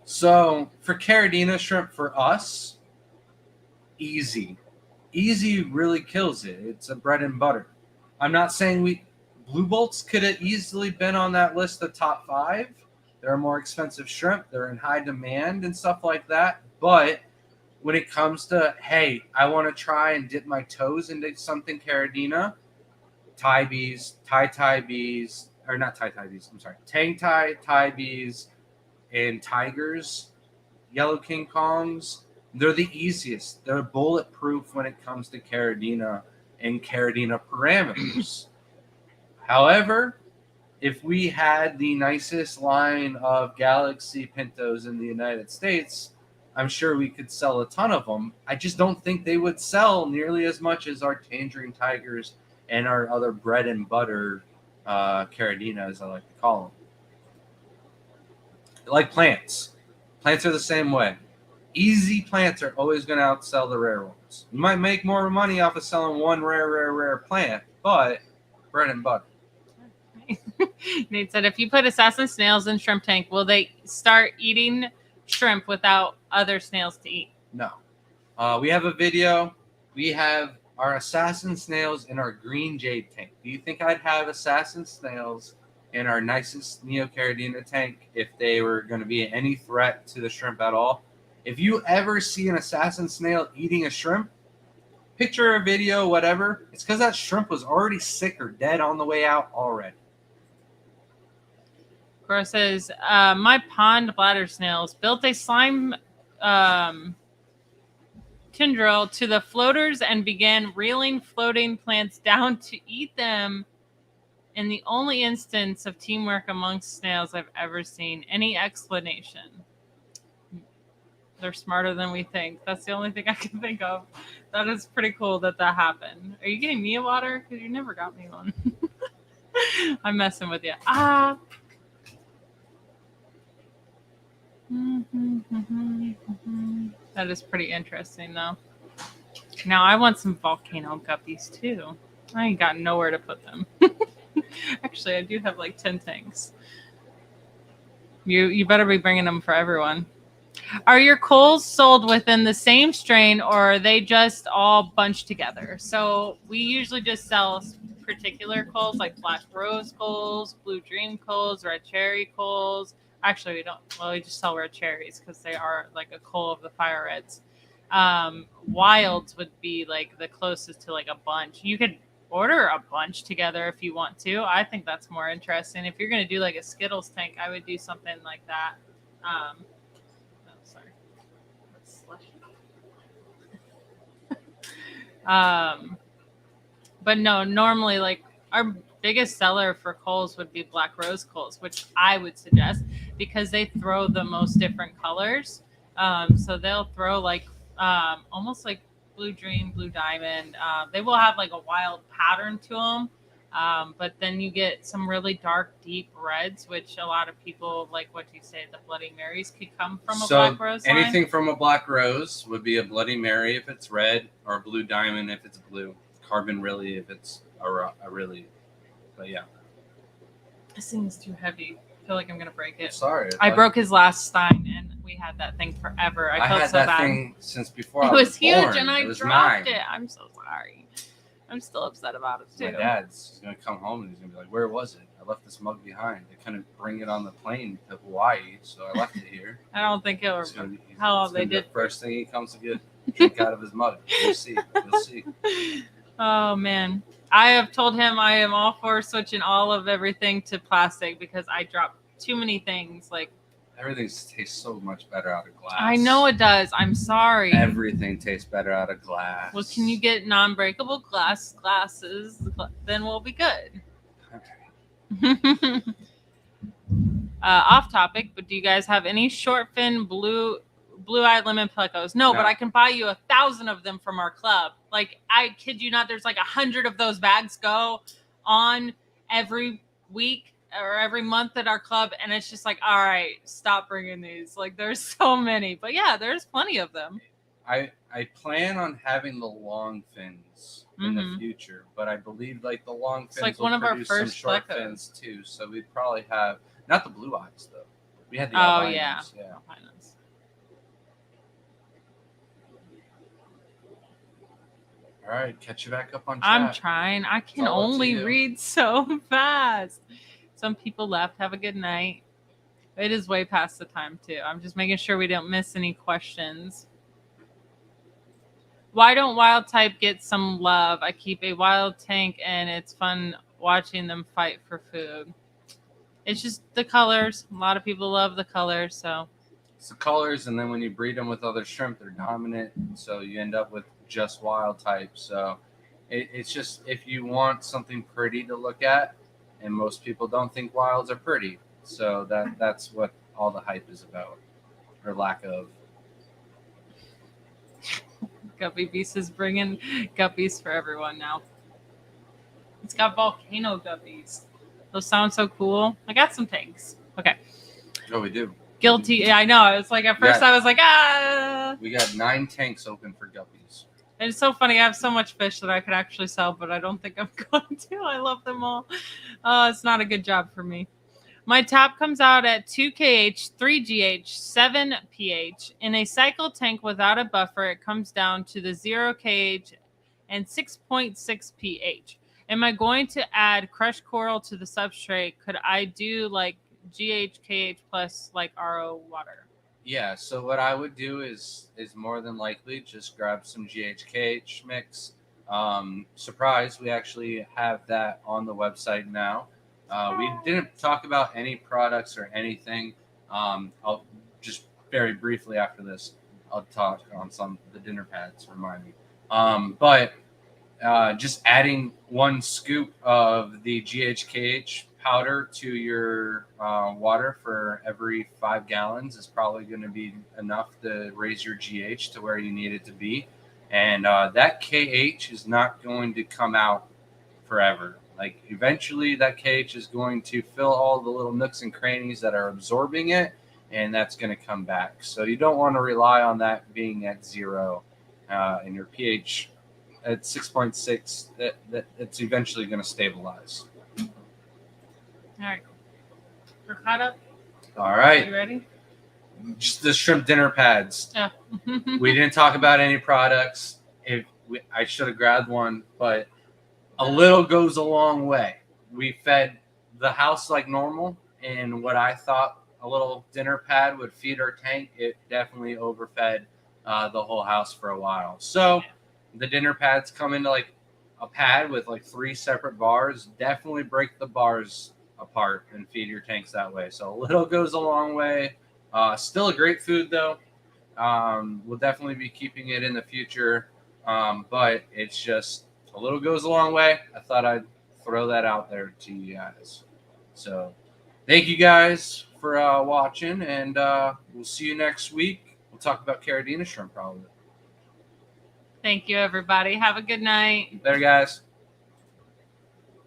So for Caridina shrimp, for us, easy. Easy really kills it. It's a bread and butter. I'm not saying Blue Bolts could have easily been on that list of top 5. They're a more expensive shrimp. They're in high demand and stuff like that. But when it comes to, hey, I want to try and dip my toes into something Caridina, Tybees, Tybees, or not Tybees, I'm sorry, Tang Tybees, and Tigers, Yellow King Kongs, they're the easiest. They're bulletproof when it comes to Caridina and Caridina parameters. However, if we had the nicest line of Galaxy Pintos in the United States, I'm sure we could sell a ton of them. I just don't think they would sell nearly as much as our Tangerine Tigers and our other bread and butter Caridina, as I like to call them. Like plants. Plants are the same way. Easy plants are always going to outsell the rare ones. You might make more money off of selling one rare plant, but bread and butter. Nate said, if you put assassin snails in shrimp tank, will they start eating shrimp without other snails to eat? No. We have a video. We have our assassin snails in our green jade tank. Do you think I'd have assassin snails in our nicest Neocaridina tank if they were going to be any threat to the shrimp at all? If you ever see an assassin snail eating a shrimp, picture or video, whatever, it's because that shrimp was already sick or dead on the way out already. Cora says, my pond bladder snails built a slime tendril to the floaters and began reeling floating plants down to eat them in the only instance of teamwork amongst snails I've ever seen. Any explanation? They're smarter than we think. That's the only thing I can think of. That is pretty cool that happened. Are you getting me a water? Because you never got me one. I'm messing with you. That is pretty interesting, though. Now, I want some volcano guppies, too. I ain't got nowhere to put them. Actually, I do have like 10 tanks. You better be bringing them for everyone. Are your coals sold within the same strain, or are they just all bunched together? So we usually just sell particular coals, like black rose coals, blue dream coals, red cherry coals. Actually, we don't. Well, we just sell red cherries because they are like a coal of the fire reds. Wilds would be like the closest to like a bunch. You could order a bunch together if you want to. I think that's more interesting. If you're going to do like a Skittles tank, I would do something like that. Sorry. That's slushy. But no, normally like our biggest seller for coals would be black rose coals, which I would suggest because they throw the most different colors. So they'll throw like almost like blue dream, blue diamond. They will have like a wild pattern to them. But then you get some really dark, deep reds, which a lot of people, like what you say, the Bloody Marys could come from a black rose line. Anything from a black rose would be a Bloody Mary if it's red, or a blue diamond if it's blue. Carbon Really if it's a really. But yeah. This thing is too heavy. I feel like I'm going to break it. Sorry. I broke his last Stein, and we had that thing forever. I felt had so that bad. thing since before I It was was huge, born. and I It was dropped mine. it. I'm so sorry. I'm still upset about it, too. My dad's going to come home, and he's going to be like, where was it? I left this mug behind. I couldn't bring it on the plane to Hawaii, so I left it here. I don't think he'll It's gonna be, how it's they gonna be did. the first thing he comes to get drink out of his mug. You'll see. You'll see. Oh, man. I have told him I am all for switching all of everything to plastic because I dropped too many things. Like Everything tastes so much better out of glass. I know it does. I'm sorry. Everything tastes better out of glass. Well, can you get non-breakable glasses? Then we'll be good. Okay. Off topic, but do you guys have any short fin blue-eyed lemon plecos? No, but I can buy you 1,000 of them from our club. Like, I kid you not, there's like 100 of those bags go on every week or every month at our club, and it's just like, all right, stop bringing these. Like, there's so many, but yeah, there's plenty of them. I plan on having the long fins in the future, but I believe like the long fins like will one of our produce some first short plecos. fins too. So we'd probably have not the blue eyes though. We had the Oh albinos, yeah. yeah. All right, catch you back up on chat. I'm trying. I can It's all up to only you. read so fast. Some people left. Have a good night. It is way past the time too. I'm just making sure we don't miss any questions. Why don't wild type get some love? I keep a wild tank and it's fun watching them fight for food. It's just the colors. A lot of people love the colors, so It's the colors, and then when you breed them with other shrimp, they're dominant, so you end up with just wild type. So it's just if you want something pretty to look at, and most people don't think wilds are pretty, so that's what all the hype is about, or lack of. Guppy Beast is bringing guppies for everyone now. It's got volcano guppies. Those sound so cool. I got some tanks. Okay. Oh, we do. Guilty. Yeah, I know. It's like at first I was like, ah. We got 9 tanks open for guppies. And it's so funny. I have so much fish that I could actually sell, but I don't think I'm going to. I love them all. It's not a good job for me. My top comes out at 2 kH, 3 GH, 7 pH. In a cycle tank without a buffer, it comes down to the 0 kH and 6.6 pH. Am I going to add crushed coral to the substrate? Could I do like GH, KH plus like RO water? Yeah, so what I would do is more than likely just grab some GHKH mix. Surprise, we actually have that on the website now. We didn't talk about any products or anything. I'll just very briefly after this, I'll talk on some of the dinner pads. Remind me, but just adding 1 scoop of the GHKH powder to your water for every 5 gallons is probably going to be enough to raise your GH to where you need it to be. And that KH is not going to come out forever. Like eventually that KH is going to fill all the little nooks and crannies that are absorbing it, and that's going to come back. So you don't want to rely on that being at 0 and your pH at 6.6, that it's eventually going to stabilize. All right. We're caught up. All Are right. you ready? Just the shrimp dinner pads. Oh. We didn't talk about any products. I should have grabbed one, but a little goes a long way. We fed the house like normal, and what I thought a little dinner pad would feed our tank, it definitely overfed the whole house for a while. So the dinner pads come into like a pad with like 3 separate bars. Definitely break the bars apart and feed your tanks that way. So a little goes a long way. Still a great food though. We'll definitely be keeping it in the future, but it's just a little goes a long way. I thought I'd throw that out there to you guys. So thank you guys for watching, and we'll see you next week. We'll talk about Caridina shrimp probably. Thank you, everybody. Have a good night. Later, guys.